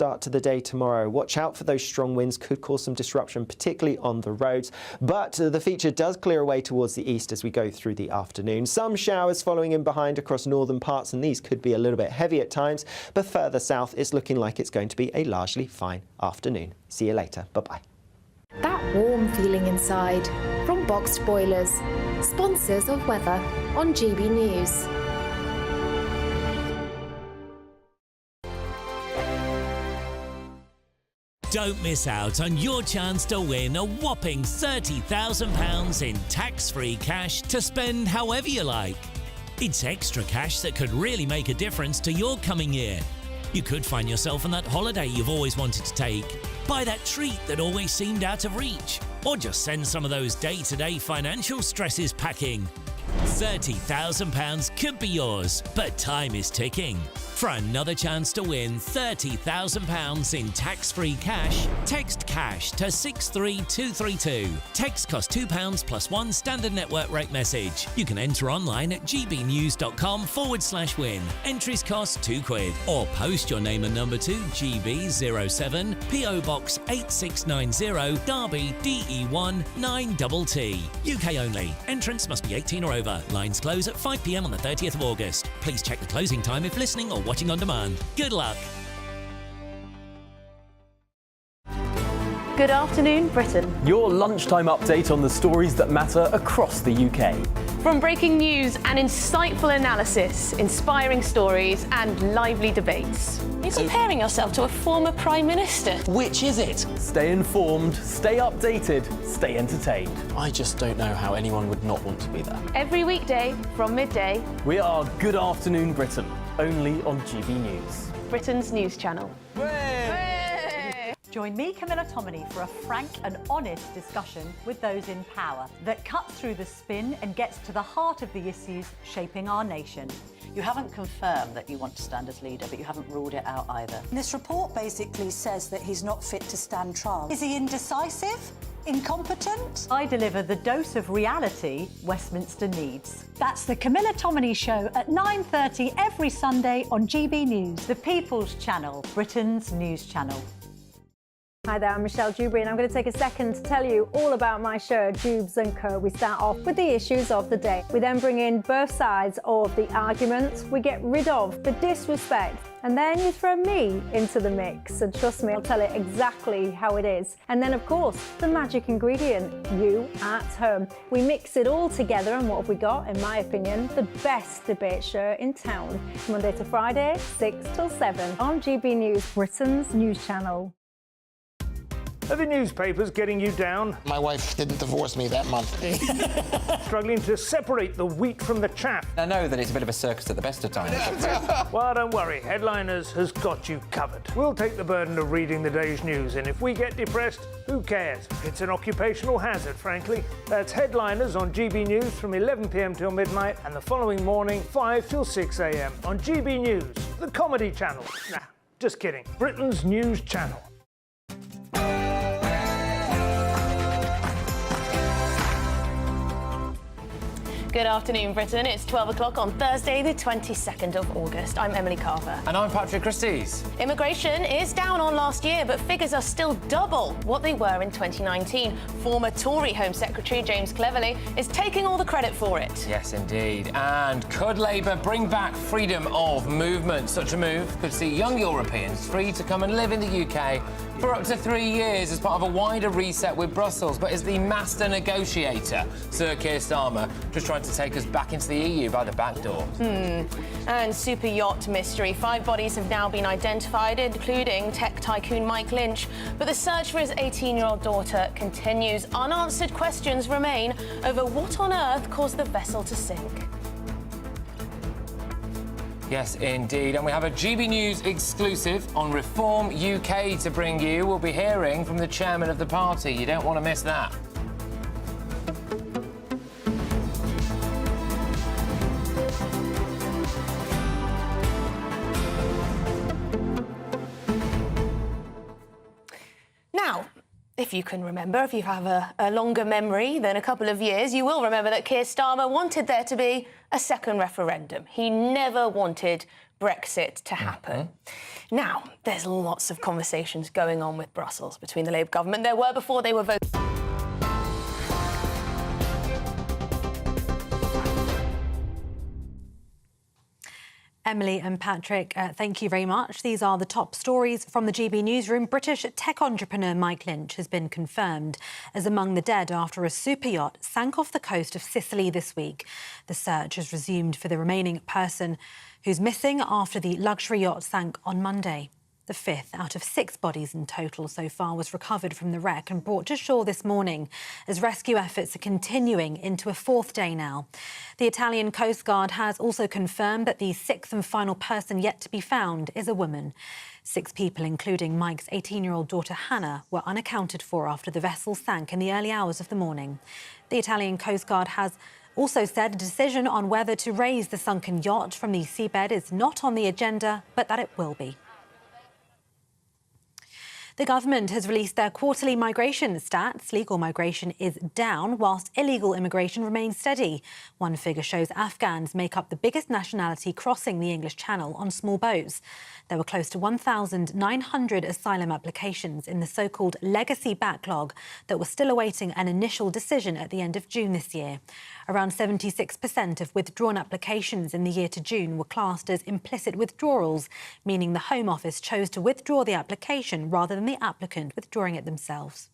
start to the day tomorrow. Watch out for those strong winds, could cause some disruption, particularly on the roads. But the feature does clear away towards the east as we go through the afternoon. Some showers following in behind across northern parts, and these could be a little bit heavy at times. But further south, it's looking like it's going to be a largely fine afternoon. See you later. Bye-bye. That warm feeling inside from Boxed Boilers, sponsors of weather on GB News. Don't miss out on your chance to win a whopping £30,000 in tax-free cash to spend however you like. It's extra cash that could really make a difference to your coming year. You could find yourself on that holiday you've always wanted to take, buy that treat that always seemed out of reach, or just send some of those day-to-day financial stresses packing. £30,000 could be yours, but time is ticking. For another chance to win £30,000 in tax-free cash, text CASH to 63232. Text costs £2 plus one standard network rate message. You can enter online at gbnews.com/win. Entries cost £2, or post your name and number to GB07 PO Box 8690 Derby DE1 9TT. UK only. Entrance must be 18 or over. Lines close at 5 p.m. on the 30th of August. Please check the closing time if listening or watching on demand. Good luck. Good afternoon, Britain. Your lunchtime update on the stories that matter across the UK. From breaking news and insightful analysis, inspiring stories and lively debates. Are you comparing yourself to a former Prime Minister? Which is it? Stay informed, stay updated, stay entertained. I just don't know how anyone would not want to be there. Every weekday from midday. We are Good Afternoon Britain, only on GB News. Britain's news channel. Join me, Camilla Tominey, for a frank and honest discussion with those in power that cuts through the spin and gets to the heart of the issues shaping our nation. You haven't confirmed that you want to stand as leader, but you haven't ruled it out either. This report basically says that he's not fit to stand trial. Is he indecisive? Incompetent? I deliver the dose of reality Westminster needs. That's the Camilla Tominey Show at 9:30 every Sunday on GB News, the People's Channel, Britain's news channel. Hi there, I'm Michelle Dewberry and I'm going to take a second to tell you all about my show, Dubes & Co. We start off with the issues of the day. We then bring in both sides of the argument. We get rid of the disrespect. And then you throw me into the mix. And trust me, I'll tell it exactly how it is. And then, of course, the magic ingredient, you at home. We mix it all together and what have we got, in my opinion, the best debate show in town. Monday to Friday, 6 till 7 on GB News, Britain's news channel. Are the newspapers getting you down? My wife didn't divorce me that month. Struggling to separate the wheat from the chaff? I know that it's a bit of a circus at the best of times. Well, don't worry. Headliners has got you covered. We'll take the burden of reading the day's news, and if we get depressed, who cares? It's an occupational hazard, frankly. That's Headliners on GB News from 11 p.m. till midnight, and the following morning, 5 till 6 a.m. on GB News, the comedy channel. Nah, just kidding. Britain's news channel. Good afternoon, Britain. It's 12 o'clock on Thursday, the 22nd of August. I'm Emily Carver. And I'm Patrick Christie's. Immigration is down on last year, but figures are still double what they were in 2019. Former Tory Home Secretary James Cleverly is taking all the credit for it. Yes, indeed. And could Labour bring back freedom of movement? Such a move could see young Europeans free to come and live in the UK for up to 3 years as part of a wider reset with Brussels. But is the master negotiator, Sir Keir Starmer, just trying to take us back into the EU by the back door? And Superyacht mystery. 5 bodies have now been identified, including tech tycoon Mike Lynch. But the search for his 18-year-old daughter continues. Unanswered questions remain over what on earth caused the vessel to sink. Yes, indeed. And we have a GB News exclusive on Reform UK to bring you. We'll be hearing from the chairman of the party. You don't want to miss that. Now, if you can remember, if you have a longer memory than a couple of years, you will remember that Keir Starmer wanted there to be a second referendum. He never wanted Brexit to happen. Now, there's lots of conversations going on with Brussels between the Labour government. There were before they were voted. Emily and Patrick, thank you very much. These are the top stories from the GB newsroom. British tech entrepreneur Mike Lynch has been confirmed as among the dead after a super yacht sank off the coast of Sicily this week. The search has resumed for the remaining person who's missing after the luxury yacht sank on Monday. The fifth out of 6 bodies in total so far was recovered from the wreck and brought to shore this morning as rescue efforts are continuing into a 4th day now. The Italian Coast Guard has also confirmed that the 6th and final person yet to be found is a woman. 6 people, including Mike's 18-year-old daughter Hannah, were unaccounted for after the vessel sank in the early hours of the morning. The Italian Coast Guard has also said a decision on whether to raise the sunken yacht from the seabed is not on the agenda, but that it will be. The government has released their quarterly migration stats. Legal migration is down, whilst illegal immigration remains steady. One figure shows Afghans make up the biggest nationality crossing the English Channel on small boats. There were close to 1,900 asylum applications in the so-called legacy backlog that were still awaiting an initial decision at the end of June this year. Around 76% of withdrawn applications in the year to June were classed as implicit withdrawals, meaning the Home Office chose to withdraw the application rather than the applicant withdrawing it themselves.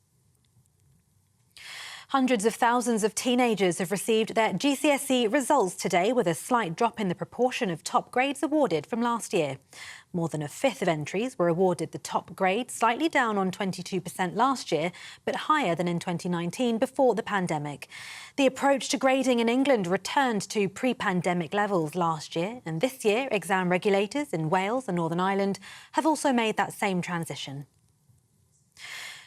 Hundreds of thousands of teenagers have received their GCSE results today, with a slight drop in the proportion of top grades awarded from last year. More than a fifth of entries were awarded the top grade, slightly down on 22% last year, but higher than in 2019 before the pandemic. The approach to grading in England returned to pre-pandemic levels last year, and this year exam regulators in Wales and Northern Ireland have also made that same transition.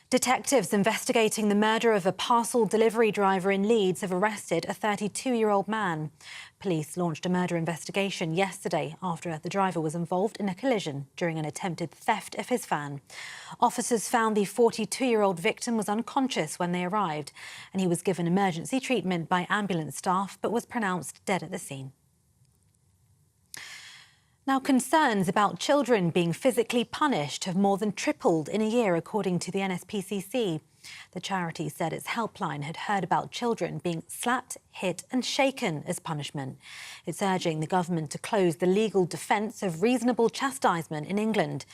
Detectives investigating the murder of a parcel delivery driver in Leeds have arrested a 32-year-old man. Police launched a murder investigation yesterday after the driver was involved in a collision during an attempted theft of his van. Officers found the 42-year-old victim was unconscious when they arrived, and he was given emergency treatment by ambulance staff but was pronounced dead at the scene. Now, concerns about children being physically punished have more than tripled in a year, according to the NSPCC. The charity said its helpline had heard about children being slapped, hit and shaken as punishment. It's urging the government to close the legal defence of reasonable chastisement in England.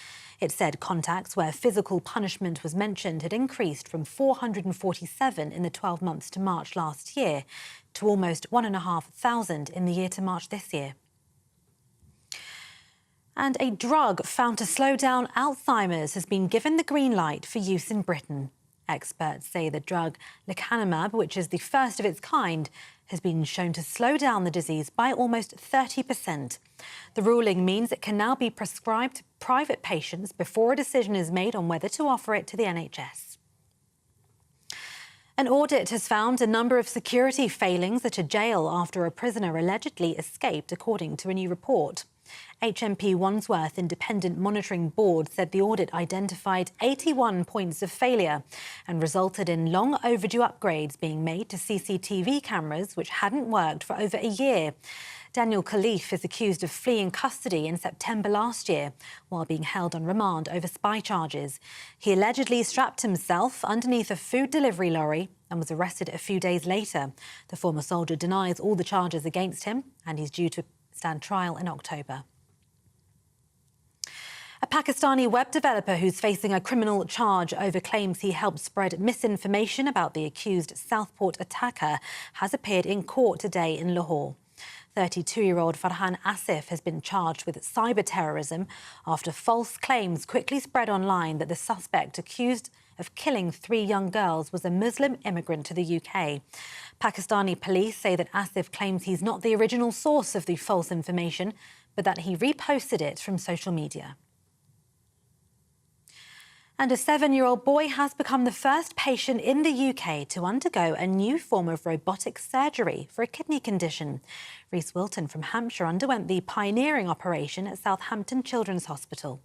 It said contacts where physical punishment was mentioned had increased from 447 in the 12 months to March last year to almost 1,500 in the year to March this year. And a drug found to slow down Alzheimer's has been given the green light for use in Britain. Experts say the drug lecanemab, which is the first of its kind, has been shown to slow down the disease by almost 30%. The ruling means it can now be prescribed to private patients before a decision is made on whether to offer it to the NHS. An audit has found a number of security failings at a jail after a prisoner allegedly escaped, according to a new report. HMP Wandsworth Independent Monitoring Board said the audit identified 81 points of failure and resulted in long overdue upgrades being made to CCTV cameras, which hadn't worked for over a year. Daniel Khalif is accused of fleeing custody in September last year while being held on remand over spy charges. He allegedly strapped himself underneath a food delivery lorry and was arrested a few days later. The former soldier denies all the charges against him, and he's due to stand trial in October. A Pakistani web developer who's facing a criminal charge over claims he helped spread misinformation about the accused Southport attacker has appeared in court today in Lahore. 32-year-old Farhan Asif has been charged with cyber terrorism after false claims quickly spread online that the suspect accused of killing 3 young girls was a Muslim immigrant to the UK. Pakistani police say that Asif claims he's not the original source of the false information, but that he reposted it from social media. And a 7-year-old boy has become the first patient in the UK to undergo a new form of robotic surgery for a kidney condition. Rhys Wilton from Hampshire underwent the pioneering operation at Southampton Children's Hospital.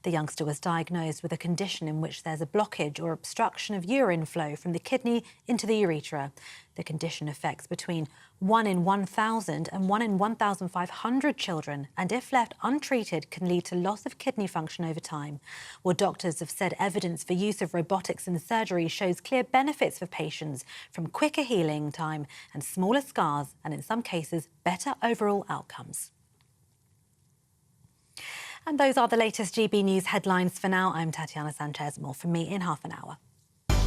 The youngster was diagnosed with a condition in which there's a blockage or obstruction of urine flow from the kidney into the urethra. The condition affects between 1 in 1,000 and 1 in 1,500 children, and if left untreated can lead to loss of kidney function over time. Well, doctors have said evidence for use of robotics in surgery shows clear benefits for patients, from quicker healing time and smaller scars, and in some cases, better overall outcomes. And those are the latest GB News headlines for now. I'm Tatiana Sanchez. More from me in half an hour.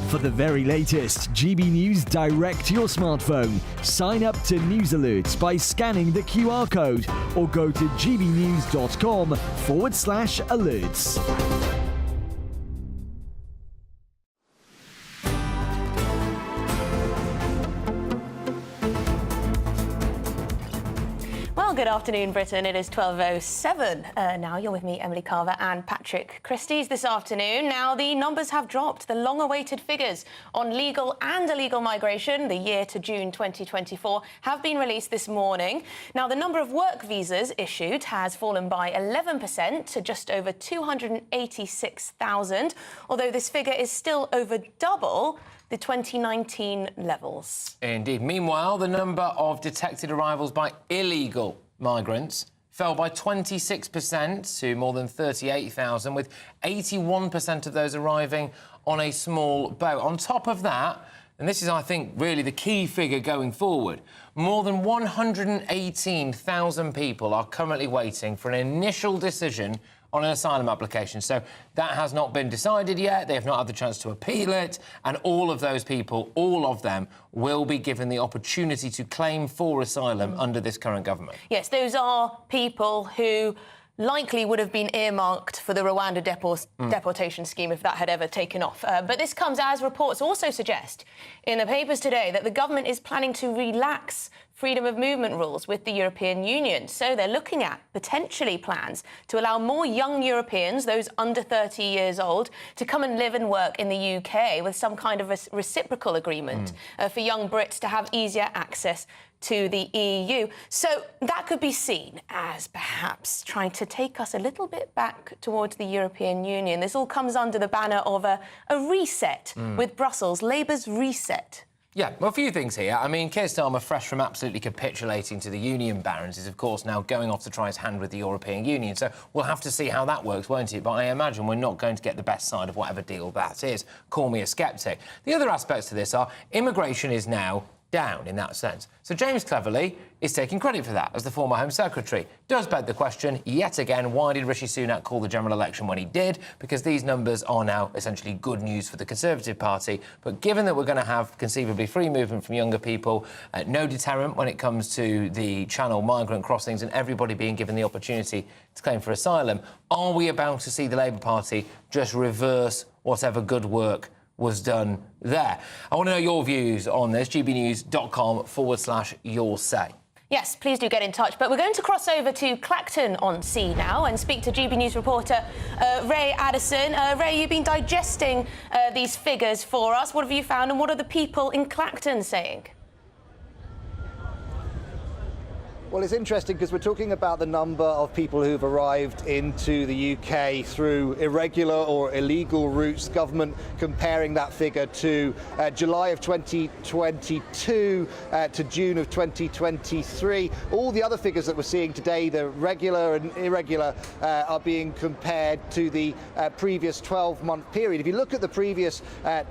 For the very latest GB News direct to your smartphone, sign up to News Alerts by scanning the QR code or go to gbnews.com/alerts. Good afternoon, Britain. It is 12:07 now. You're with me, Emily Carver and Patrick Christie's this afternoon. Now, the numbers have dropped. The long-awaited figures on legal and illegal migration, the year to June 2024, have been released this morning. Now, the number of work visas issued has fallen by 11% to just over 286,000, although this figure is still over double the 2019 levels. Indeed. Meanwhile, the number of detected arrivals by illegal migrants fell by 26% to more than 38,000, with 81% of those arriving on a small boat. On top of that, and this is, I think, really the key figure going forward, more than 118,000 people are currently waiting for an initial decision on an asylum application. So that has not been decided yet. They have not had the chance to appeal it. And all of those people, all of them, will be given the opportunity to claim for asylum under this current government. Yes, those are people who likely would have been earmarked for the Rwanda deportation scheme if that had ever taken off. But this comes as reports also suggest in the papers today that the government is planning to relax freedom of movement rules with the European Union. So they're looking at potentially plans to allow more young Europeans, those under 30 years old, to come and live and work in the UK with some kind of a reciprocal agreement for young Brits to have easier access to the EU. So that could be seen as perhaps trying to take us a little bit back towards the European Union. This all comes under the banner of a reset with Brussels, Labour's reset. Yeah, well, a few things here. I mean, Keir Starmer, fresh from absolutely capitulating to the union barons, is, of course, now going off to try his hand with the European Union. So we'll have to see how that works, won't it? But I imagine we're not going to get the best side of whatever deal that is. Call me a sceptic. The other aspects to this are immigration is now down in that sense. So James Cleverly is taking credit for that as the former Home Secretary. Does beg the question, yet again, why did Rishi Sunak call the general election when he did? Because these numbers are now essentially good news for the Conservative Party. But given that we're going to have conceivably free movement from younger people, no deterrent when it comes to the Channel migrant crossings and everybody being given the opportunity to claim for asylum, are we about to see the Labour Party just reverse whatever good work was done there? I want to know your views on this. gbnews.com/your say. Yes, please do get in touch. But we're going to cross over to Clacton-on-Sea now and speak to GB News reporter Ray Addison. Ray, you've been digesting these figures for us. What have you found and what are the people in Clacton saying? Well, it's interesting because we're talking about the number of people who've arrived into the UK through irregular or illegal routes. Government comparing that figure to July of 2022 to June of 2023. All the other figures that we're seeing today, the regular and irregular, are being compared to the previous 12-month period. If you look at the previous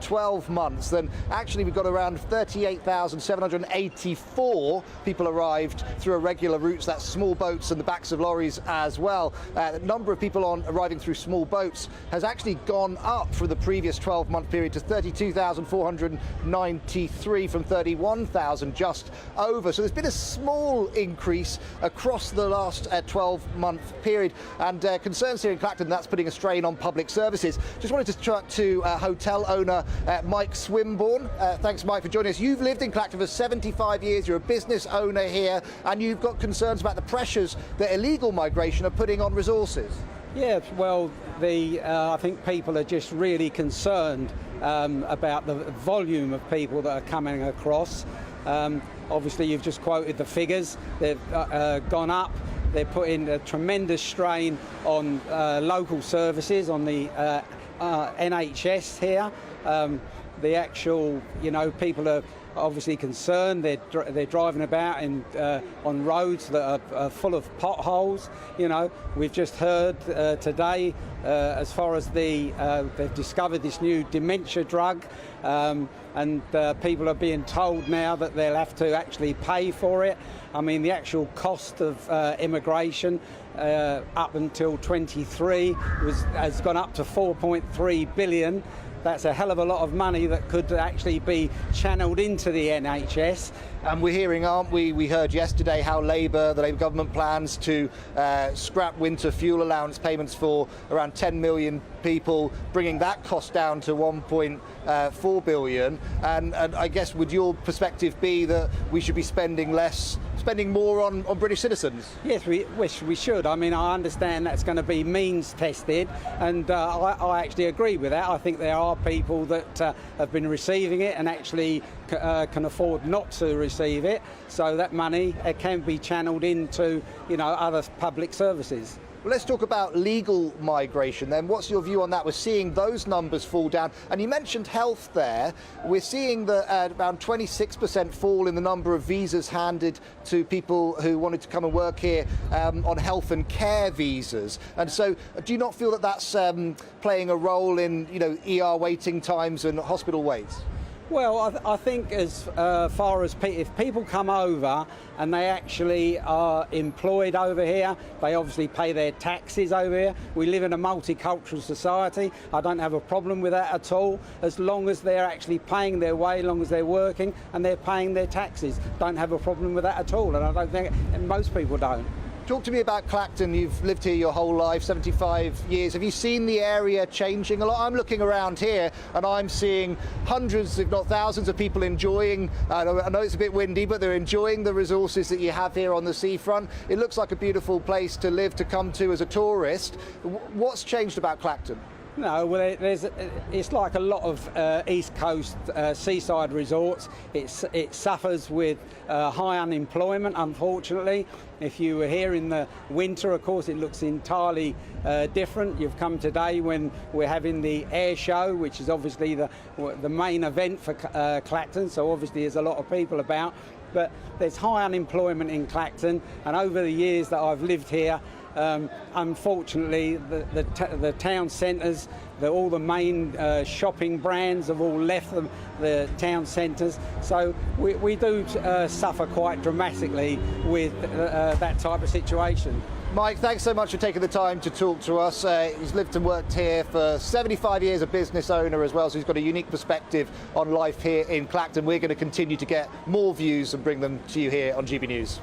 12 months, then actually we've got around 38,784 people arrived through irregular routes. That's small boats and the backs of lorries as well. The number of people arriving through small boats has actually gone up for the previous 12-month period to 32,493 from 31,000 just over. So there's been a small increase across the last 12-month period, and concerns here in Clacton that's putting a strain on public services. Just wanted to talk to hotel owner Mike Swinburne. Thanks, Mike, for joining us. You've lived in Clacton for 75 years. You're a business owner here, and you've got concerns about the pressures that illegal migration are putting on resources. Yeah, well, I think people are just really concerned about the volume of people that are coming across. Obviously, you've just quoted the figures. They've gone up They're putting a tremendous strain on local services, on the NHS here. The actual, people are obviously concerned. They're driving about on roads that are full of potholes. We've just heard today, as far as they've discovered this new dementia drug, and people are being told now that they'll have to actually pay for it. I mean, the actual cost of immigration up until 23 has gone up to 4.3 billion. That's a hell of a lot of money that could actually be channeled into the NHS. And we're hearing, aren't we? We heard yesterday how the Labour government plans to scrap winter fuel allowance payments for around 10 million people, bringing that cost down to 1.4 billion. And I guess would your perspective be that we should be spending more on British citizens? Yes, we should. I mean, I understand that's going to be means tested, and I actually agree with that. I think there are people that have been receiving it and actually can afford not to receive it, so that money can be channeled into other public services. Well, let's talk about legal migration then. What's your view on that? We're seeing those numbers fall down. And you mentioned health there. We're seeing that around 26% fall in the number of visas handed to people who wanted to come and work here on health and care visas. And so do you not feel that that's playing a role in, ER waiting times and hospital waits? Well, I think as far as if people come over and they actually are employed over here, they obviously pay their taxes over here. We live in a multicultural society. I don't have a problem with that at all, as long as they're actually paying their way, as long as they're working and they're paying their taxes. Don't have a problem with that at all, and I don't think most people don't. Talk to me about Clacton. You've lived here your whole life, 75 years. Have you seen the area changing a lot? I'm looking around here and I'm seeing hundreds, if not thousands, of people enjoying, I know it's a bit windy, but they're enjoying the resources that you have here on the seafront. It looks like a beautiful place to live, to come to as a tourist. What's changed about Clacton? No, well, it's like a lot of East Coast seaside resorts. It suffers with high unemployment, unfortunately. If you were here in the winter, of course, it looks entirely different. You've come today when we're having the air show, which is obviously the main event for Clacton, so obviously there's a lot of people about. But there's high unemployment in Clacton, and over the years that I've lived here, unfortunately, the town centres, all the main shopping brands have all left the town centres. So we do suffer quite dramatically with that type of situation. Mike, thanks so much for taking the time to talk to us. He's lived and worked here for 75 years, a business owner as well, so he's got a unique perspective on life here in Clacton. We're going to continue to get more views and bring them to you here on GB News.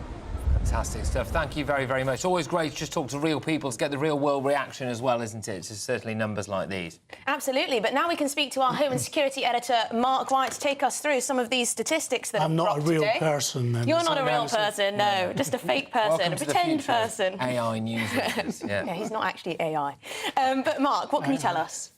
Fantastic stuff. Thank you very, very much. Always great to just talk to real people to get the real world reaction as well, isn't it? It's certainly numbers like these. Absolutely. But now we can speak to our Home and Security editor, Mark White, to take us through some of these statistics that I'm not a real person, then. You're not a real person, no. Just a fake person, a pretend person. AI news. Yeah, he's not actually AI. But Mark, what can you tell us?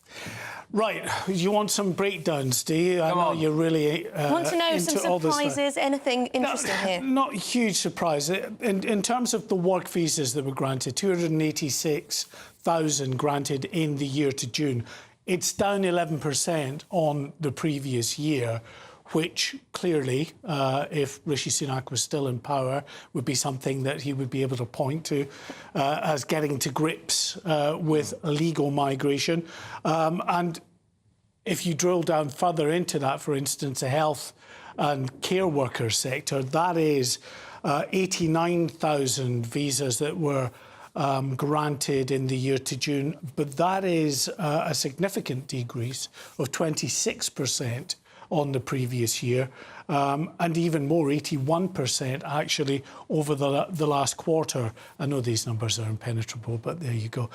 Right, you want some breakdowns, do you? Come on. You're really want to know some surprises, anything interesting here? Not a huge surprise. In terms of the work visas that were granted, 286,000 granted in the year to June. It's down 11% on the previous year, which clearly, if Rishi Sunak was still in power, would be something that he would be able to point to as getting to grips with illegal migration. And if you drill down further into that, for instance, the health and care worker sector, that is 89,000 visas that were granted in the year to June, but that is a significant decrease of 26% on the previous year, and even more, 81% actually over the last quarter. I know these numbers are impenetrable, but there you go.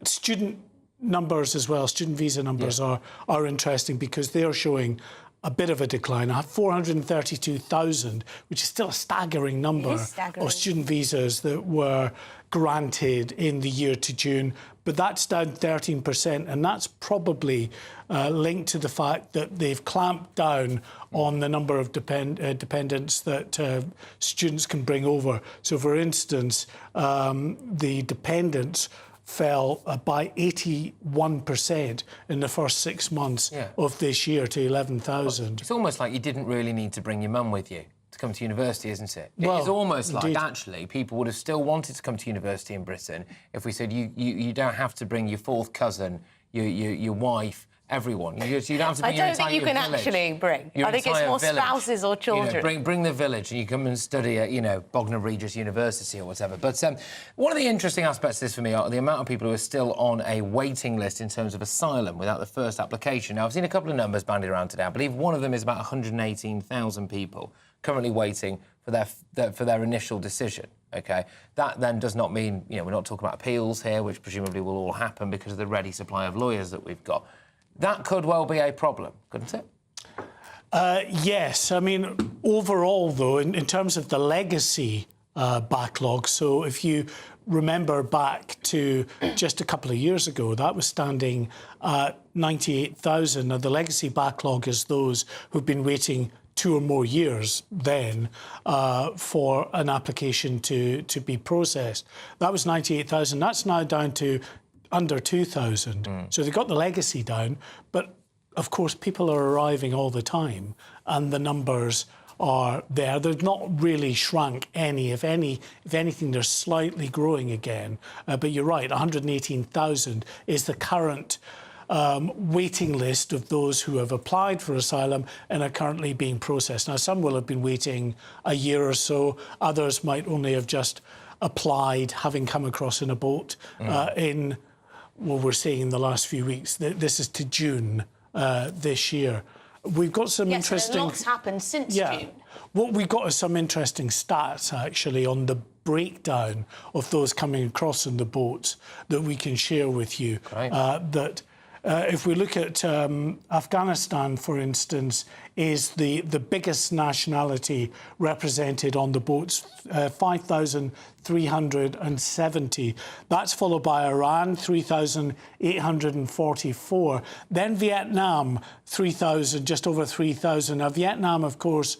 Student numbers as well, student visa numbers are interesting because they are showing a bit of a decline. 432,000, which is still a staggering number of student visas that were granted in the year to June, but that's down 13%, and that's probably linked to the fact that they've clamped down on the number of dependents that students can bring over. So, for instance, the dependents fell by 81% in the first 6 months of this year to 11,000. It's almost like you didn't really need to bring your mum with you to come to university, isn't it? Well, it's almost indeed. like, actually, people would have still wanted to come to university in Britain if we said you don't have to bring your fourth cousin, your wife, everyone. You don't have to bring your entire village. I don't think you can actually bring. I think it's more spouses or children. Bring the village and you come and study at, Bognor Regis University or whatever. But one of the interesting aspects of this for me are the amount of people who are still on a waiting list in terms of asylum without the first application. Now, I've seen a couple of numbers bandied around today. I believe one of them is about 118,000 people currently waiting for their initial decision. OK, that then does not mean, we're not talking about appeals here, which presumably will all happen because of the ready supply of lawyers that we've got. That could well be a problem, couldn't it? Yes. I mean, overall, though, in terms of the legacy backlog, so if you remember back to just a couple of years ago, that was standing at 98,000. Now, the legacy backlog is those who've been waiting 2 or more years then for an application to be processed. That was 98,000. That's now down to under 2,000. So they got the legacy down, but of course people are arriving all the time and the numbers are there. They've not really shrunk any. If anything, they're slightly growing again. But you're right, 118,000 is the current waiting list of those who have applied for asylum and are currently being processed. Now, some will have been waiting a year or so. Others might only have just applied, having come across in a boat we're seeing in the last few weeks. This is to June this year. We've got some interesting... Yes, lots happened since June. What we've got is some interesting stats, actually, on the breakdown of those coming across in the boats that we can share with you. If we look at Afghanistan, for instance, is the biggest nationality represented on the boats, 5,370. That's followed by Iran, 3,844. Then Vietnam, 3,000, just over 3,000. Now, Vietnam, of course,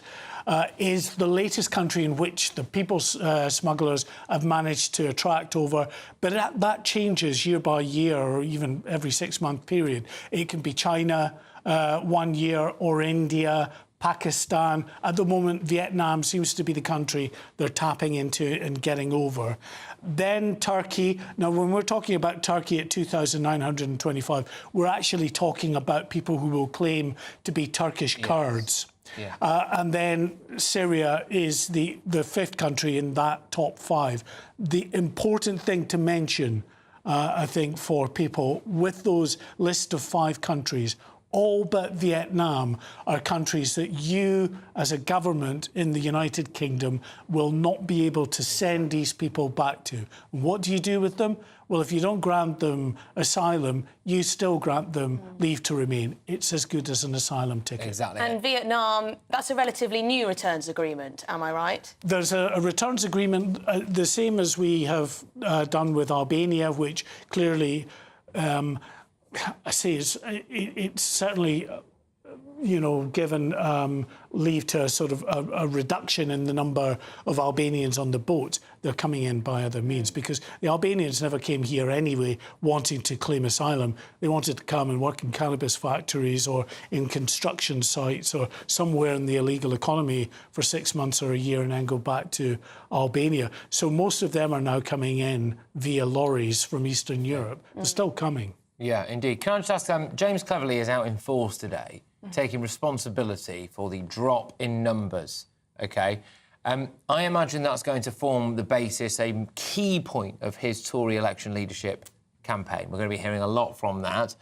is the latest country in which the people smugglers have managed to attract over. But that changes year by year or even every 6-month period. It can be China 1 year or India, Pakistan. At the moment, Vietnam seems to be the country they're tapping into and getting over. Then Turkey. Now, when we're talking about Turkey at 2,925, we're actually talking about people who will claim to be Turkish Kurds. And then Syria is the 5th country in that top 5. The important thing to mention, I think, for people with those list of 5 countries, all but Vietnam are countries that you, as a government in the United Kingdom, will not be able to send these people back to. What do you do with them? Well, if you don't grant them asylum, you still grant them leave to remain. It's as good as an asylum ticket. Exactly. And Vietnam, that's a relatively new returns agreement, am I right? There's a returns agreement, the same as we have done with Albania, which clearly, I say it's certainly... given leave to sort of a reduction in the number of Albanians on the boat, they're coming in by other means, because the Albanians never came here anyway wanting to claim asylum. They wanted to come and work in cannabis factories or in construction sites or somewhere in the illegal economy for 6 months or a year and then go back to Albania. So most of them are now coming in via lorries from Eastern Europe. They're still coming. Yeah, indeed. Can I just ask, James Cleverly is out in force today, taking responsibility for the drop in numbers, OK? I imagine that's going to form the basis, a key point of his Tory election leadership campaign. We're going to be hearing a lot from that.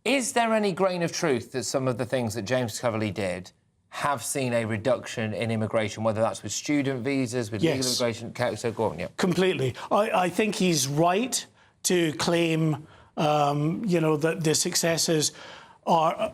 Is there any grain of truth that some of the things that James Cleverly did have seen a reduction in immigration, whether that's with student visas, with legal immigration? So go on, Completely. I think he's right to claim... that the successes are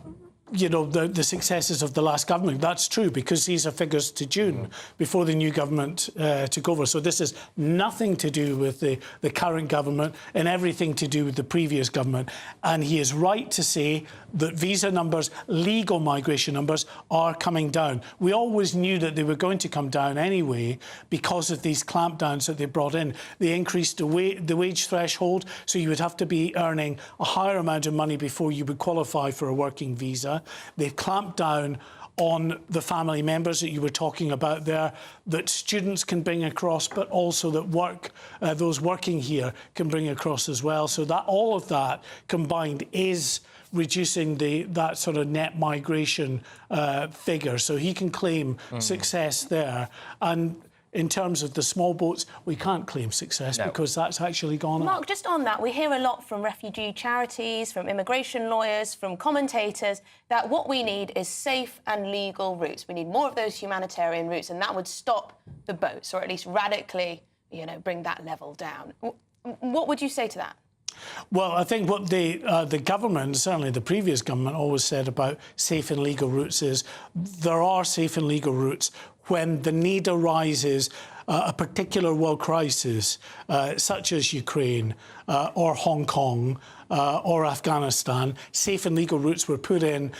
you know, the successes of the last government. That's true, because these are figures to June, before the new government took over. So this has nothing to do with the current government and everything to do with the previous government. And he is right to say that visa numbers, legal migration numbers, are coming down. We always knew that they were going to come down anyway because of these clampdowns that they brought in. They increased the wage threshold, so you would have to be earning a higher amount of money before you would qualify for a working visa. They've clamped down on the family members that you were talking about there, that students can bring across, but also that those working here can bring across as well. So that all of that combined is reducing that sort of net migration figure. So he can claim success there. And in terms of the small boats, we can't claim success because that's actually gone up. Mark, just on that, we hear a lot from refugee charities, from immigration lawyers, from commentators, that what we need is safe and legal routes. We need more of those humanitarian routes, and that would stop the boats, or at least radically, you know, bring that level down. What would you say to that? Well, I think what the government, certainly the previous government, always said about safe and legal routes is there are safe and legal routes when the need arises, a particular world crisis, such as Ukraine or Hong Kong or Afghanistan. Safe and legal routes were put in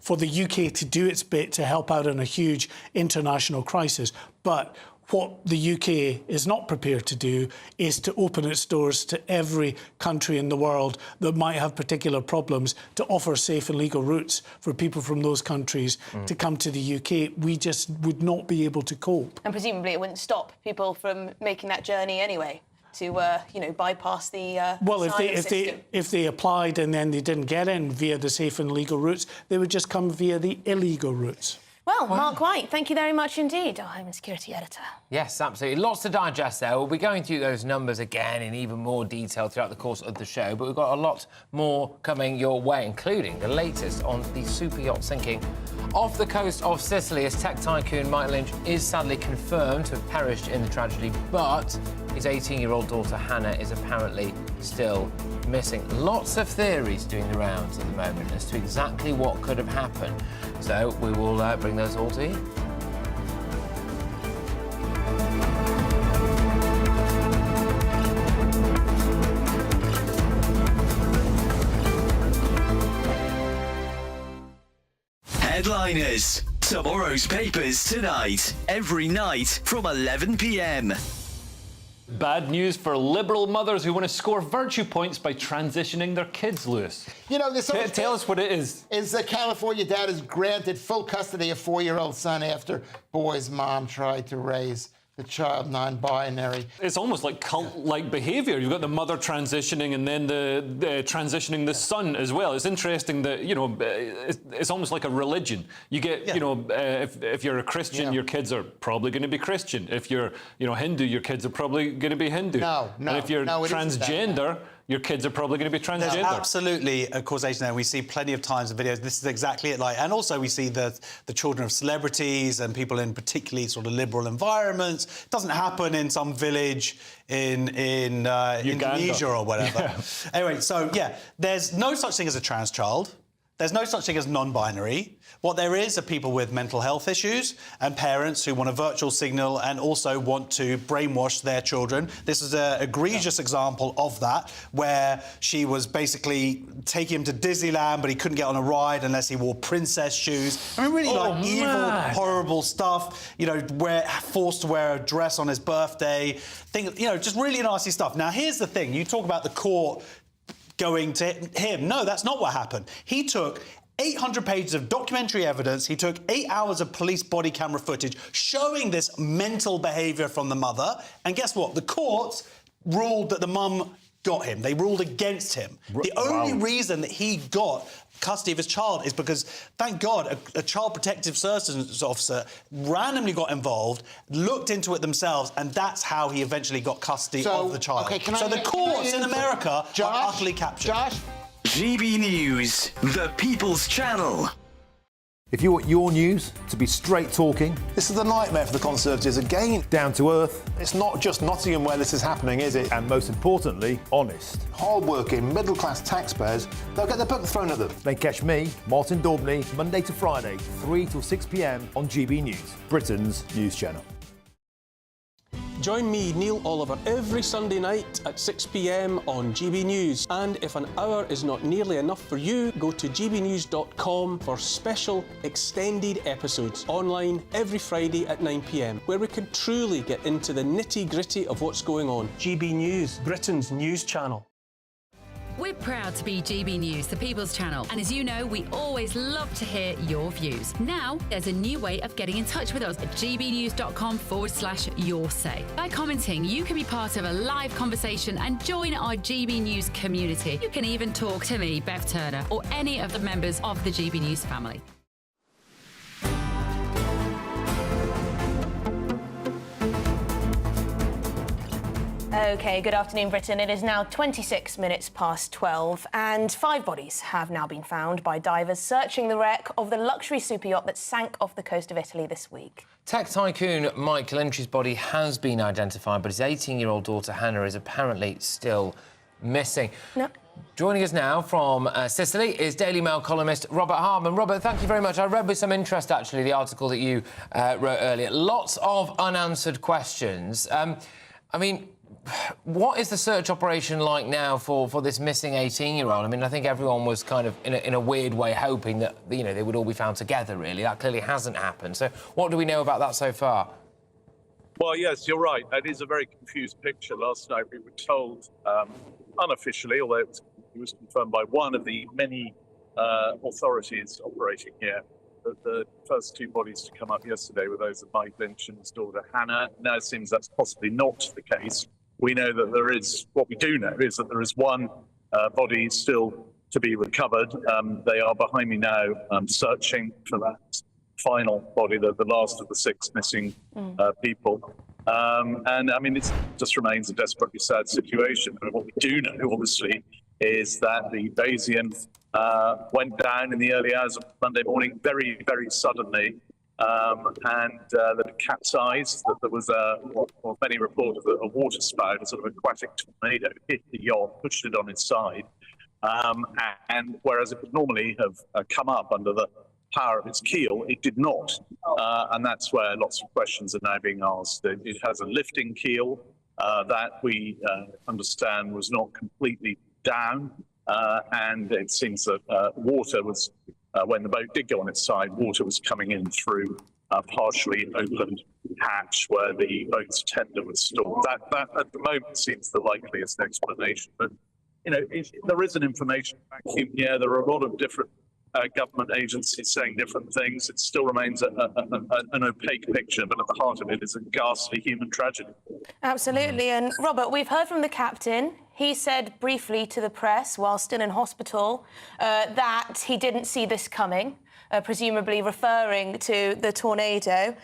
for the UK to do its bit to help out in a huge international crisis. But what the UK is not prepared to do is to open its doors to every country in the world that might have particular problems, to offer safe and legal routes for people from those countries to come to the UK. We just would not be able to cope. And presumably it wouldn't stop people from making that journey anyway, to you know, bypass the well, system. if they applied and then they didn't get in via the safe and legal routes, they would just come via the illegal routes. Well, Mark White, thank you very much indeed, our Home and Security Editor. Yes, absolutely. Lots to digest there. We'll be going through those numbers again in even more detail throughout the course of the show, but we've got a lot more coming your way, including the latest on the Superyacht sinking off the coast of Sicily, as tech tycoon Mike Lynch is sadly confirmed to have perished in the tragedy, but his 18-year-old daughter Hannah is apparently still missing. Lots of theories doing the rounds at the moment as to exactly what could have happened. So we will bring those all to you. Headliners. Tomorrow's papers tonight. Every night from 11 p.m. Bad news for Liberal mothers who want to score virtue points by transitioning their kids, Lewis. You know, this tell us what it is. Is a California dad is granted full custody of 4-year-old son after boy's mom tried to raise the child non-binary. It's almost like cult-like behaviour. You've got the mother transitioning and then the transitioning the son as well. It's interesting that, you know, it's almost like a religion. You get, you know, if you're a Christian, your kids are probably going to be Christian. If you're, you know, Hindu, your kids are probably going to be Hindu. And if you're transgender, your kids are probably going to be transgender. There's absolutely a causation there. We see plenty of times in videos. This is exactly it. Like, and also we see the children of celebrities and people in particularly sort of liberal environments. It doesn't happen in some village in Indonesia or whatever. Yeah. Anyway, so yeah, there's no such thing as a trans child. There's no such thing as non-binary. What there is are people with mental health issues and parents who want a virtual signal and also want to brainwash their children. This is an egregious example of that, where she was basically taking him to Disneyland, but he couldn't get on a ride unless he wore princess shoes. I mean, really evil, horrible stuff. You know, forced to wear a dress on his birthday. You know, just really nasty stuff. Now, here's the thing. You talk about the court going to him. No, that's not what happened. He took 800 pages of documentary evidence. He took 8 hours of police body camera footage showing this mental behaviour from the mother. And guess what? The courts ruled that the mum got him. They ruled against him. The only reason that he got custody of his child is because, thank God, a child protective services officer randomly got involved, looked into it themselves, and that's how he eventually got custody of the child. So the courts in America are utterly captured. GB News, the People's Channel. If you want your news to be straight talking... This is a nightmare for the Conservatives again. Down to earth. It's not just Nottingham where this is happening, is it? And most importantly, honest. Hard-working, middle-class taxpayers, they'll get their book thrown at them. Then catch me, Martin Daubney, Monday to Friday, 3 till 6 p.m. on GB News, Britain's news channel. Join me, Neil Oliver, every Sunday night at 6 p.m. on GB News. And if an hour is not nearly enough for you, go to gbnews.com for special extended episodes online every Friday at 9 p.m, where we can truly get into the nitty-gritty of what's going on. GB News, Britain's news channel. We're proud to be GB News, the People's Channel, and as you know, we always love to hear your views. Now, there's a new way of getting in touch with us at gbnews.com/yoursay. By commenting, you can be part of a live conversation and join our GB News community. You can even talk to me, Bev Turner, or any of the members of the GB News family. OK, good afternoon, Britain. It is now 26 minutes past 12, and 5 bodies have now been found by divers searching the wreck of the luxury super yacht that sank off the coast of Italy this week. Tech tycoon Mike Lynch's body has been identified, but his 18-year-old daughter Hannah is apparently still missing. No. Joining us now from Sicily is Daily Mail columnist Robert Hartman. Robert, thank you very much. I read with some interest, actually, the article that you wrote earlier. Lots of unanswered questions. I mean, what is the search operation like now for this missing 18-year-old? I mean, I think everyone was kind of, in a weird way, hoping that, you know, they would all be found together, really. That clearly hasn't happened. So what do we know about that so far? Well, yes, you're right. That is a very confused picture. Last night we were told, unofficially, although it was confirmed by one of the many authorities operating here, that the first 2 bodies to come up yesterday were those of Mike Lynch and his daughter Hannah. Now it seems that's possibly not the case. We know that there is, what we do know is that there is one body still to be recovered. They are behind me now searching for that final body, the last of the 6 missing people. And I mean, it just remains a desperately sad situation. But what we do know, obviously, is that the Bayesian went down in the early hours of Monday morning very, very suddenly. And that it capsized, that there was what many reported a water spout, a sort of aquatic tornado, hit the yacht, pushed it on its side. And whereas it would normally have come up under the power of its keel, it did not. And that's where lots of questions are now being asked. It has a lifting keel that we understand was not completely down. And it seems that water was... when the boat did go on its side, water was coming in through a partially opened hatch where the boat's tender was stored. That at the moment seems the likeliest explanation. But, you know, there is an information vacuum here. There are a lot of different government agencies saying different things. It still remains an opaque picture, but at the heart of it is a ghastly human tragedy. Absolutely. And, Robert, we've heard from the captain. He said briefly to the press while still in hospital that he didn't see this coming, presumably referring to the tornado.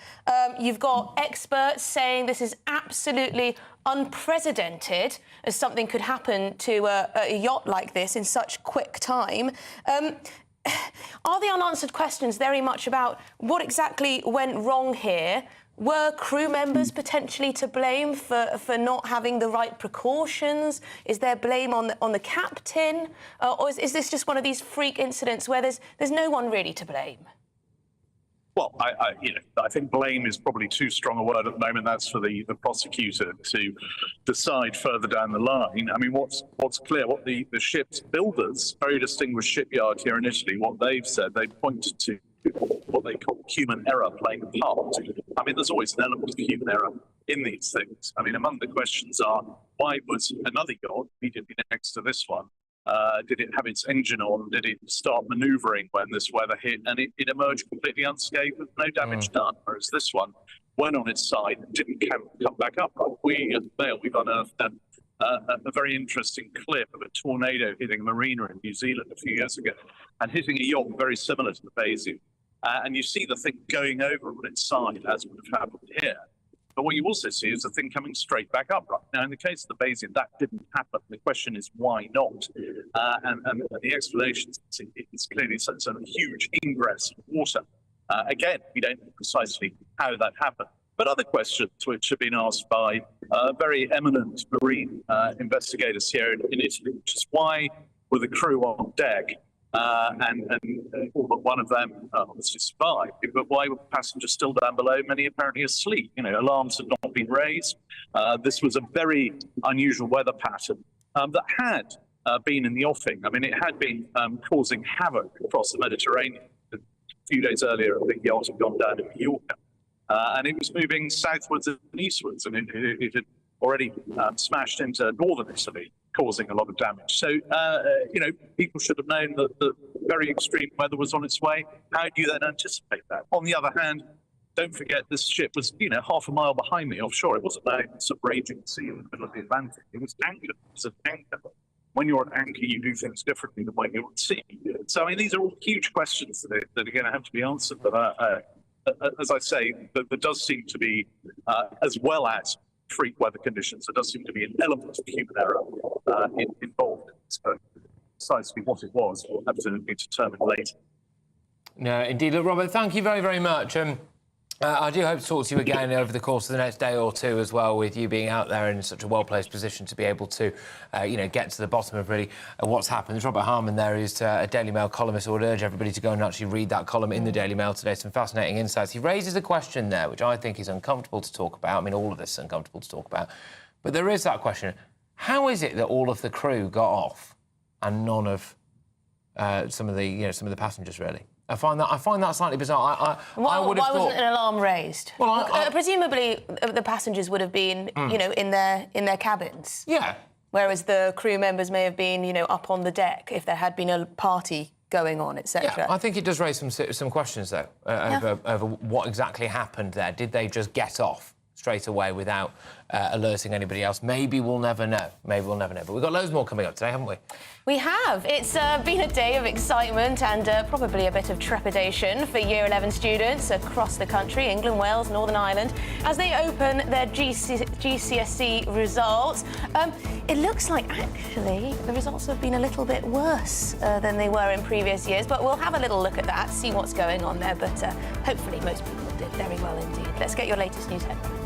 You've got experts saying this is absolutely unprecedented, as something could happen to a yacht like this in such quick time. Are the unanswered questions very much about what exactly went wrong here? Were crew members potentially to blame for not having the right precautions? Is there blame on the captain? Or is this just one of these freak incidents where there's no one really to blame? Well, I think blame is probably too strong a word at the moment. That's for the prosecutor to decide further down the line. I mean, what's clear, what the ship's builders, very distinguished shipyard here in Italy, what they've said, they pointed to what they call human error playing a part. I mean, there's always an element of human error in these things. I mean, among the questions are, why was another yacht immediately next to this one? Did it have its engine on? Did it start manoeuvring when this weather hit? And it emerged completely unscathed with no damage done. Whereas this one went on its side and didn't come back up. We at the Mail, we've unearthed a very interesting clip of a tornado hitting a marina in New Zealand a few years ago and hitting a yacht very similar to the Bayesian. And you see the thing going over on its side, as would have happened here. But what you also see is the thing coming straight back up. Right now, in the case of the Bayesian, that didn't happen. The question is, why not? And the explanation is clearly some huge ingress of water Again, we don't know precisely how that happened. But other questions which have been asked by very eminent marine investigators here in Italy, which is why were the crew on deck and all but one of them obviously survived, but why were passengers still down below, many apparently asleep? You know, alarms had not been raised. This was a very unusual weather pattern that had been in the offing. I mean, it had been causing havoc across the Mediterranean. A few days earlier, a big yacht had gone down in Mallorca. And it was moving southwards and eastwards, and it had already smashed into northern Italy, causing a lot of damage. So, you know, people should have known that the very extreme weather was on its way. How do you then anticipate that? On the other hand, don't forget this ship was, you know, half a mile behind me offshore. It wasn't out in some raging sea in the middle of the Atlantic. It was anchored. It was an anchor. When you're at anchor, you do things differently than when you're at sea. So, I mean, these are all huge questions that are going to have to be answered. But as I say, there does seem to be, as well as freak weather conditions, there does seem to be an element of human error involved. So precisely what it was will have to be determined later. No, indeed. Look, Robert, thank you very, very much. I do hope to talk to you again over the course of the next day or two as well, with you being out there in such a well-placed position to be able to, you know, get to the bottom of really what's happened. There's Robert Harmon there, who's a Daily Mail columnist. I would urge everybody to go and actually read that column in the Daily Mail today. Some fascinating insights. He raises a question there, which I think is uncomfortable to talk about. I mean, all of this is uncomfortable to talk about. But there is that question. How is it that all of the crew got off and none of some of the passengers, really? I find that slightly bizarre. Why thought... wasn't an alarm raised? Well, presumably the passengers would have been, you know, in their cabins. Yeah. Whereas the crew members may have been, you know, up on the deck if there had been a party going on, etc. Yeah, I think it does raise some questions though over what exactly happened there. Did they just get off straight away without alerting anybody else? Maybe we'll never know. Maybe we'll never know. But we've got loads more coming up today, haven't we? We have. It's been a day of excitement and probably a bit of trepidation for Year 11 students across the country, England, Wales, Northern Ireland, as they open their GCSE results. It looks like, actually, the results have been a little bit worse than they were in previous years, but we'll have a little look at that, see what's going on there, but hopefully most people did very well indeed. Let's get your latest news headlines.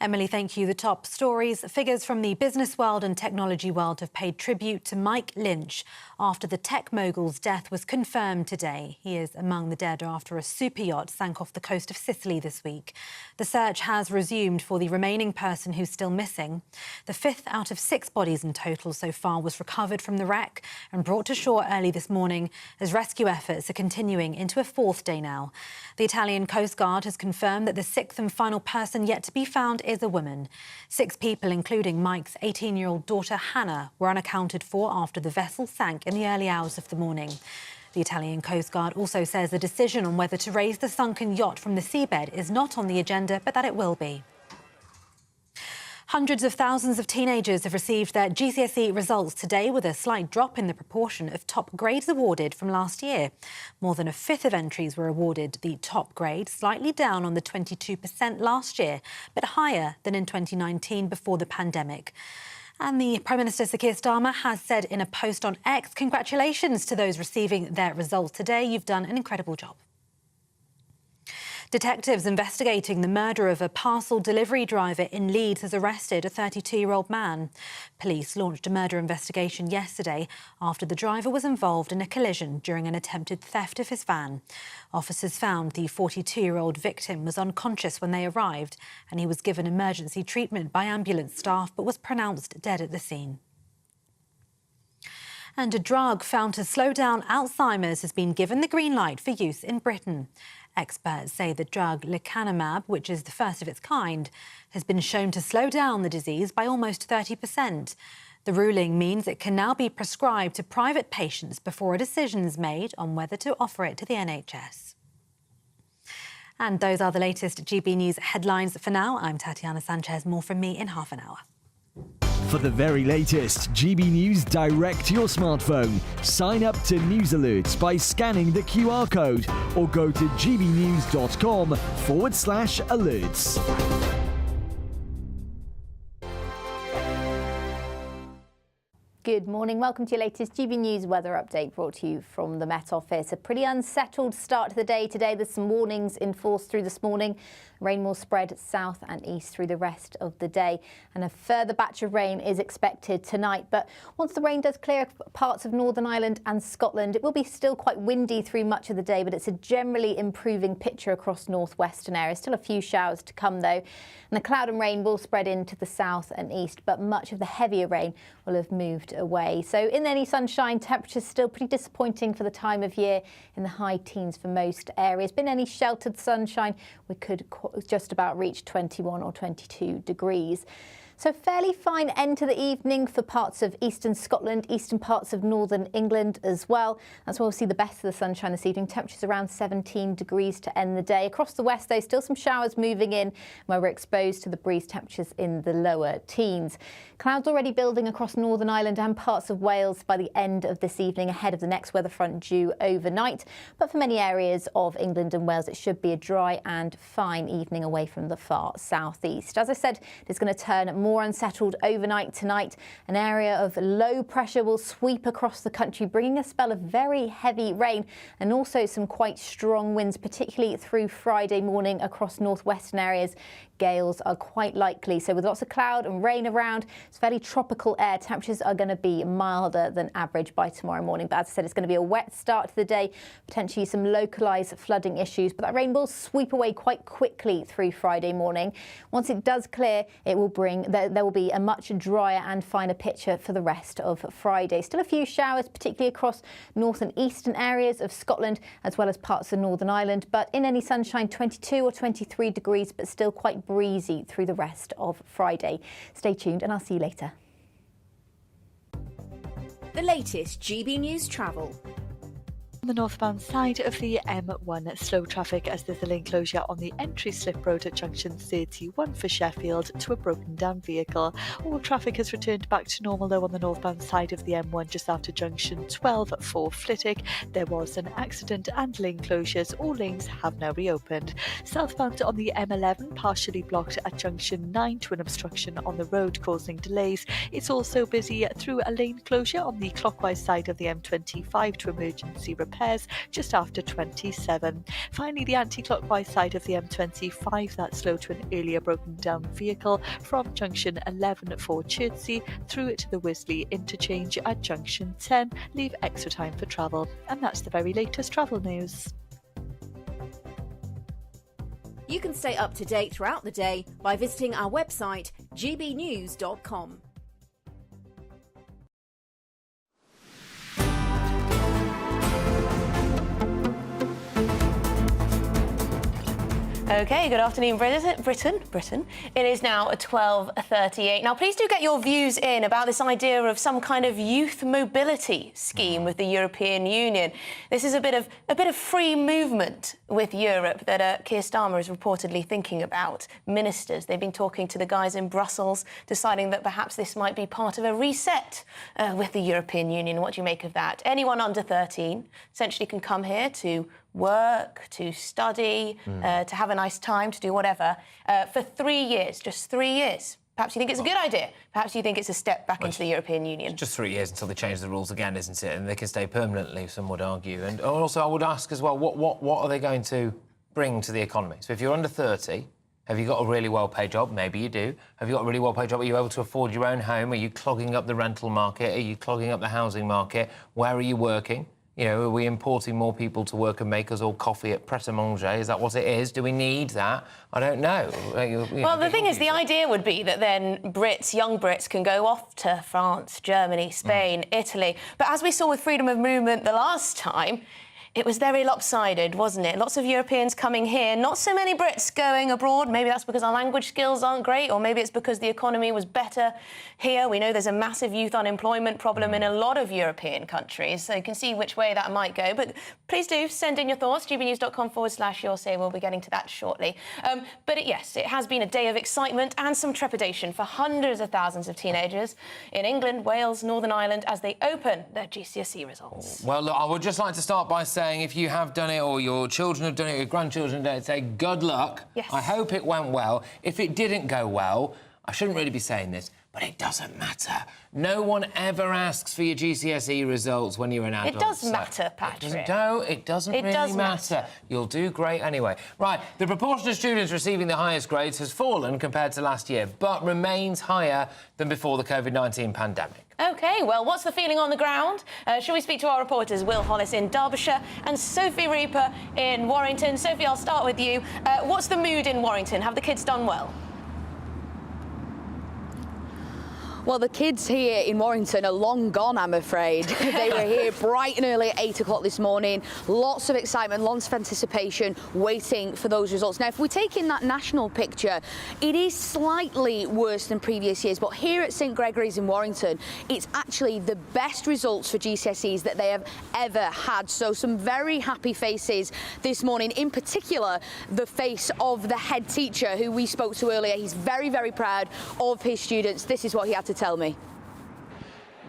Emily, thank you. The top stories. Figures from the business world and technology world have paid tribute to Mike Lynch after the tech mogul's death was confirmed today. He is among the dead after a super yacht sank off the coast of Sicily this week. The search has resumed for the remaining person who's still missing. The 5th out of 6 bodies in total so far was recovered from the wreck and brought to shore early this morning as rescue efforts are continuing into a 4th day now. The Italian Coast Guard has confirmed that the 6th and final person yet to be found is a woman. 6 people, including Mike's 18-year-old daughter Hannah, were unaccounted for after the vessel sank in the early hours of the morning. The Italian Coast Guard also says the decision on whether to raise the sunken yacht from the seabed is not on the agenda, but that it will be. Hundreds of thousands of teenagers have received their GCSE results today, with a slight drop in the proportion of top grades awarded from last year. More than a fifth of entries were awarded the top grade, slightly down on the 22% last year, but higher than in 2019 before the pandemic. And the Prime Minister, Sir Keir Starmer, has said in a post on X, congratulations to those receiving their results today. You've done an incredible job. Detectives investigating the murder of a parcel delivery driver in Leeds has arrested a 32-year-old man. Police launched a murder investigation yesterday after the driver was involved in a collision during an attempted theft of his van. Officers found the 42-year-old victim was unconscious when they arrived, and he was given emergency treatment by ambulance staff but was pronounced dead at the scene. And a drug found to slow down Alzheimer's has been given the green light for use in Britain. Experts say the drug lecanemab, which is the first of its kind, has been shown to slow down the disease by almost 30%. The ruling means it can now be prescribed to private patients before a decision is made on whether to offer it to the NHS. And those are the latest GB News headlines for now. I'm Tatiana Sanchez. More from me in half an hour. For the very latest GB News direct to your smartphone, sign up to News Alerts by scanning the QR code or go to gbnews.com/alerts. Good morning. Welcome to your latest GB News weather update brought to you from the Met Office. A pretty unsettled start to the day today. There's some warnings in force through this morning. Rain will spread south and east through the rest of the day, and a further batch of rain is expected tonight. But once the rain does clear parts of Northern Ireland and Scotland, it will be still quite windy through much of the day, but it's a generally improving picture across northwestern areas. Still a few showers to come though, and the cloud and rain will spread into the south and east, but much of the heavier rain will have moved away. So in any sunshine, temperatures still pretty disappointing for the time of year, in the high teens for most areas. But in any sheltered sunshine, we could just about reach 21 or 22 degrees. So fairly fine end to the evening for parts of eastern Scotland, eastern parts of northern England as well. That's where we'll see the best of the sunshine this evening. Temperatures around 17 degrees to end the day. Across the west, though, still some showers moving in where we're exposed to the breeze, temperatures in the lower teens. Clouds already building across Northern Ireland and parts of Wales by the end of this evening ahead of the next weather front due overnight. But for many areas of England and Wales, it should be a dry and fine evening away from the far southeast. As I said, it's going to turn more unsettled overnight tonight. An area of low pressure will sweep across the country, bringing a spell of very heavy rain and also some quite strong winds, particularly through Friday morning across northwestern areas. Gales are quite likely. So with lots of cloud and rain around, it's fairly tropical air. Temperatures are going to be milder than average by tomorrow morning. But as I said, it's going to be a wet start to the day, potentially some localised flooding issues. But that rain will sweep away quite quickly through Friday morning. Once it does clear, it will bring, there will be a much drier and finer picture for the rest of Friday. Still a few showers, particularly across north and eastern areas of Scotland, as well as parts of Northern Ireland. But in any sunshine, 22 or 23 degrees, but still quite breezy through the rest of Friday. Stay tuned and I'll see you later. The latest GB News travel. On the northbound side of the M1, slow traffic as there's a lane closure on the entry slip road at junction 31 for Sheffield to a broken down vehicle. All traffic has returned back to normal though on the northbound side of the M1 just after junction 12 for Flitwick. There was an accident and lane closures. All lanes have now reopened. Southbound on the M11 partially blocked at junction 9 to an obstruction on the road causing delays. It's also busy through a lane closure on the clockwise side of the M25 to emergency repairs just after 27. Finally, the anti-clockwise side of the M25, that's slow to an earlier broken down vehicle from junction 11 for Chertsey through to the Wisley interchange at junction 10. Leave extra time for travel. And that's the very latest travel news. You can stay up to date throughout the day by visiting our website gbnews.com. OK, good afternoon, Britain. It is now 12:38. Now, please do get your views in about this idea of some kind of youth mobility scheme with the European Union. This is a bit of free movement with Europe that Keir Starmer is reportedly thinking about. Ministers, they've been talking to the guys in Brussels, deciding that perhaps this might be part of a reset with the European Union. What do you make of that? Anyone under 13 essentially can come here to work, to study, to have a nice time, to do whatever, for 3 years, just 3 years. Perhaps you think it's a good idea. Perhaps you think it's a step back into the European Union. Just 3 years until they change the rules again, isn't it? And they can stay permanently, some would argue. And also, I would ask as well, what are they going to bring to the economy? So if you're under 30, have you got a really well-paid job? Maybe you do. Have you got a really well-paid job? Are you able to afford your own home? Are you clogging up the rental market? Are you clogging up the housing market? Where are you working? You know, are we importing more people to work and make us all coffee at Pret-a-Manger? Is that what it is? Do we need that? I don't know. Well, the thing is, the idea would be that then young Brits can go off to France, Germany, Spain, Italy. But as we saw with freedom of movement the last time, it was very lopsided, wasn't it? Lots of Europeans coming here, not so many Brits going abroad. Maybe that's because our language skills aren't great, or maybe it's because the economy was better here. We know there's a massive youth unemployment problem in a lot of European countries, so you can see which way that might go. But please do send in your thoughts, gbnews.com/your say. We'll be getting to that shortly. But yes, it has been a day of excitement and some trepidation for hundreds of thousands of teenagers in England, Wales, Northern Ireland as they open their GCSE results. Well, look, I would just like to start by saying if you have done it or your children have done it, your grandchildren have done it, say good luck. Yes. I hope it went well. If it didn't go well, I shouldn't really be saying this, But it doesn't matter. No one ever asks for your GCSE results when you're an adult. It does matter, Patrick. It doesn't really matter. You'll do great anyway. Right, the proportion of students receiving the highest grades has fallen compared to last year, but remains higher than before the COVID-19 pandemic. OK, well, what's the feeling on the ground? Shall we speak to our reporters, Will Hollis in Derbyshire and Sophie Reaper in Warrington? Sophie, I'll start with you. What's the mood in Warrington? Have the kids done well? Well, the kids here in Warrington are long gone, I'm afraid. They were here bright and early at 8 o'clock this morning. Lots of excitement, lots of anticipation, waiting for those results. Now, if we take in that national picture, it is slightly worse than previous years, but here at St Gregory's in Warrington, it's actually the best results for GCSEs that they have ever had. So some very happy faces this morning, in particular, the face of the head teacher who we spoke to earlier. He's very, very proud of his students. This is what he had to tell me.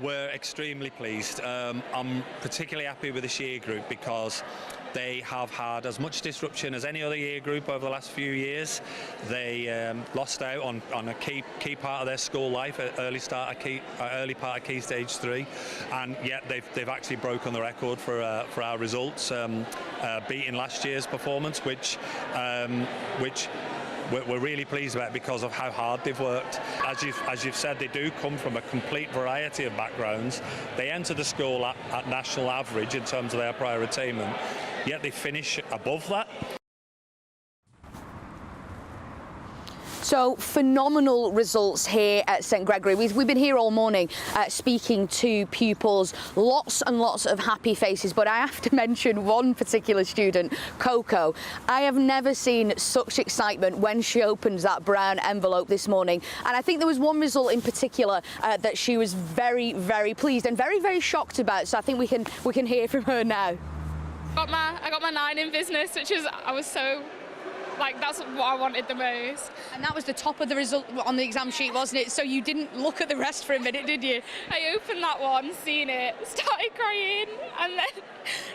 We're extremely pleased. I'm particularly happy with this year group because they have had as much disruption as any other year group over the last few years. They lost out on a key part of their school life, early part of Key Stage 3, and yet they've actually broken the record for our results, beating last year's performance, which we're really pleased about because of how hard they've worked. As you've said, they do come from a complete variety of backgrounds. They enter the school at national average in terms of their prior attainment, yet they finish above that. So phenomenal results here at St Gregory. We've been here all morning speaking to pupils, lots and lots of happy faces, but I have to mention one particular student, Coco. I have never seen such excitement when she opened that brown envelope this morning, and I think there was one result in particular that she was very, very pleased and very, very shocked about, so I think we can hear from her now. I got my 9 in business, which is, I was so, that's what I wanted the most. And that was the top of the result on the exam sheet, wasn't it? So you didn't look at the rest for a minute, did you? I opened that one, seen it, started crying, and then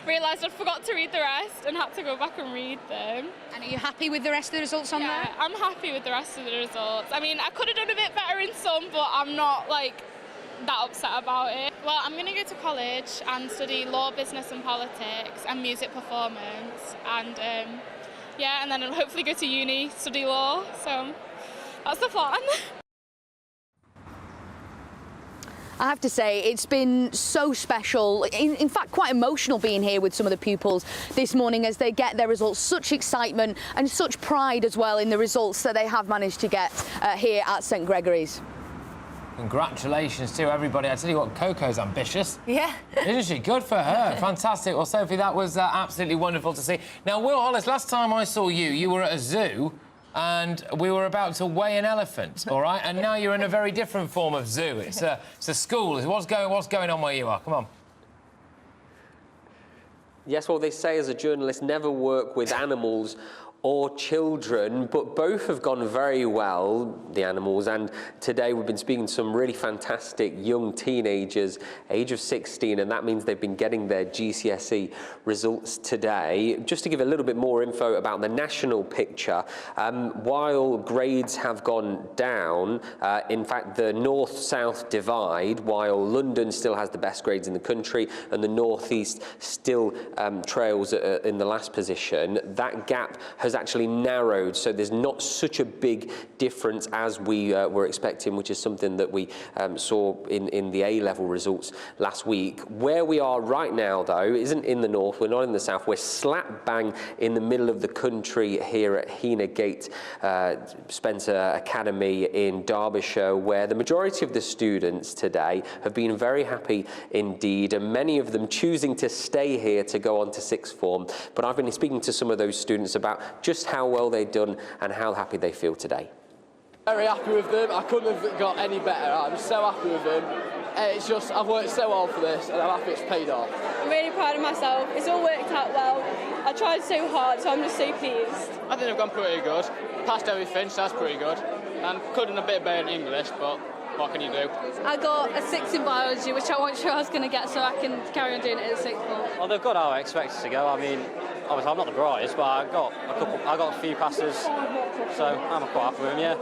realised I'd forgot to read the rest and had to go back and read them. And are you happy with the rest of the results on there? Yeah, I'm happy with the rest of the results. I mean, I could have done a bit better in some, but I'm not, that upset about it. Well, I'm going to go to college and study law, business and politics and music performance, and yeah, and then I'll hopefully go to uni, study law, so that's the plan. I have to say, it's been so special, in fact quite emotional being here with some of the pupils this morning as they get their results. Such excitement and such pride as well in the results that they have managed to get here at St Gregory's. Congratulations to everybody. I tell you what, Coco's ambitious. Yeah. Isn't she? Good for her. Fantastic. Well, Sophie, that was absolutely wonderful to see. Now, Will Hollis, last time I saw you, you were at a zoo and we were about to weigh an elephant, all right? And now you're in a very different form of zoo. It's a school. What's going on where you are? Come on. Yes, well, they say as a journalist, never work with animals or children, but both have gone very well, the animals, and today we've been speaking to some really fantastic young teenagers, age of 16, and that means they've been getting their GCSE results today. Just to give a little bit more info about the national picture, while grades have gone down, in fact the north-south divide, while London still has the best grades in the country and the north-east still trails in the last position, that gap has actually narrowed, so there's not such a big difference as we were expecting, which is something that we saw in the A-level results last week. Where we are right now, though, isn't in the north, we're not in the south, we're slap bang in the middle of the country here at Hena Gate Spencer Academy in Derbyshire, where the majority of the students today have been very happy indeed, and many of them choosing to stay here to go on to sixth form. But I've been speaking to some of those students about just how well they've done and how happy they feel today. Very happy with them. I couldn't have got any better. I'm so happy with them. It's just, I've worked so hard for this and I'm happy it's paid off. I'm really proud of myself. It's all worked out well. I tried so hard, so I'm just so pleased. I think I've gone pretty good. Passed everything, so that's pretty good. And could have done a bit better in English, but what can you do? I got a 6 in biology, which I wasn't sure I was going to get, so I can carry on doing it at 6th form. Well, they've got how I expected to go. I mean, obviously I'm not the brightest, but I got a few passes, so I'm quite happy with them, yeah.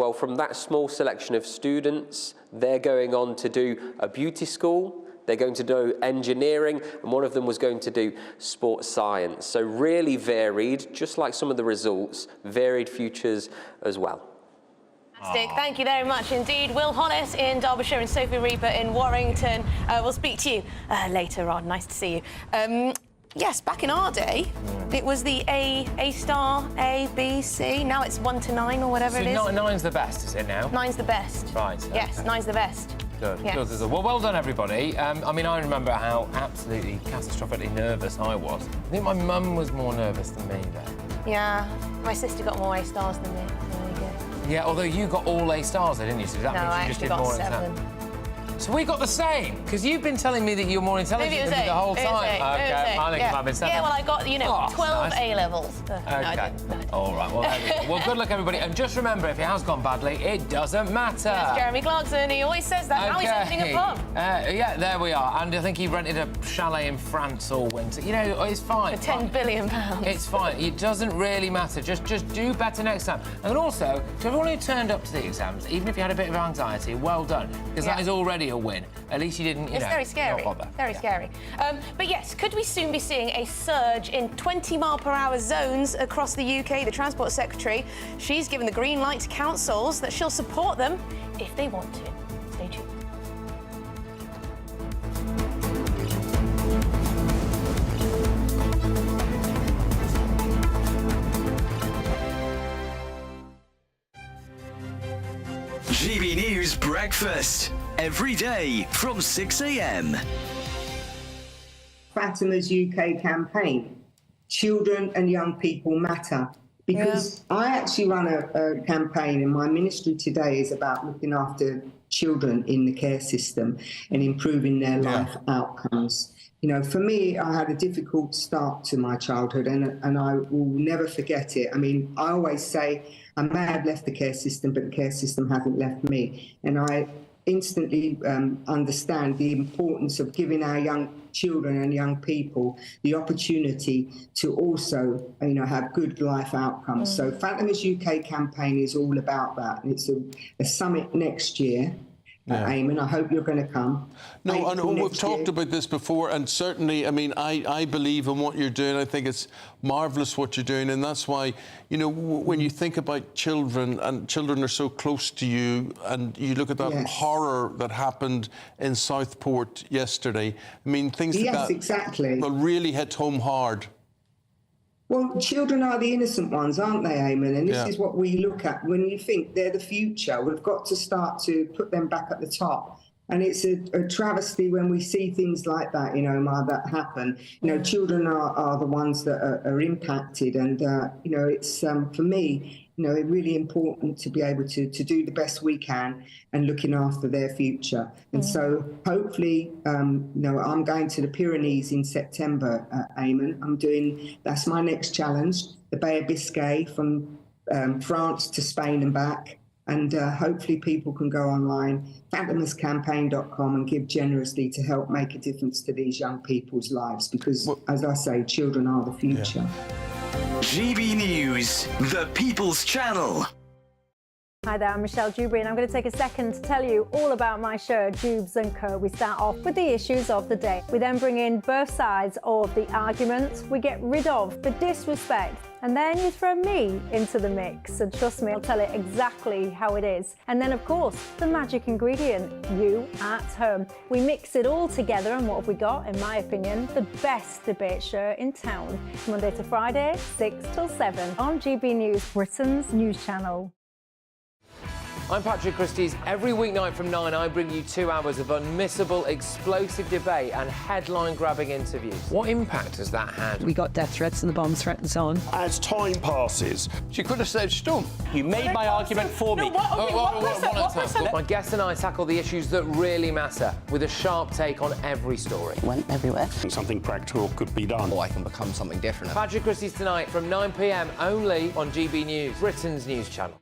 Well, from that small selection of students, they're going on to do a beauty school, they're going to do engineering, and one of them was going to do sports science. So really varied, just like some of the results, varied futures as well. Fantastic. Thank you very much indeed. Will Hollis in Derbyshire and Sophie Reaper in Warrington. We'll speak to you later on. Nice to see you. Yes, back in our day, it was the A star, A, B, C. Now it's 1 to 9 or whatever it is. So 9's the best, is it now? 9's the best. Right. Yes, okay. 9's the best. Good. Yes. Good. Well, well done, everybody. I mean, I remember how absolutely catastrophically nervous I was. I think my mum was more nervous than me then. Yeah, my sister got more A stars than me. There you go. Yeah, although you got all A stars, didn't you? So that No, means I you just actually did got more 7. exam. So we got the same, because you've been telling me that you're more intelligent Maybe it was than me 8. the whole It was time. 8. Okay, It was 8. I think it might have been 7. Yeah, well, I got, 12 nice. A levels. No, I Okay. didn't. No, I didn't. All right. Well, there we go. Well, good luck, everybody. And just remember, if it has gone badly, it doesn't matter. Yes, Jeremy Clarkson, he always says that. Now he's opening a pub. Yeah, there we are. And I think he rented a chalet in France all winter. You know, it's fine. For £10 billion. It's fine. It doesn't really matter. Just do better next time. And also, to everyone who turned up to the exams, even if you had a bit of anxiety, well done, because that is already a win. At least you didn't, It's very scary. not bother. Very scary. But yes, could we soon be seeing a surge in 20-mile-per-hour zones across the UK? The Transport Secretary, she's given the green light to councils that she'll support them if they want to. Stay tuned. GB News Breakfast. Every day from 6 a.m. Fatima's UK campaign, Children and Young People Matter. Because I actually run a campaign, and my ministry today is about looking after children in the care system and improving their life outcomes. You know, for me, I had a difficult start to my childhood, and I will never forget it. I mean, I always say I may have left the care system, but the care system hasn't left me. And I instantly understand the importance of giving our young children and young people the opportunity to also, have good life outcomes. So Fatima's UK campaign is all about that. And it's a summit next year. Eamon, I hope you're going to come. No, and we've talked about this before, and certainly, I mean, I believe in what you're doing. I think it's marvellous what you're doing, and that's why, when you think about children, and children are so close to you, and you look at that horror that happened in Southport yesterday, I mean, things like that exactly. will really hit home hard. Well, children are the innocent ones, aren't they, Eamon? And this is what we look at when you think they're the future. We've got to start to put them back at the top. And it's a travesty when we see things like that, Omar, that happen. Children are the ones that are impacted. And, it's, for me, really important to be able to do the best we can and looking after their future. And so hopefully, I'm going to the Pyrenees in September, Eamon. That's my next challenge, the Bay of Biscay from France to Spain and back. And hopefully people can go online, fatimascampaign.com, and give generously to help make a difference to these young people's lives. Because, as I say, children are the future. GB News, the People's Channel. Hi there, I'm Michelle Dewberry, and I'm going to take a second to tell you all about my show, Dubes & Co. We start off with the issues of the day. We then bring in both sides of the argument. We get rid of the disrespect. And then you throw me into the mix. And trust me, I'll tell it exactly how it is. And then, of course, the magic ingredient, you at home. We mix it all together, and what have we got? In my opinion, the best debate show in town. Monday to Friday, 6 till 7 on GB News, Britain's news channel. I'm Patrick Christie's. Every weeknight from 9, I bring you 2 hours of unmissable, explosive debate and headline-grabbing interviews. What impact has that had? We got death threats and the bomb threat and so on. As time passes, she could have said stump. You made my argument for me. My guest and I tackle the issues that really matter with a sharp take on every story. Went everywhere. Something practical could be done. Or I can become something different. Patrick Christie's tonight from 9 p.m. only on GB News, Britain's news channel.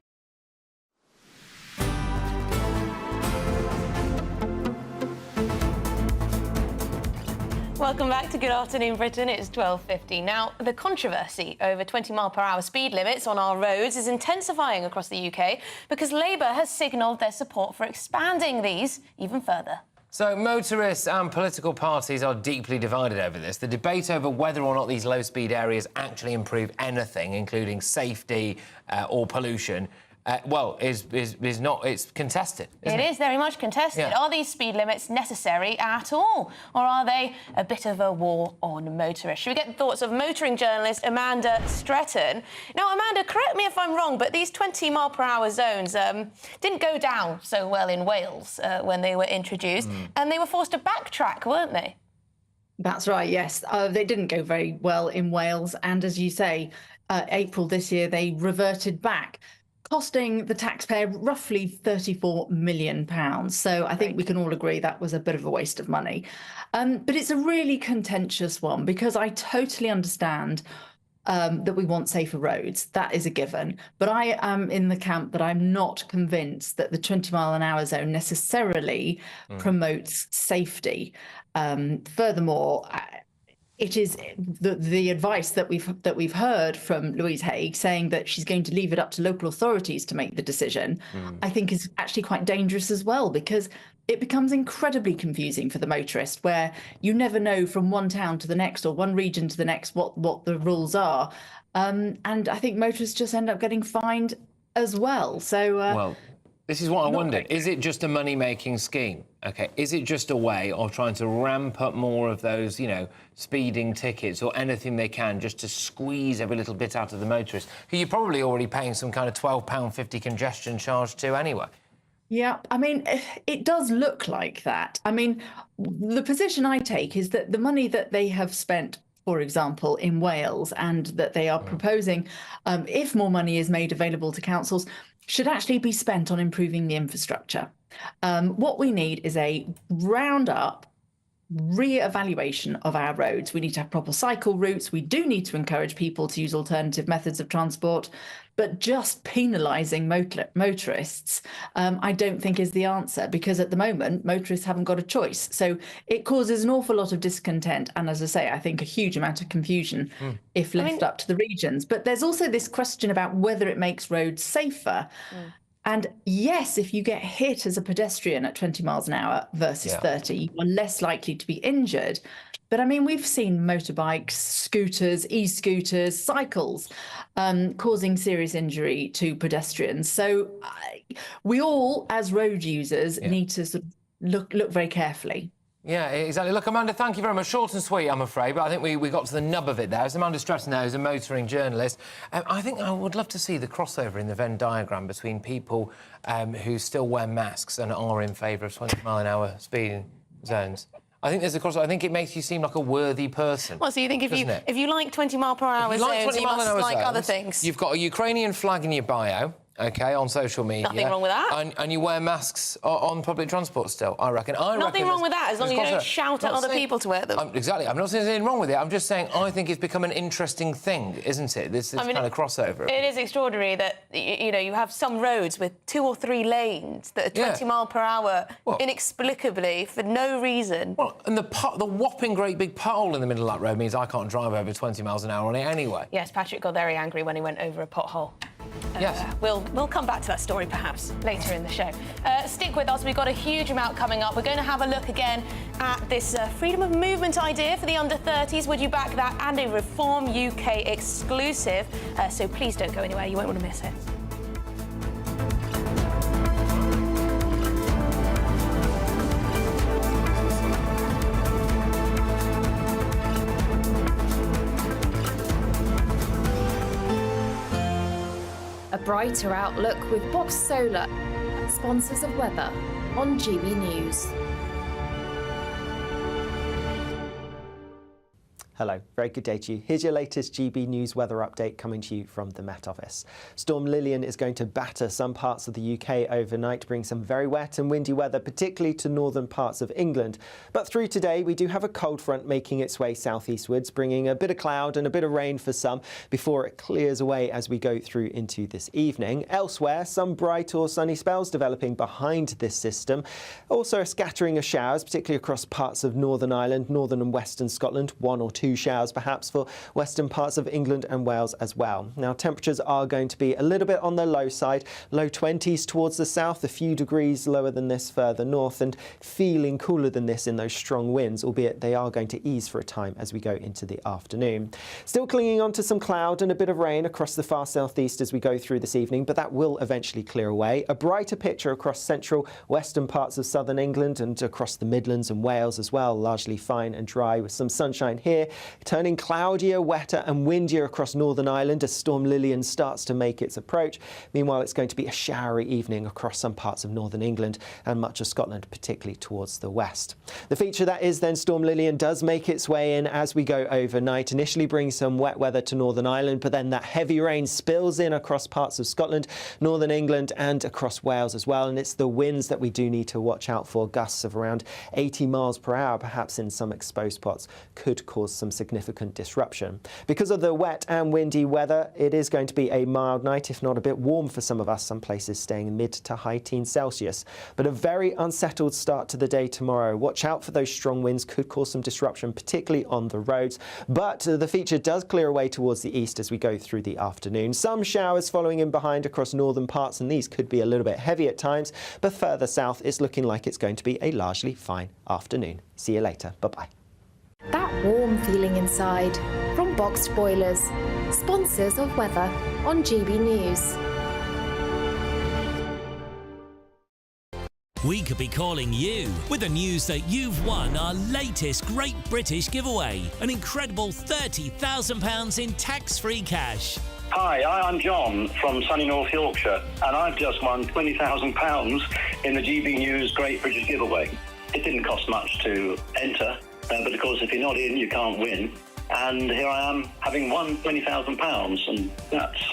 Welcome back to Good Afternoon Britain. It's 12:50. Now, the controversy over 20-mile-per-hour speed limits on our roads is intensifying across the UK because Labour has signalled their support for expanding these even further. So motorists and political parties are deeply divided over this. The debate over whether or not these low-speed areas actually improve anything, including safety or pollution, is not. It's contested. It is very much contested. Yeah. Are these speed limits necessary at all? Or are they a bit of a war on motorists? Should we get the thoughts of motoring journalist Amanda Stretton? Now, Amanda, correct me if I'm wrong, but these 20-mile-per-hour zones didn't go down so well in Wales when they were introduced, and they were forced to backtrack, weren't they? That's right, yes. They didn't go very well in Wales, and as you say, April this year, they reverted back, costing the taxpayer roughly £34 million. So I think we can all agree that was a bit of a waste of money. But it's a really contentious one because I totally understand that we want safer roads. That is a given. But I am in the camp that I'm not convinced that the 20-mile-an-hour zone necessarily promotes safety. Furthermore, it is the advice that we've heard from Louise Haigh saying that she's going to leave it up to local authorities to make the decision, I think is actually quite dangerous as well, because it becomes incredibly confusing for the motorist, where you never know from one town to the next or one region to the next what the rules are. And I think motorists just end up getting fined as well. So this is what I wondered. Is it just a money-making scheme? OK, is it just a way of trying to ramp up more of those, speeding tickets or anything they can just to squeeze every little bit out of the motorist, who you're probably already paying some kind of £12.50 congestion charge to anyway? Yeah, I mean, it does look like that. I mean, the position I take is that the money that they have spent, for example, in Wales, and that they are proposing, if more money is made available to councils, should actually be spent on improving the infrastructure. What we need is a round-up re-evaluation of our roads. We need to have proper cycle routes. We do need to encourage people to use alternative methods of transport, but just penalising motorists, I don't think is the answer, because at the moment, motorists haven't got a choice. So it causes an awful lot of discontent. And as I say, I think a huge amount of confusion if left up to the regions. But there's also this question about whether it makes roads safer. And yes, if you get hit as a pedestrian at 20 miles an hour versus 30, you are less likely to be injured. But I mean, we've seen motorbikes, scooters, e-scooters, cycles causing serious injury to pedestrians. So we all, as road users, need to sort of look very carefully. Yeah, exactly. Look, Amanda, thank you very much. Short and sweet, I'm afraid, but I think we got to the nub of it there. As Amanda Stretton now is a motoring journalist. I think I would love to see the crossover in the Venn diagram between people who still wear masks and are in favour of 20-mile-an-hour speeding zones. I think there's a crossover. I think it makes you seem like a worthy person. Well, so you think if you like 20-mile-per-hour zones, you must like other things. You've got a Ukrainian flag in your bio, OK, on social media. Nothing wrong with that. And you wear masks on public transport still, I reckon. Nothing wrong with that, as long as you don't shout at other people to wear them. Exactly. I'm not saying there's anything wrong with it. I'm just saying I think it's become an interesting thing, isn't it? This kind of crossover. It is extraordinary that, you have some roads with 2 or 3 lanes that are 20 mile per hour inexplicably for no reason. Well, and the whopping great big pothole in the middle of that road means I can't drive over 20 miles an hour on it anyway. Yes, Patrick got very angry when he went over a pothole. Yes. We'll come back to that story perhaps later in the show. Stick with us, we've got a huge amount coming up. We're going to have a look again at this freedom of movement idea for the under-30s. Would you back that? And a Reform UK exclusive. So please don't go anywhere, you won't want to miss it. A brighter outlook with Box Solar, sponsors of weather on GB News. Hello, very good day to you. Here's your latest GB News weather update coming to you from the Met Office. Storm Lillian is going to batter some parts of the UK overnight, bring some very wet and windy weather, particularly to northern parts of England. But through today, we do have a cold front making its way southeastwards, bringing a bit of cloud and a bit of rain for some before it clears away as we go through into this evening. Elsewhere, some bright or sunny spells developing behind this system. Also a scattering of showers, particularly across parts of Northern Ireland, northern and western Scotland, 1 or 2 showers perhaps for western parts of England and Wales as well. Now temperatures are going to be a little bit on the low side, low 20s towards the south, a few degrees lower than this further north, and feeling cooler than this in those strong winds, albeit they are going to ease for a time as we go into the afternoon. Still clinging on to some cloud and a bit of rain across the far southeast as we go through this evening, but that will eventually clear away. A brighter picture across central western parts of southern England and across the Midlands and Wales as well, largely fine and dry with some sunshine here, turning cloudier, wetter and windier across Northern Ireland as Storm Lillian starts to make its approach. Meanwhile, it's going to be a showery evening across some parts of northern England and much of Scotland, particularly towards the west. The feature that is then Storm Lillian does make its way in as we go overnight, initially brings some wet weather to Northern Ireland, but then that heavy rain spills in across parts of Scotland, northern England and across Wales as well. And it's the winds that we do need to watch out for. Gusts of around 80 miles per hour, perhaps in some exposed spots, could cause some significant disruption. Because of the wet and windy weather, it is going to be a mild night, if not a bit warm for some of us, some places staying mid to high teens Celsius. But a very unsettled start to the day tomorrow. Watch out for those strong winds, could cause some disruption, particularly on the roads. But the feature does clear away towards the east as we go through the afternoon. Some showers following in behind across northern parts, and these could be a little bit heavy at times. But further south, it's looking like it's going to be a largely fine afternoon. See you later. Bye-bye. That warm feeling inside from Boxed Boilers, sponsors of weather on GB News. We could be calling you with the news that you've won our latest Great British giveaway, an incredible £30,000 in tax-free cash. Hi, I'm John from sunny North Yorkshire, and I've just won £20,000 in the GB News Great British giveaway. It didn't cost much to enter. But of course, if you're not in, you can't win. And here I am, having won £20,000, and that's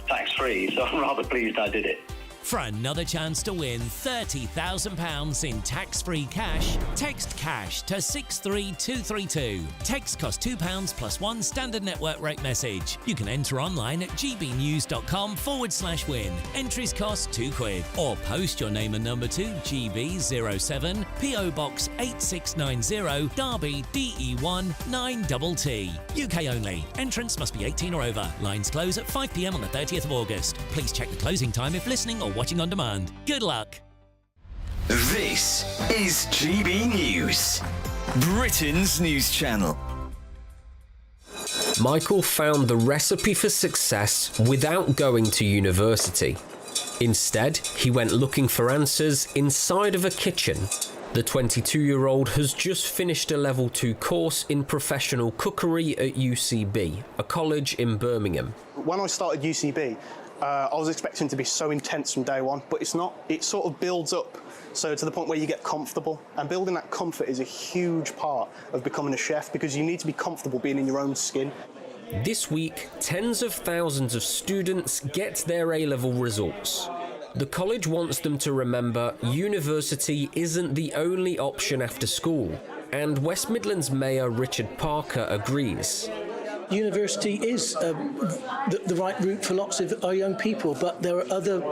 tax-free, so I'm rather pleased I did it. For another chance to win £30,000 in tax-free cash, text CASH to 63232. Text costs £2 plus one standard network rate message. You can enter online at gbnews.com/win. Entries cost £2. Or post your name and number to GB07 PO Box 8690 Derby DE1 9TT. UK only. Entrance must be 18 or over. Lines close at 5 p.m. on the 30th of August. Please check the closing time if listening or watching on demand. Good luck. This is GB News, Britain's news channel. Michael found the recipe for success without going to university. Instead, he went looking for answers inside of a kitchen. The 22-year-old has just finished a level 2 course in professional cookery at UCB, a college in Birmingham. When I started UCB, I was expecting it to be so intense from day one, but it's not. It sort of builds up, so to the point where you get comfortable. And building that comfort is a huge part of becoming a chef, because you need to be comfortable being in your own skin. This week, tens of thousands of students get their A-level results. The college wants them to remember university isn't the only option after school, and West Midlands Mayor Richard Parker agrees. University is the right route for lots of our young people, but there are other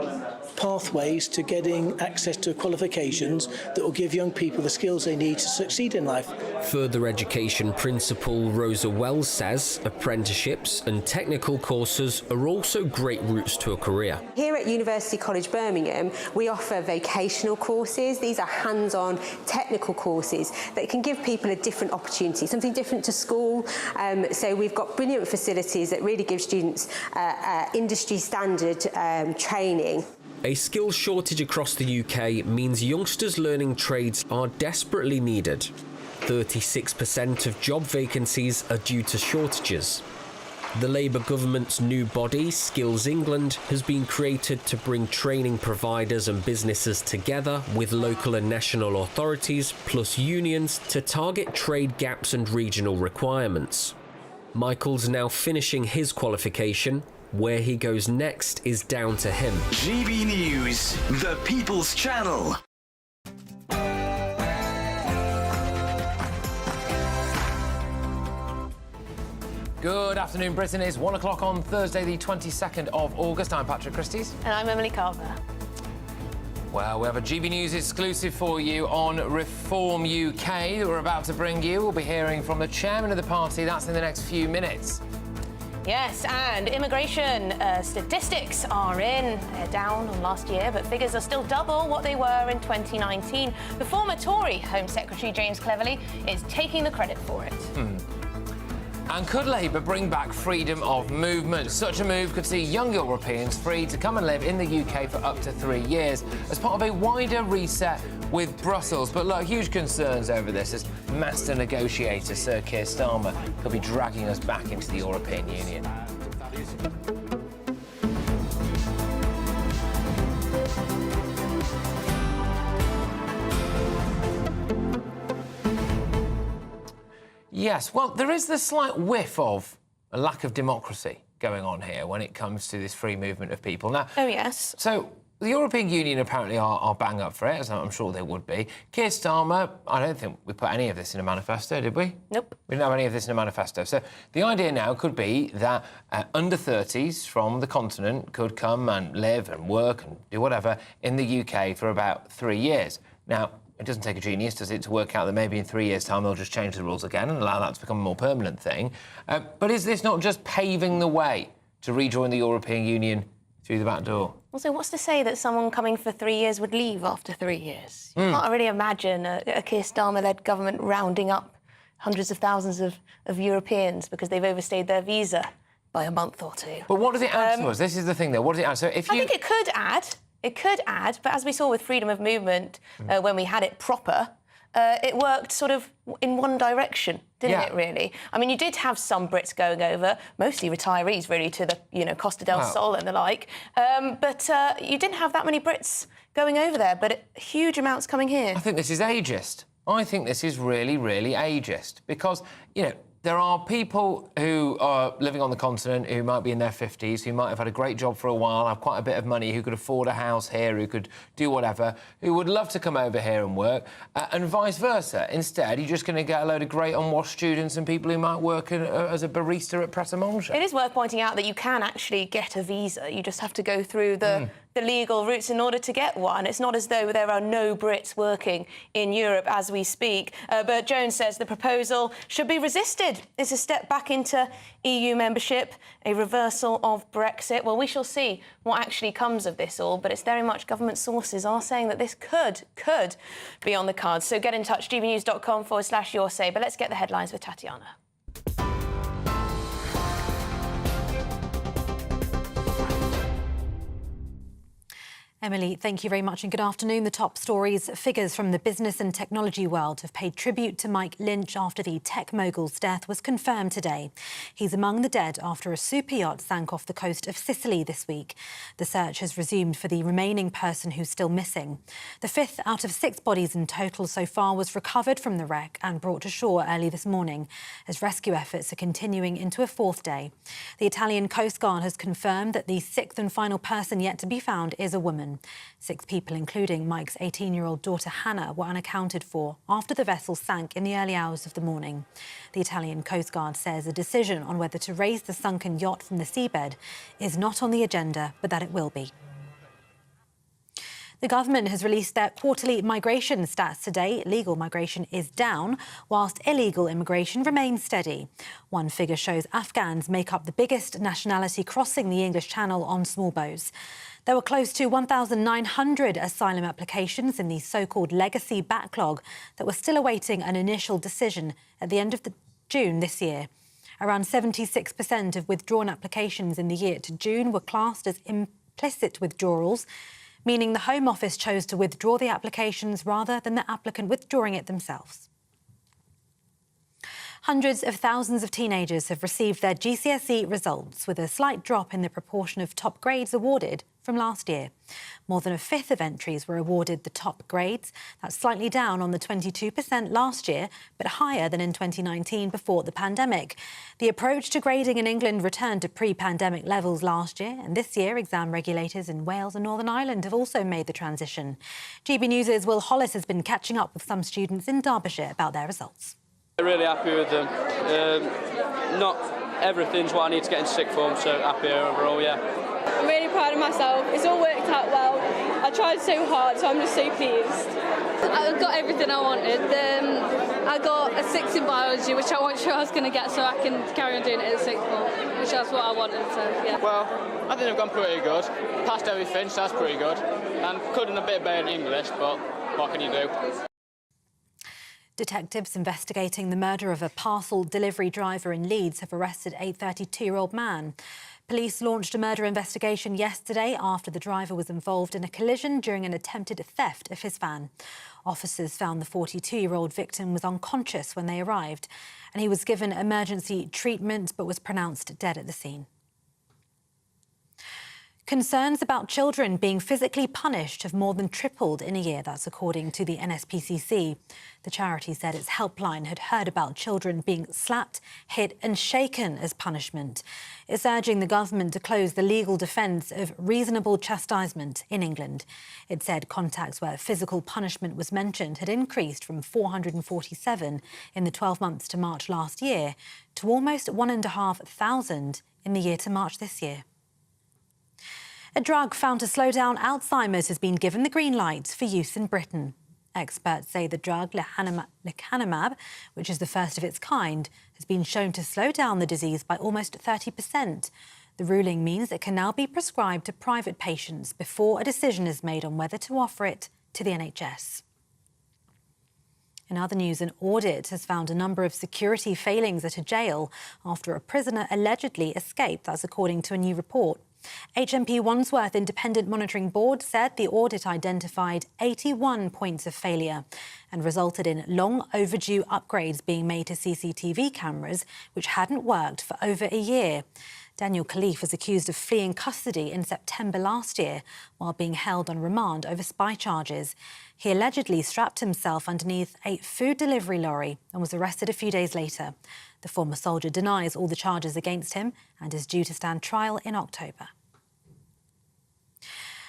pathways to getting access to qualifications that will give young people the skills they need to succeed in life. Further education principal Rosa Wells says apprenticeships and technical courses are also great routes to a career. Here at University College Birmingham, we offer vocational courses. These are hands-on technical courses that can give people a different opportunity, something different to school. So we've got brilliant facilities that really give students industry standard training. A skills shortage across the UK means youngsters learning trades are desperately needed. 36% of job vacancies are due to shortages. The Labour government's new body, Skills England, has been created to bring training providers and businesses together with local and national authorities plus unions to target trade gaps and regional requirements. Michael's now finishing his qualification. Where he goes next is down to him. GB News, the People's Channel. Good afternoon, Britain. It's 1 o'clock on Thursday, the 22nd of August. I'm Patrick Christie's. And I'm Emily Carver. Well, we have a GB News exclusive for you on Reform UK that we're about to bring you. We'll be hearing from the chairman of the party. That's in the next few minutes. Yes, and immigration statistics are in. They're down on last year, but figures are still double what they were in 2019. The former Tory Home Secretary James Cleverly is taking the credit for it. And could Labour bring back freedom of movement? Such a move could see young Europeans free to come and live in the UK for up to 3 years as part of a wider reset with Brussels. But look, huge concerns over this as master negotiator Sir Keir Starmer could be dragging us back into the European Union. Yes, well, there is the slight whiff of a lack of democracy going on here when it comes to this free movement of people. Now, oh, yes. So the European Union apparently are bang up for it, as I'm sure they would be. Keir Starmer, I don't think we put any of this in a manifesto, did we? Nope. We didn't have any of this in a manifesto. So the idea now could be that under 30s from the continent could come and live and work and do whatever in the UK for about 3 years. Now, it doesn't take a genius, does it, to work out that maybe in 3 years' time they'll just change the rules again and allow that to become a more permanent thing. But is this not just paving the way to rejoin the European Union through the back door? Also, what's to say that someone coming for 3 years would leave after 3 years? You can't really imagine a Keir Starmer-led government rounding up hundreds of thousands of Europeans because they've overstayed their visa by a month or two. But what does it add to us? This is the thing, though. What does it add? So if you... I think it could add. It could add, but as we saw with freedom of movement when we had it proper, it worked sort of in one direction, didn't it, really? I mean, you did have some Brits going over, mostly retirees, really, to the, Costa del Sol and the like. But you didn't have that many Brits going over there, but huge amounts coming here. I think this is ageist. I think this is really, really ageist because, there are people who are living on the continent who might be in their 50s, who might have had a great job for a while, have quite a bit of money, who could afford a house here, who could do whatever, who would love to come over here and work, and vice versa. Instead, you're just going to get a load of great unwashed students and people who might work as a barista at Pret a Manger. It is worth pointing out that you can actually get a visa. You just have to go through the legal routes in order to get one. It's not as though there are no Brits working in Europe as we speak. But Jones says the proposal should be resisted. It's a step back into EU membership, a reversal of Brexit. Well, we shall see what actually comes of this all, but it's very much government sources are saying that this could be on the cards. So get in touch, gbnews.com/your say. But let's get the headlines with Tatiana. Emily, thank you very much and good afternoon. The top stories. Figures from the business and technology world have paid tribute to Mike Lynch after the tech mogul's death was confirmed today. He's among the dead after a superyacht sank off the coast of Sicily this week. The search has resumed for the remaining person who's still missing. The 5th out of 6 bodies in total so far was recovered from the wreck and brought to shore early this morning as rescue efforts are continuing into a 4th day. The Italian Coast Guard has confirmed that the 6th and final person yet to be found is a woman. 6 people, including Mike's 18-year-old daughter Hannah, were unaccounted for after the vessel sank in the early hours of the morning. The Italian Coast Guard says a decision on whether to raise the sunken yacht from the seabed is not on the agenda, but that it will be. The government has released their quarterly migration stats today. Legal migration is down, whilst illegal immigration remains steady. One figure shows Afghans make up the biggest nationality crossing the English Channel on small boats. There were close to 1,900 asylum applications in the so-called legacy backlog that were still awaiting an initial decision at the end of June this year. Around 76% of withdrawn applications in the year to June were classed as implicit withdrawals, meaning the Home Office chose to withdraw the applications rather than the applicant withdrawing it themselves. Hundreds of thousands of teenagers have received their GCSE results, with a slight drop in the proportion of top grades awarded from last year. More than a fifth of entries were awarded the top grades. That's slightly down on the 22% last year, but higher than in 2019 before the pandemic. The approach to grading in England returned to pre-pandemic levels last year, and this year exam regulators in Wales and Northern Ireland have also made the transition. GB News' Will Hollis has been catching up with some students in Derbyshire about their results. Really happy with them. Not everything's what I need to get into sixth form, so happy overall, yeah. I'm really proud of myself. It's all worked out well. I tried so hard, so I'm just so pleased. I got everything I wanted. I got a 6 in biology, which I wasn't sure I was going to get, so I can carry on doing it at sixth form, which that's what I wanted, so yeah. Well, I think I've gone pretty good. Passed everything, so that's pretty good. And could have done a bit better in English, but what can you do? Detectives investigating the murder of a parcel delivery driver in Leeds have arrested a 32-year-old man. Police launched a murder investigation yesterday after the driver was involved in a collision during an attempted theft of his van. Officers found the 42-year-old victim was unconscious when they arrived, and he was given emergency treatment but was pronounced dead at the scene. Concerns about children being physically punished have more than tripled in a year, that's according to the NSPCC. The charity said its helpline had heard about children being slapped, hit and shaken as punishment. It's urging the government to close the legal defence of reasonable chastisement in England. It said contacts where physical punishment was mentioned had increased from 447 in the 12 months to March last year to almost 1,500 in the year to March this year. A drug found to slow down Alzheimer's has been given the green light for use in Britain. Experts say the drug lecanemab, which is the first of its kind, has been shown to slow down the disease by almost 30%. The ruling means it can now be prescribed to private patients before a decision is made on whether to offer it to the NHS. In other news, an audit has found a number of security failings at a jail after a prisoner allegedly escaped. That's according to a new report. HMP Wandsworth Independent Monitoring Board said the audit identified 81 points of failure and resulted in long overdue upgrades being made to CCTV cameras, which hadn't worked for over a year. Daniel Khalif was accused of fleeing custody in September last year while being held on remand over spy charges. He allegedly strapped himself underneath a food delivery lorry and was arrested a few days later. The former soldier denies all the charges against him and is due to stand trial in October.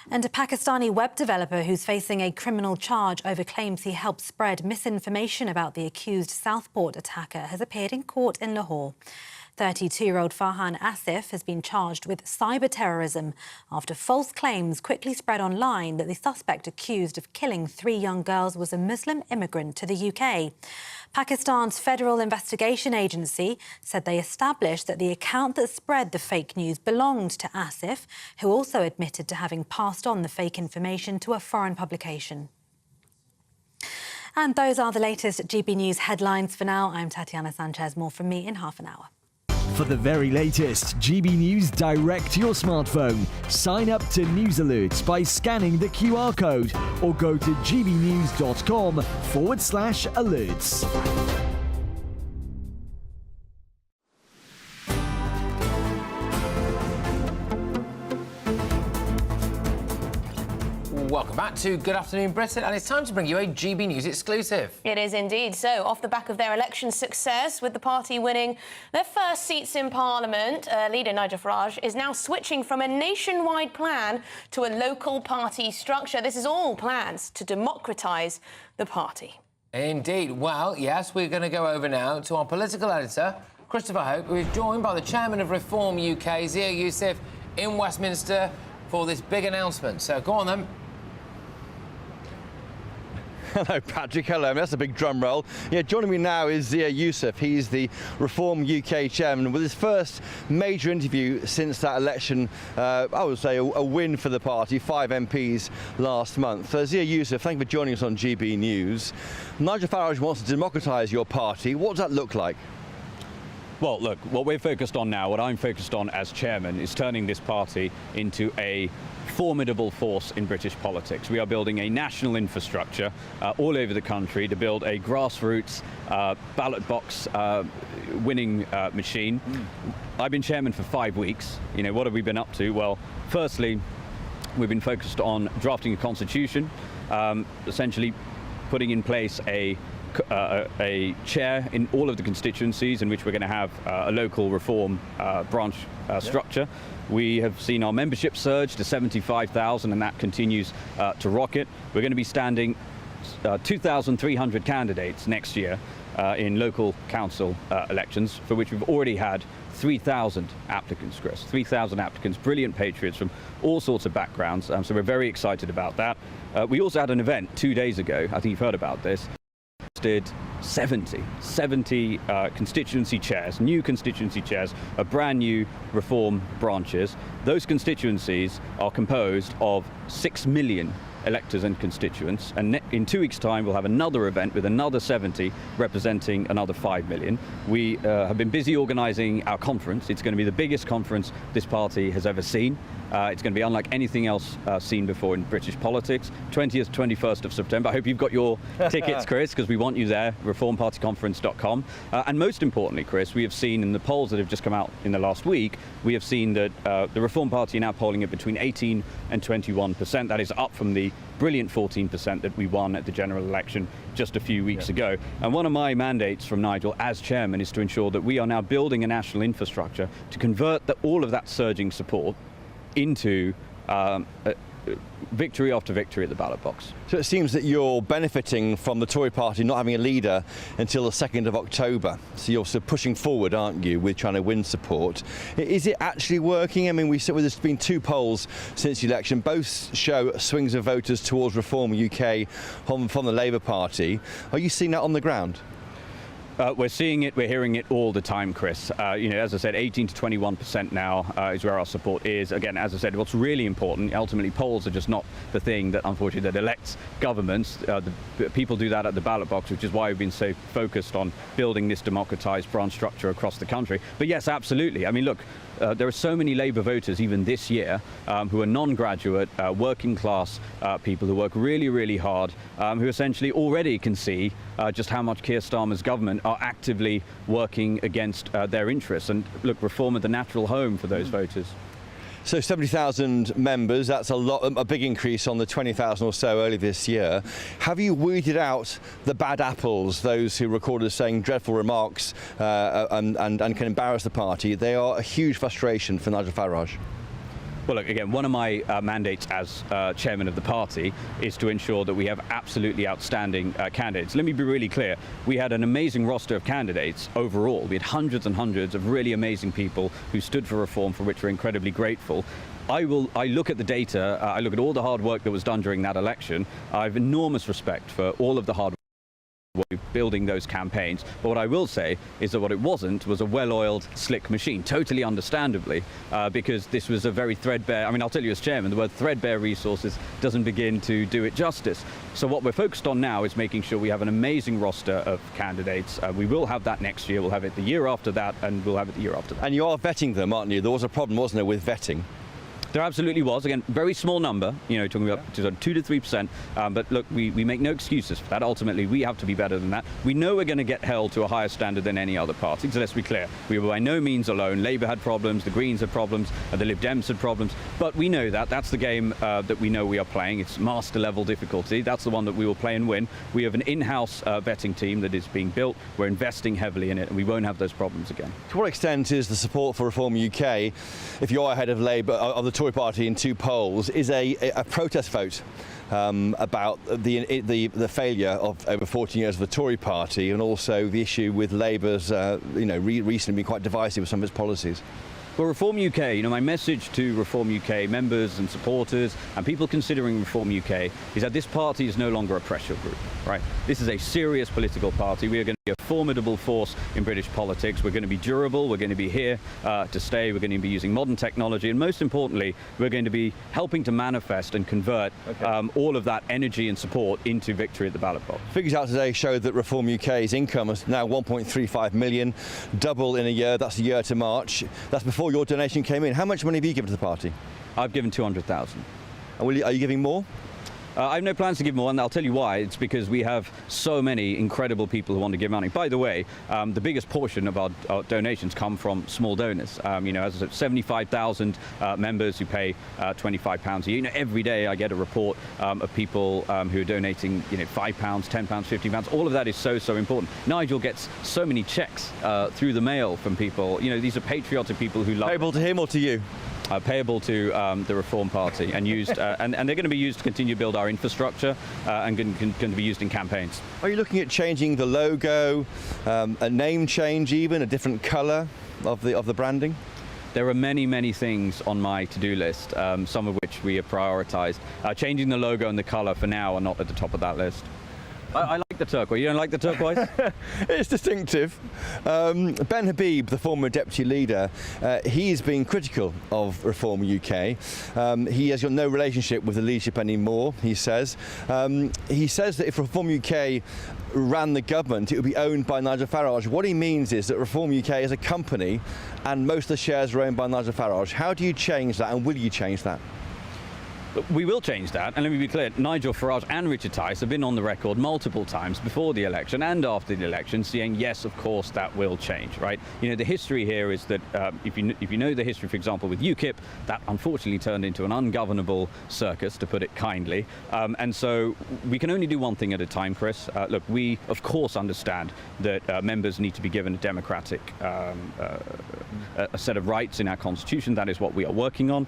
And a Pakistani web developer who's facing a criminal charge over claims he helped spread misinformation about the accused Southport attacker has appeared in court in Lahore. 32-year-old Farhan Asif has been charged with cyber terrorism after false claims quickly spread online that the suspect accused of killing 3 young girls was a Muslim immigrant to the UK. Pakistan's Federal Investigation Agency said they established that the account that spread the fake news belonged to Asif, who also admitted to having passed on the fake information to a foreign publication. And those are the latest GB News headlines for now. I'm Tatiana Sanchez. More from me in half an hour. For the very latest GB News direct to your smartphone, sign up to News Alerts by scanning the QR code or go to gbnews.com/alerts. Welcome back to Good Afternoon Britain, and it's time to bring you a GB News exclusive. It is indeed. So, off the back of their election success, with the party winning their first seats in Parliament, leader Nigel Farage is now switching from a nationwide plan to a local party structure. This is all plans to democratise the party. Indeed. Well, yes, we're going to go over now to our political editor, Christopher Hope, who is joined by the chairman of Reform UK, Zia Youssef, in Westminster for this big announcement. So, go on then. Hello, Patrick. Hello. That's a big drum roll. Yeah, joining me now is Zia Youssef. He's the Reform UK chairman with his first major interview since that election. I would say a win for the party, 5 MPs last month. Zia Youssef, thank you for joining us on GB News. Nigel Farage wants to democratise your party. What does that look like? Well, look, what we're focused on now, what I'm focused on as chairman, is turning this party into a formidable force in British politics. We are building a national infrastructure all over the country to build a grassroots ballot box winning machine. I've been chairman for 5 weeks. You know, what have we been up to? Well, firstly, we've been focused on drafting a constitution, essentially putting in place a chair in all of the constituencies in which we're going to have a local reform branch structure. We have seen our membership surge to 75,000 and that continues to rocket. We're going to be standing 2,300 candidates next year in local council elections, for which we've already had 3,000 applicants, Chris. 3,000 applicants, brilliant patriots from all sorts of backgrounds, so we're very excited about that. We also had an event 2 days ago, I think you've heard about this, did 70 constituency chairs, new constituency chairs, of brand new reform branches. Those constituencies are composed of 6 million electors and constituents, and in 2 weeks' time we'll have another event with another 70 representing another 5 million. We have been busy organising our conference. It's going to be the biggest conference this party has ever seen. It's going to be unlike anything else seen before in British politics. 20th, 21st of September. I hope you've got your tickets, Chris, because we want you there, reformpartyconference.com. And most importantly, Chris, we have seen in the polls that have just come out in the last week, we have seen that the Reform Party are now polling at between 18 and 21%. That is up from the brilliant 14% that we won at the general election just a few weeks ago. And one of my mandates from Nigel as chairman is to ensure that we are now building a national infrastructure to convert all of that surging support into victory after victory at the ballot box. So it seems that you're benefiting from the Tory party not having a leader until the 2nd of October. So you're sort of pushing forward, aren't you, with trying to win support. Is it actually working? I mean, there's been 2 polls since the election. Both show swings of voters towards Reform UK from the Labour Party. Are you seeing that on the ground? We're seeing it, we're hearing it all the time, Chris. You know, as I said, 18 to 21% now is where our support is. Again, as I said, what's really important, ultimately polls are just not the thing that, unfortunately, that elects governments. People do that at the ballot box, which is why we've been so focused on building this democratised branch structure across the country. But yes, absolutely. I mean, look, there are so many Labour voters, even this year, who are non-graduate, working class people who work really, really hard, who essentially already can see just how much Keir Starmer's government are actively working against their interests. And look, reform are the natural home for those voters. So 70,000 members, that's a big increase on the 20,000 or so earlier this year. Have you weeded out the bad apples, those who recorded as saying dreadful remarks and can embarrass the party? They are a huge frustration for Nigel Farage. Well, look, again, one of my mandates as chairman of the party is to ensure that we have absolutely outstanding candidates. Let me be really clear. We had an amazing roster of candidates overall. We had hundreds and hundreds of really amazing people who stood for reform, for which we're incredibly grateful. I look at the data, I look at all the hard work that was done during that election. I have enormous respect for all of the hard work building those campaigns, but what I will say is that what it wasn't was a well-oiled, slick machine, totally understandably, because this was a very threadbare, I mean, I'll tell you as chairman, the word threadbare resources doesn't begin to do it justice. So what we're focused on now is making sure we have an amazing roster of candidates. We will have that next year, we'll have it the year after that, and we'll have it the year after that. And you are vetting them, aren't you? There was a problem, wasn't there, with vetting? There absolutely was. Again, very small number, you know, talking about 2 to 3%. But look, we make no excuses for that. Ultimately, we have to be better than that. We know we're going to get held to a higher standard than any other party. So let's be clear. We were by no means alone. Labour had problems, the Greens had problems, the Lib Dems had problems. But we know that. That's the game that we know we are playing. It's master level difficulty. That's the one that we will play and win. We have an in-house vetting team that is being built. We're investing heavily in it, and we won't have those problems again. To what extent is the support for Reform UK, if you're ahead of Labour, of the Tory party in 2 polls, is a protest vote about the failure of over 14 years of the Tory party, and also the issue with Labour's recently been quite divisive with some of its policies? Well, Reform UK, you know, my message to Reform UK members and supporters and people considering Reform UK is that this party is no longer a pressure group, right? This is a serious political party. We are going to be a formidable force in British politics. We're going to be durable. We're going to be here to stay. We're going to be using modern technology. And most importantly, we're going to be helping to manifest and convert all of that energy and support into victory at the ballot box. Figures out today show that Reform UK's income is now 1.35 million, double in a year. That's the year to March. That's before your donation came in. How much money have you given to the party? I've given 200,000. And are you giving more? I have no plans to give more, and I'll tell you why. It's because we have so many incredible people who want to give money. By the way, the biggest portion of our donations come from small donors. You know, as I said, 75,000 members who pay £25 a year. You know, every day I get a report of people who are donating, you know, £5, £10, £15. All of that is so important. Nigel gets so many checks through the mail from people. You know, these are patriotic people who love. Payable to him or to you? Payable to the Reform Party, and used, and they're going to be used to continue to build our infrastructure and going to be used in campaigns. Are you looking at changing the logo, a name change even, a different colour of the branding? There are many things on my to-do list, some of which we have prioritised. Changing the logo and the colour for now are not at the top of that list. I like the turquoise. You don't like the turquoise? It's distinctive. Ben Habib, the former deputy leader, he's been critical of Reform UK. He has got no relationship with the leadership anymore, he says. He says that if Reform UK ran the government, it would be owned by Nigel Farage. What he means is that Reform UK is a company and most of the shares are owned by Nigel Farage. How do you change that, and will you change that? We will change that, and let me be clear, Nigel Farage and Richard Tice have been on the record multiple times before the election and after the election saying, yes, of course, that will change, right? You know, the history here is that if you know the history, for example, with UKIP, that unfortunately turned into an ungovernable circus, to put it kindly. And so we can only do one thing at a time, Chris. Look, we, of course, understand that members need to be given a democratic a set of rights in our constitution. That is what we are working on.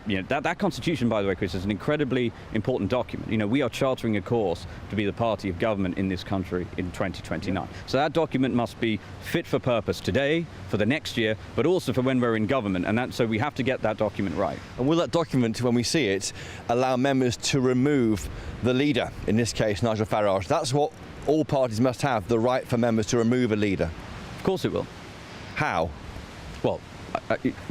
You know, that constitution, by the way, Chris, is an incredibly important document. You know, we are chartering a course to be the party of government in this country in 2029. So that document must be fit for purpose today, for the next year, but also for when we're in government. And so we have to get that document right. And will that document, when we see it, allow members to remove the leader, in this case, Nigel Farage? That's what all parties must have, the right for members to remove a leader. Of course it will. How? Well,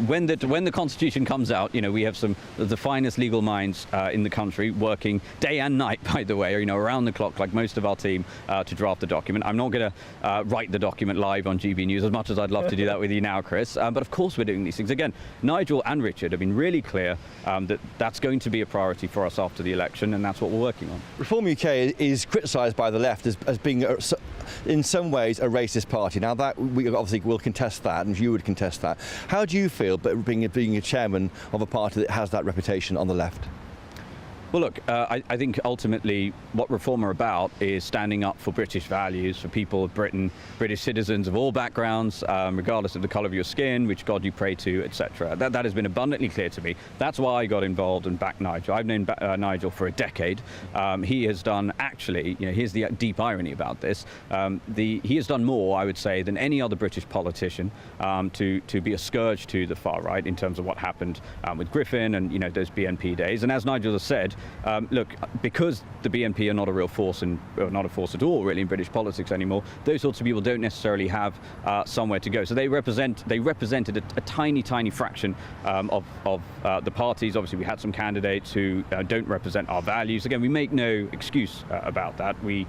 when the Constitution comes out, you know, we have some of the finest legal minds in the country working day and night, by the way, or, you know, around the clock, like most of our team, to draft the document. I'm not going to write the document live on GB News, as much as I'd love to do that with you now, Chris. But of course we're doing these things. Again, Nigel and Richard have been really clear that that's going to be a priority for us after the election, and that's what we're working on. Reform UK is criticised by the left as being, in some ways, a racist party. Now, that we obviously will contest that, and you would contest that. How do you feel being a chairman of a party that has that reputation on the left? Well, look, I think ultimately what Reform are about is standing up for British values, for people of Britain, British citizens of all backgrounds, regardless of the colour of your skin, which God you pray to, etc. That has been abundantly clear to me. That's why I got involved and backed Nigel. I've known Nigel for a decade. He has done, actually, you know, here's the deep irony about this, he has done more, I would say, than any other British politician to be a scourge to the far right in terms of what happened with Griffin and, you know, those BNP days. And as Nigel has said, look, because the BNP are not a real force, not a force at all, really, in British politics anymore, those sorts of people don't necessarily have somewhere to go. So they represented a tiny fraction of the parties. Obviously, we had some candidates who don't represent our values. Again, we make no excuse about that. We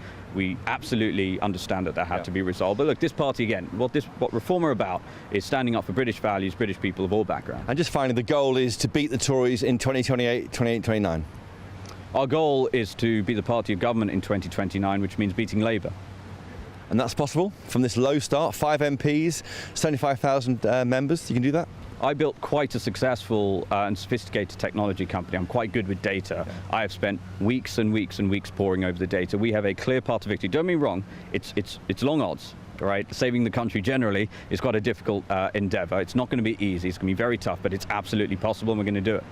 absolutely understand that had to be resolved. But look, this party, again, what Reform are about is standing up for British values, British people of all backgrounds. And just finally, the goal is to beat the Tories in 2028, 29. Our goal is to be the party of government in 2029, which means beating Labour. And that's possible from this low start, 5 MPs, 75,000 members. You can do that? I built quite a successful and sophisticated technology company. I'm quite good with data. I have spent weeks and weeks and weeks poring over the data. We have a clear path to victory. Don't get me wrong, it's long odds. Right, saving the country generally is quite a difficult endeavour. It's not going to be easy. It's going to be very tough, but it's absolutely possible, and we're going to do it.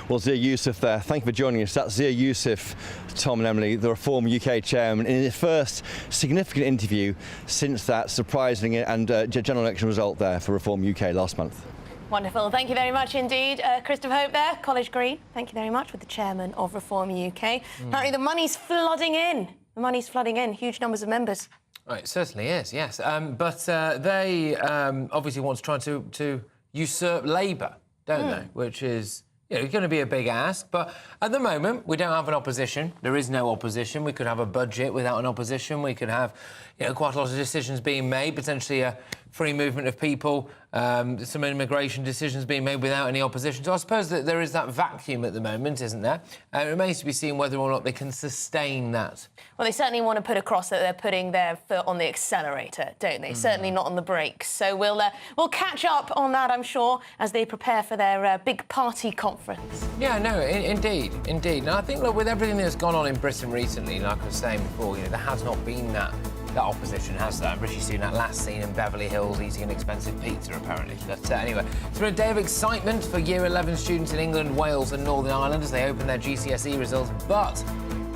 Well, Zia Youssef there, thank you for joining us. That's Zia Youssef, Tom and Emily, the Reform UK chairman, in his first significant interview since that surprising and general election result there for Reform UK last month. Wonderful. Thank you very much indeed. Christopher Hope there, College Green. Thank you very much, with the chairman of Reform UK. Apparently the money's flooding in. The money's flooding in. Huge numbers of members. Oh, it certainly is, yes. But they obviously want to try to usurp Labour, don't they? Which is, you know, going to be a big ask. But at the moment, we don't have an opposition. There is no opposition. We could have a budget without an opposition. We could have, you know, quite a lot of decisions being made, potentially a free movement of people some immigration decisions being made without any opposition. So I suppose that there is that vacuum at the moment, isn't there? It remains to be seen whether or not they can sustain that. Well, they certainly want to put across that they're putting their foot on the accelerator, don't they? Certainly not on the brakes. So we'll catch up on that, I'm sure, as they prepare for their big party conference. Yeah, no, indeed. And I think, look, with everything that's gone on in Britain recently, like I was saying before, there has not been that opposition, has there? Rishi Sunak last seen in Beverly Hills eating an expensive pizza, apparently. But anyway, it's been a day of excitement for Year 11 students in England, Wales and Northern Ireland as they open their GCSE results. But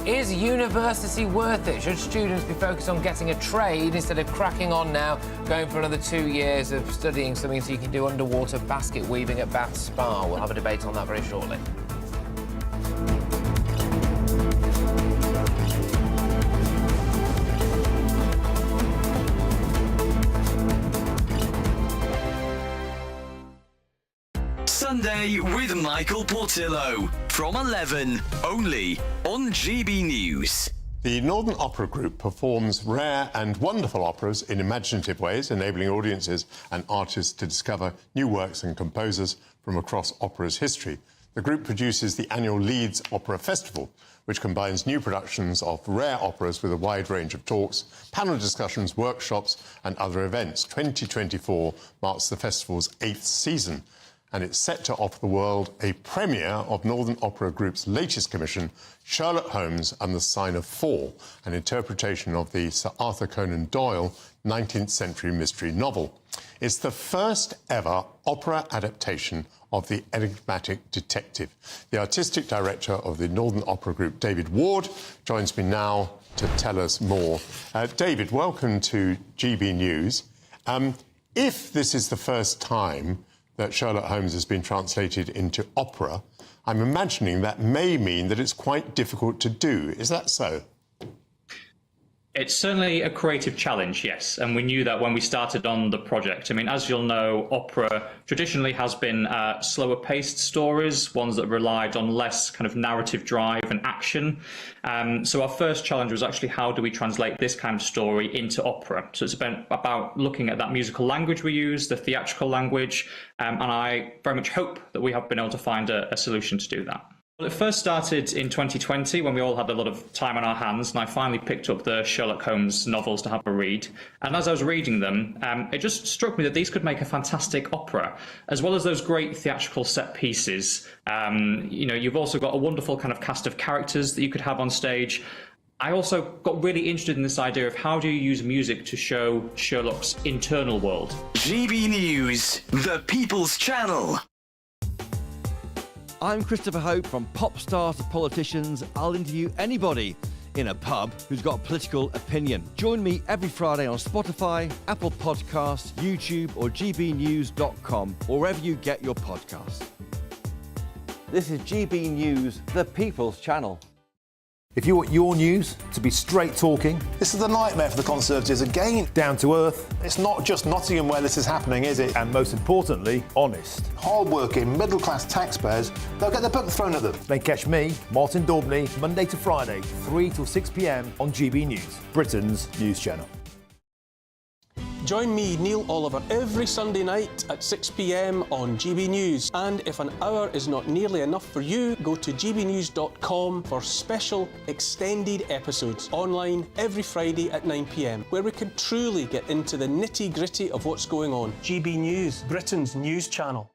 is university worth it? Should students be focused on getting a trade instead of cracking on now, going for another 2 years of studying something so you can do underwater basket weaving at Bath Spa? We'll have a debate on that very shortly. Sunday with Michael Portillo from 11, only on GB News. The Northern Opera Group performs rare and wonderful operas in imaginative ways, enabling audiences and artists to discover new works and composers from across opera's history. The group produces the annual Leeds Opera Festival, which combines new productions of rare operas with a wide range of talks, panel discussions, workshops and other events. 2024 marks the festival's 8th season, and it's set to offer the world a premiere of Northern Opera Group's latest commission, Sherlock Holmes and the Sign of Four, an interpretation of the Sir Arthur Conan Doyle 19th century mystery novel. It's the first ever opera adaptation of the enigmatic detective. The artistic director of the Northern Opera Group, David Ward, joins me now to tell us more. David, welcome to GB News. If this is the first time that Sherlock Holmes has been translated into opera, I'm imagining that may mean that it's quite difficult to do. Is that so? It's certainly a creative challenge, yes, and we knew that when we started on the project. I mean, as you'll know, opera traditionally has been slower-paced stories, ones that relied on less kind of narrative drive and action. So our first challenge was actually how do we translate this kind of story into opera? So it's been about looking at that musical language we use, the theatrical language, and I very much hope that we have been able to find a solution to do that. Well, it first started in 2020 when we all had a lot of time on our hands, and I finally picked up the Sherlock Holmes novels to have a read. And as I was reading them, it just struck me that these could make a fantastic opera, as well as those great theatrical set pieces. You've also got a wonderful kind of cast of characters that you could have on stage. I also got really interested in this idea of how do you use music to show Sherlock's internal world. GB News, the People's Channel. I'm Christopher Hope. From pop stars to politicians, I'll interview anybody in a pub who's got a political opinion. Join me every Friday on Spotify, Apple Podcasts, YouTube or gbnews.com, or wherever you get your podcasts. This is GB News, the People's Channel. If you want your news to be straight talking, This is a nightmare for the Conservatives again. down to earth, It's not just Nottingham where this is happening, is it? and most importantly, honest, Hard-working, middle-class taxpayers, they'll get the book thrown at them. then catch me, Martin Daubney, Monday to Friday, 3 till 6 p.m. on GB News, Britain's news channel. Join me, Neil Oliver, every Sunday night at 6 p.m. on GB News. And if an hour is not nearly enough for you, go to gbnews.com for special extended episodes online every Friday at 9 p.m, where we can truly get into the nitty-gritty of what's going on. GB News, Britain's news channel.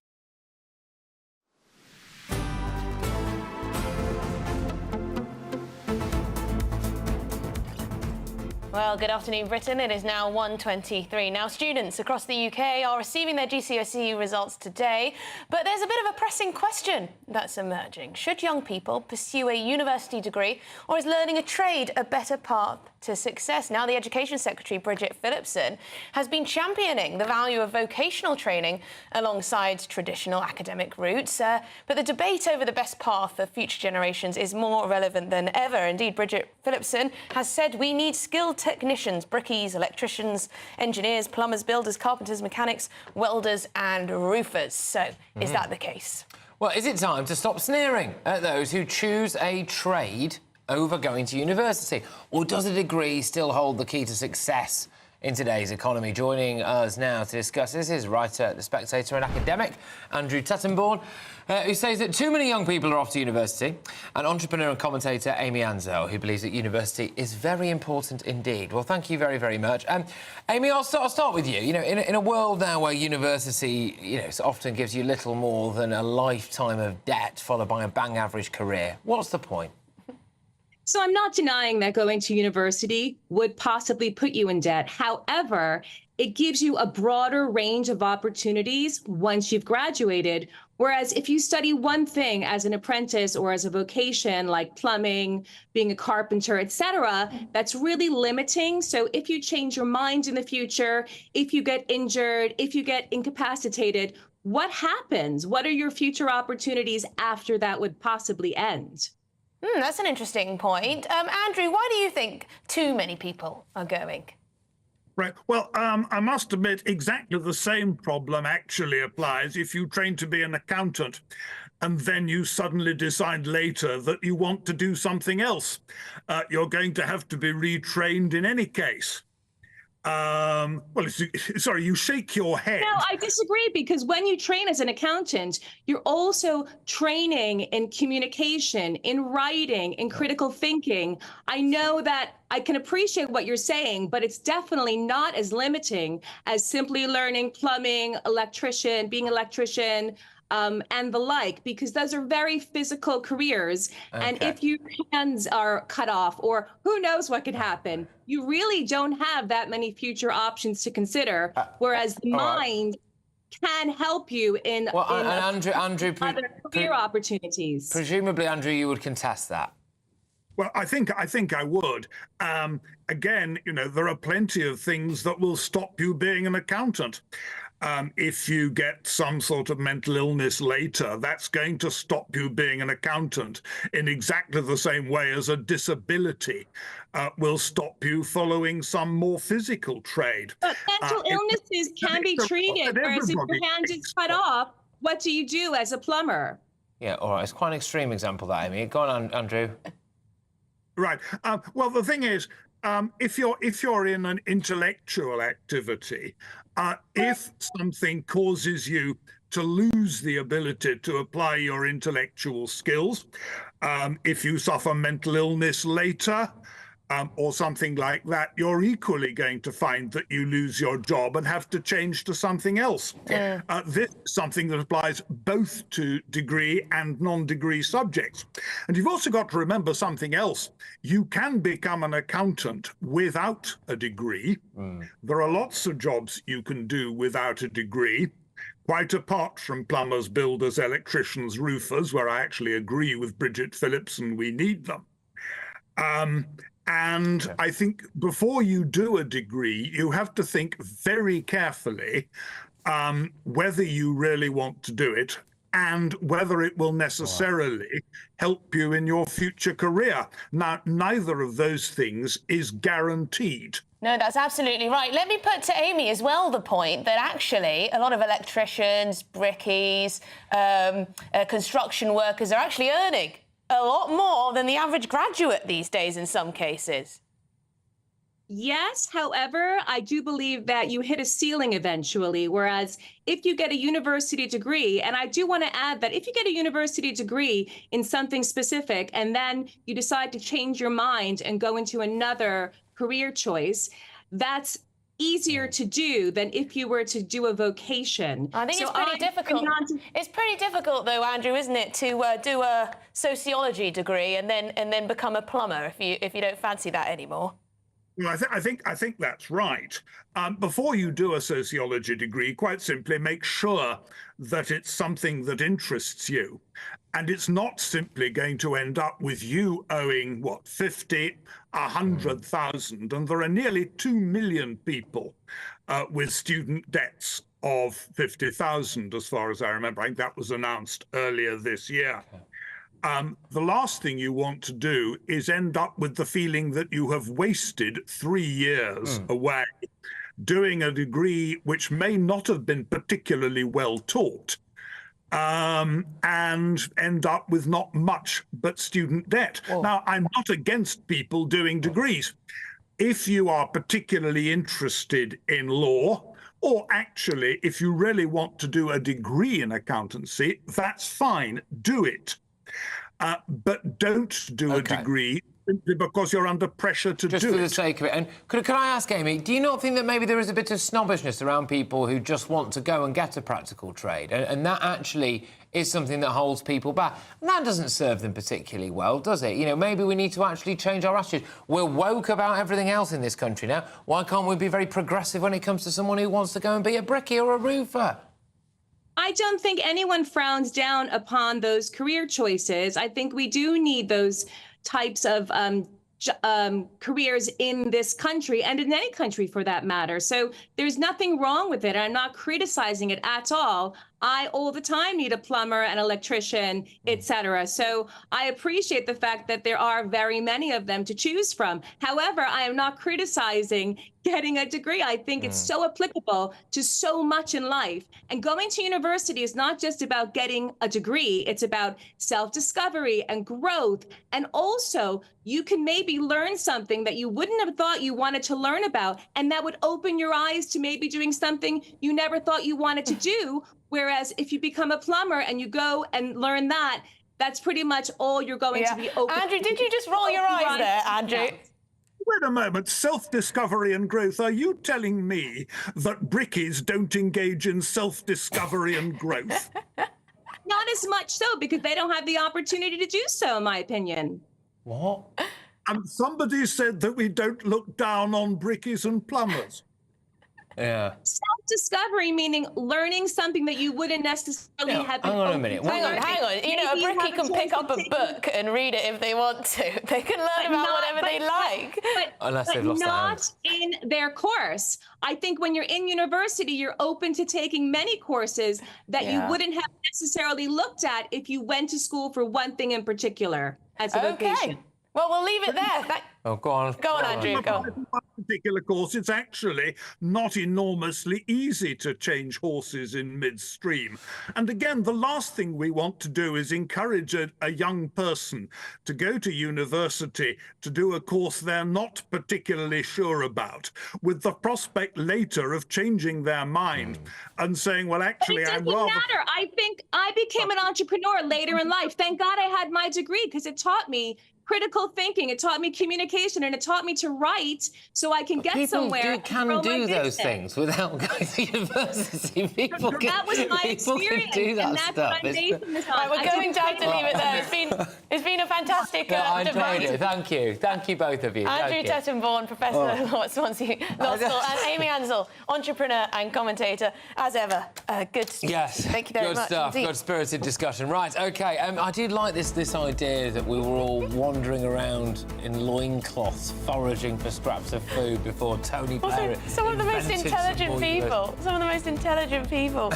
Well, good afternoon, Britain. It is now 1:23. Now, students across the UK are receiving their GCSE results today, but there's a bit of a pressing question that's emerging. Should young people pursue a university degree, or is learning a trade a better path to success? Now, the Education Secretary, Bridget Phillipson, has been championing the value of vocational training alongside traditional academic routes, but the debate over the best path for future generations is more relevant than ever. Indeed, Bridget Phillipson has said we need skilled technicians, brickies, electricians, engineers, plumbers, builders, carpenters, mechanics, welders and roofers. So, is that the case? Well, is it time to stop sneering at those who choose a trade over going to university? Or does a degree still hold the key to success in today's economy. Joining us now to discuss this is writer, The Spectator and academic Andrew Tuttenborn, who says that too many young people are off to university, and entrepreneur and commentator Amy Ansell, who believes that university is very important indeed. Well, thank you very, very much. Amy, I'll start with you. You know, in a world now where university, often gives you little more than a lifetime of debt followed by a bang average career, what's the point? So I'm not denying that going to university would possibly put you in debt. However, it gives you a broader range of opportunities once you've graduated. Whereas if you study one thing as an apprentice or as a vocation like plumbing, being a carpenter, etc., that's really limiting. So if you change your mind in the future, if you get injured, if you get incapacitated, what happens? What are your future opportunities after that would possibly end? That's an interesting point. Andrew, why do you think too many people are going? Right. Well, I must admit exactly the same problem actually applies if you train to be an accountant and then you suddenly decide later that you want to do something else. You're going to have to be retrained in any case. Sorry, you shake your head. No, I disagree, because when you train as an accountant, you're also training in communication, in writing, in critical thinking. I know that I can appreciate what you're saying, but it's definitely not as limiting as simply learning plumbing, being an electrician, and the like, because those are very physical careers. Okay. And if your hands are cut off, or who knows what could happen, you really don't have that many future options to consider, whereas the mind can help you in Andrew, other career opportunities. Presumably, Andrew, you would contest that. Well, I think I would. Again, there are plenty of things that will stop you being an accountant. If you get some sort of mental illness later, that's going to stop you being an accountant in exactly the same way as a disability will stop you following some more physical trade. But mental illnesses can be treated, whereas if your hand is cut off, what do you do as a plumber? Yeah, all right. It's quite an extreme example, that, Amy. Go on, Andrew. Right. Well, the thing is, if you're in an intellectual activity, if something causes you to lose the ability to apply your intellectual skills, if you suffer mental illness later, or something like that, you're equally going to find that you lose your job and have to change to something else. Yeah. This is something that applies both to degree and non-degree subjects. And you've also got to remember something else. You can become an accountant without a degree. There are lots of jobs you can do without a degree, quite apart from plumbers, builders, electricians, roofers, where I actually agree with Bridget Phillips and we need them. And I think before you do a degree, you have to think very carefully whether you really want to do it and whether it will necessarily help you in your future career. Now, neither of those things is guaranteed. No, that's absolutely right. Let me put to Amy as well the point that actually a lot of electricians, brickies, construction workers are actually earning a lot more than the average graduate these days in some cases. Yes, however, I do believe that you hit a ceiling eventually, whereas if you get a university degree, and I do want to add that if you get a university degree in something specific and then you decide to change your mind and go into another career choice, that's easier to do than if you were to do a vocation. I think it's pretty difficult. It's pretty difficult, though, Andrew, isn't it, to do a sociology degree and then become a plumber if you don't fancy that anymore? Well, I think that's right. Before you do a sociology degree, quite simply make sure that it's something that interests you. And it's not simply going to end up with you owing, 50, 100,000. And there are nearly 2 million people with student debts of 50,000, as far as I remember. I think that was announced earlier this year. The last thing you want to do is end up with the feeling that you have wasted 3 years away doing a degree which may not have been particularly well taught, and end up with not much but student debt. Now, I'm not against people doing degrees. if you are particularly interested in law, or actually, if you really want to do a degree in accountancy, that's fine, do it. But don't do a degree simply because you're under pressure to do it. Just for the sake of it. And could I ask, Amy, do you not think that maybe there is a bit of snobbishness around people who just want to go and get a practical trade? And that actually is something that holds people back. And that doesn't serve them particularly well, does it? You know, maybe we need to actually change our attitude. We're woke about everything else in this country now. Why can't we be very progressive when it comes to someone who wants to go and be a brickie or a roofer? I don't think anyone frowns down upon those career choices. I think we do need those types of careers in this country and in any country for that matter. So there's nothing wrong with it. I'm not criticizing it at all. I all the time need a plumber, an electrician, etc. So I appreciate the fact that there are very many of them to choose from. However, I am not criticizing getting a degree. I think it's so applicable to so much in life. And going to university is not just about getting a degree. It's about self-discovery and growth. And also, you can maybe learn something that you wouldn't have thought you wanted to learn about, and that would open your eyes to maybe doing something you never thought you wanted to do. Whereas if you become a plumber and you go and learn that, that's pretty much all you're going to be open. Andrew, did you just roll your eyes there, Andrew? Wait a moment, self-discovery and growth. Are you telling me that brickies don't engage in self-discovery and growth? Not as much so, because they don't have the opportunity to do so, in my opinion. What? And somebody said that we don't look down on brickies and plumbers. Yeah. Self-discovery meaning learning something that you wouldn't necessarily have been. Hang on a minute. Hang on. You know, a brickie can pick up a book and read it if they want to. They can learn about whatever they like. Unless they've lost their not in their course. I think when you're in university, you're open to taking many courses that you wouldn't have necessarily looked at if you went to school for one thing in particular as a vocation. Well, we'll leave it there. Oh, go on. Go on, Andrew, go on. One particular course, it's actually not enormously easy to change horses in midstream. And again, the last thing we want to do is encourage a young person to go to university to do a course they're not particularly sure about, with the prospect later of changing their mind and saying, well, actually, I'm rather... It doesn't matter. I think I became an entrepreneur later in life. Thank God I had my degree, because it taught me critical thinking, it taught me communication, and it taught me to write so I can get somewhere. People can do those things without going to university. People can, that was my experience, do that and that's stuff. what I'm basing this on. Right, we're going to have to leave it there. It's been a fantastic I enjoyed debate. it. Thank you. Thank you, both of you. Andrew Tettenborn, Professor at Swansea Law School, and Amy Ansell, entrepreneur and commentator, as ever. Good. Yes. Thank you very much. Good stuff. Indeed. Good spirited discussion. Right. Okay. I did like this idea that we were all wandering around in loincloths, foraging for scraps of food before Tony Blair. Some of the most intelligent people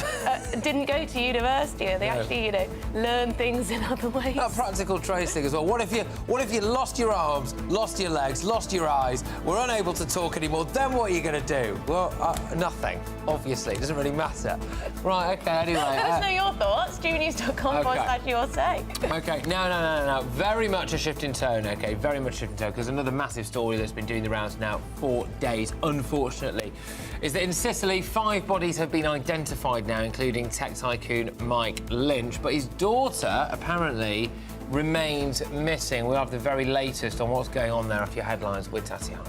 didn't go to university. They actually, learn things in other ways. That practical trace thing as well. What if you lost your arms, lost your legs, lost your eyes, were unable to talk anymore? Then what are you going to do? Well, nothing. Obviously, it doesn't really matter. Right. Okay. Anyway, let us know your thoughts. GBNews.com/your say. Okay. No. Very much a shift in tone. Okay. Very much a shift in tone, because another massive story that's been doing the rounds now for days, unfortunately, is that in Sicily, 5 bodies have been identified now, including tech tycoon Mike Lynch, but his daughter apparently remains missing. We'll have the very latest on what's going on there after your headlines with Tatiana.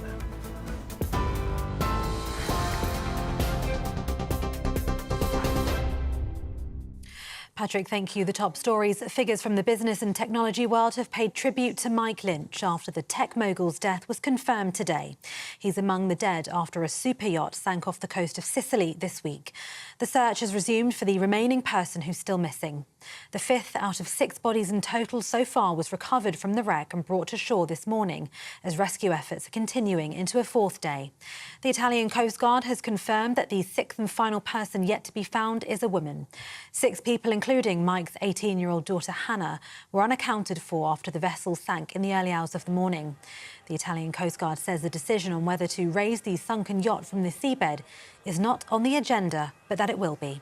Patrick, thank you. The top stories. Figures from the business and technology world have paid tribute to Mike Lynch after the tech mogul's death was confirmed today. He's among the dead after a super yacht sank off the coast of Sicily this week. The search has resumed for the remaining person who's still missing. The 5th out of 6 bodies in total so far was recovered from the wreck and brought to shore this morning, as rescue efforts are continuing into a 4th day. The Italian Coast Guard has confirmed that the 6th and final person yet to be found is a woman. 6 people, including Mike's 18-year-old daughter Hannah, were unaccounted for after the vessel sank in the early hours of the morning. The Italian Coast Guard says the decision on whether to raise the sunken yacht from the seabed is not on the agenda, but that it will be.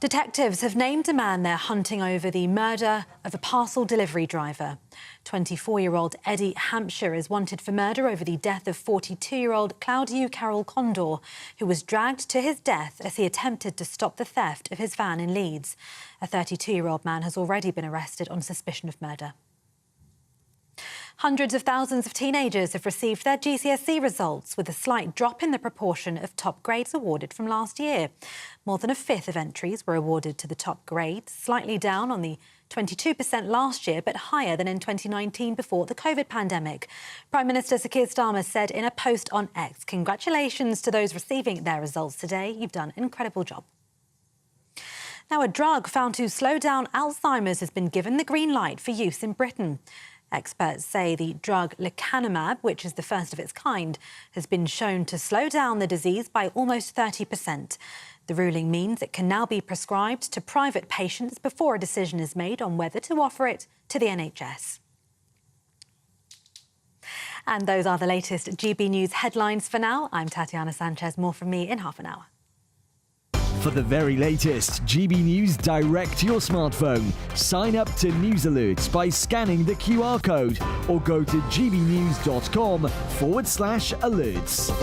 Detectives have named a man they're hunting over the murder of a parcel delivery driver. 24-year-old Eddie Hampshire is wanted for murder over the death of 42-year-old Claudio Carol Condor, who was dragged to his death as he attempted to stop the theft of his van in Leeds. A 32-year-old man has already been arrested on suspicion of murder. Hundreds of thousands of teenagers have received their GCSE results, with a slight drop in the proportion of top grades awarded from last year. More than a fifth of entries were awarded to the top grade, slightly down on the 22% last year, but higher than in 2019 before the COVID pandemic. Prime Minister Sir Keir Starmer said in a post on X, "Congratulations to those receiving their results today. You've done an incredible job." Now, a drug found to slow down Alzheimer's has been given the green light for use in Britain. Experts say the drug lecanemab, which is the first of its kind, has been shown to slow down the disease by almost 30%. The ruling means it can now be prescribed to private patients before a decision is made on whether to offer it to the NHS. And those are the latest GB News headlines for now. I'm Tatiana Sanchez. More from me in half an hour. For the very latest GB News direct to your smartphone, sign up to News Alerts by scanning the QR code or go to gbnews.com/alerts.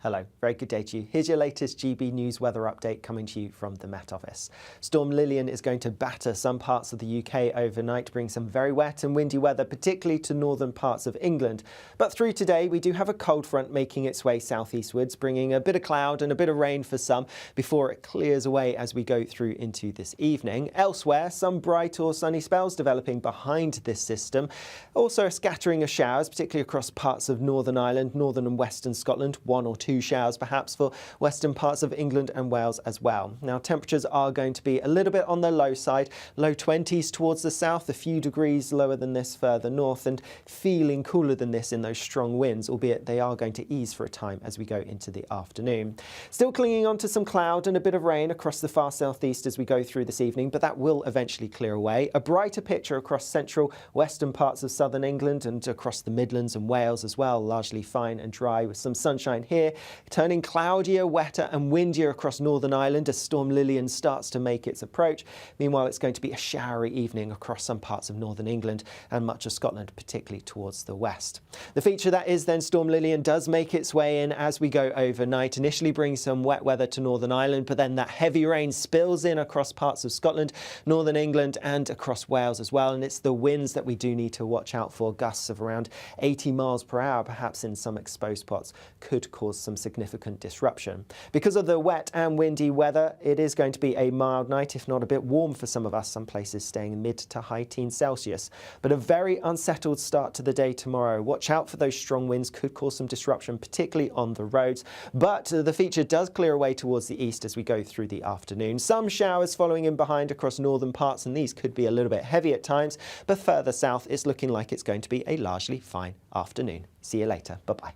Hello, very good day to you. Here's your latest GB News weather update coming to you from the Met Office. Storm Lilian is going to batter some parts of the UK overnight, bring some very wet and windy weather, particularly to northern parts of England. But through today, we do have a cold front making its way southeastwards, bringing a bit of cloud and a bit of rain for some before it clears away as we go through into this evening. Elsewhere, some bright or sunny spells developing behind this system. Also a scattering of showers, particularly across parts of Northern Ireland, northern and western Scotland, 1 or 2 showers perhaps for western parts of England and Wales as well. Now, temperatures are going to be a little bit on the low side, low 20s towards the south, a few degrees lower than this further north, and feeling cooler than this in those strong winds, albeit they are going to ease for a time as we go into the afternoon. Still clinging on to some cloud and a bit of rain across the far southeast as we go through this evening, but that will eventually clear away. A brighter picture across central, western parts of southern England and across the Midlands and Wales as well, largely fine and dry with some sunshine here. Turning cloudier, wetter and windier across Northern Ireland as Storm Lilian starts to make its approach. Meanwhile, it's going to be a showery evening across some parts of northern England and much of Scotland, particularly towards the west. The feature that is then Storm Lilian does make its way in as we go overnight. Initially brings some wet weather to Northern Ireland, but then that heavy rain spills in across parts of Scotland, northern England and across Wales as well. And it's the winds that we do need to watch out for. Gusts of around 80 miles per hour, perhaps in some exposed spots, could cause some significant disruption. Because of the wet and windy weather, it is going to be a mild night, if not a bit warm for some of us, some places staying mid to high teens Celsius. But a very unsettled start to the day tomorrow. Watch out for those strong winds, could cause some disruption, particularly on the roads. But the feature does clear away towards the east as we go through the afternoon. Some showers following in behind across northern parts, and these could be a little bit heavy at times. But further south, it's looking like it's going to be a largely fine afternoon. See you later. Bye-bye.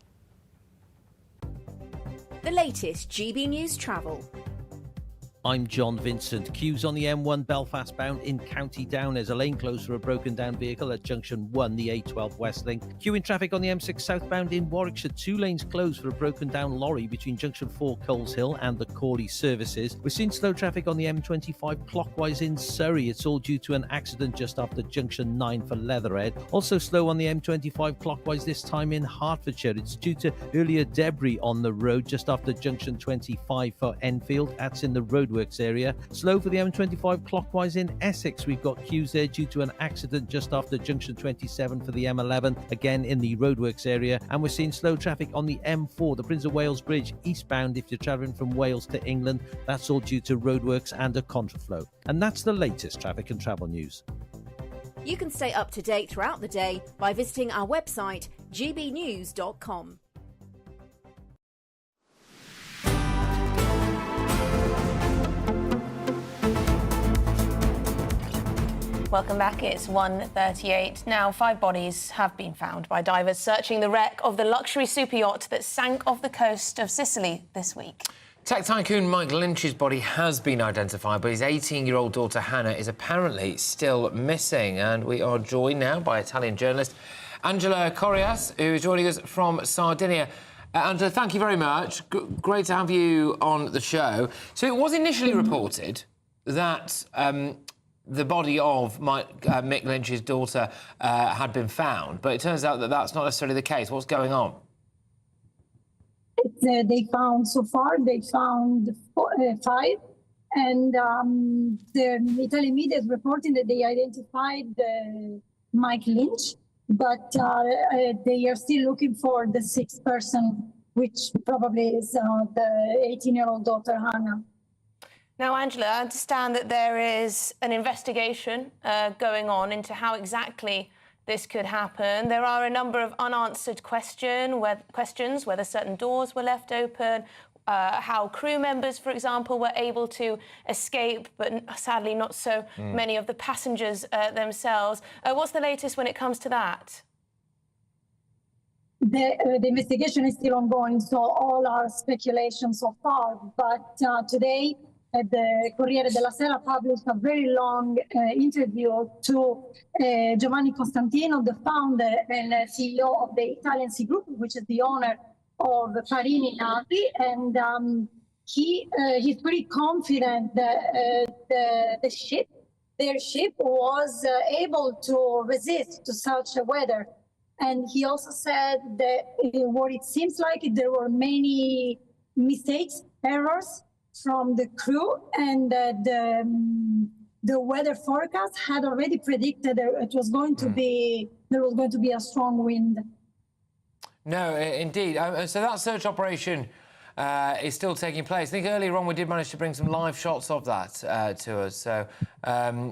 The latest GB News travel. I'm John Vincent. Queues on the M1 Belfast bound in County Down as a lane closed for a broken down vehicle at junction 1, the A12 West Link. Queuing traffic on the M6 southbound in Warwickshire, 2 lanes closed for a broken down lorry between junction 4 Coles Hill and the Corley services. We're seeing slow traffic on the M25 clockwise in Surrey. It's all due to an accident just after junction 9 for Leatherhead. Also slow on the M25 clockwise this time in Hertfordshire. It's due to earlier debris on the road just after junction 25 for Enfield. That's in the roadworks area. Slow for the M25 clockwise in Essex. We've got queues there due to an accident just after junction 27 for the M11, again in the roadworks area. And we're seeing slow traffic on the M4, the Prince of Wales Bridge, eastbound if you're travelling from Wales to England. That's all due to roadworks and a contraflow. And that's the latest traffic and travel news. You can stay up to date throughout the day by visiting our website, gbnews.com. Welcome back. It's 1:38. Now, 5 bodies have been found by divers searching the wreck of the luxury super yacht that sank off the coast of Sicily this week. Tech tycoon Mike Lynch's body has been identified, but his 18-year-old daughter Hannah is apparently still missing. And we are joined now by Italian journalist Angela Corrias, who is joining us from Sardinia. Angela, thank you very much. Great to have you on the show. So it was initially reported that the body of Mick Lynch's daughter had been found, but it turns out that that's not necessarily the case. What's going on? They found, so far, they found 5. And the Italian media is reporting that they identified Mike Lynch, but they are still looking for the 6th person, which probably is the 18-year-old daughter, Hannah. Now, Angela, I understand that there is an investigation going on into how exactly this could happen. There are a number of unanswered questions, whether certain doors were left open, how crew members, for example, were able to escape, but sadly not so many of the passengers themselves. What's the latest when it comes to that? The investigation is still ongoing, so all are speculation so far. But today, the Corriere della Sera published a very long interview to Giovanni Costantino, the founder and CEO of the Italian Sea Group, which is the owner of Farini Navi, and he's pretty confident that their ship was able to resist to such a weather. And he also said that what it seems like there were many mistakes, errors from the crew, and that the weather forecast had already predicted that there was going to be a strong wind. No, indeed. So that search operation is still taking place. I think earlier on we did manage to bring some live shots of that to us. So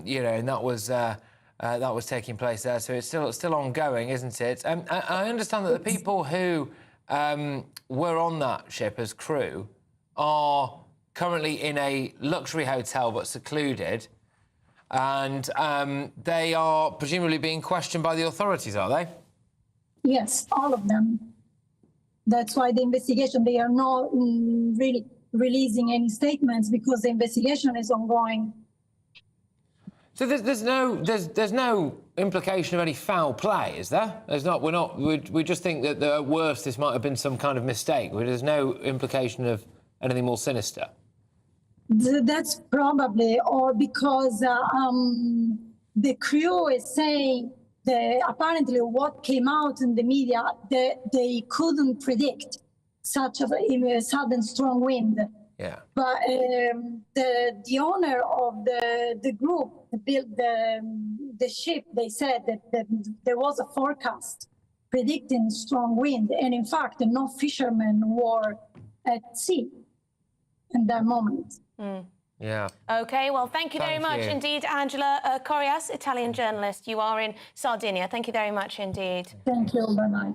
you know, and that was taking place there. So it's still ongoing, isn't it? I understand that the people who were on that ship as crew are currently in a luxury hotel but secluded, and they are presumably being questioned by the authorities, are they? Yes, all of them. That's why the investigation, they are not really releasing any statements because the investigation is ongoing. So there's no implication of any foul play, is there? There's not. We just think that at worst this might have been some kind of mistake. There's no implication of anything more sinister. That's probably, or because the crew is saying that apparently what came out in the media, that they couldn't predict such a sudden strong wind. Yeah. But the owner of the group that built the ship, they said that there was a forecast predicting strong wind, and in fact, no fishermen were at sea in that moment. Yeah. OK, well, thank you very much indeed, Angela Corias, Italian journalist. You are in Sardinia. Thank you very much indeed. Thank you. Bye-bye.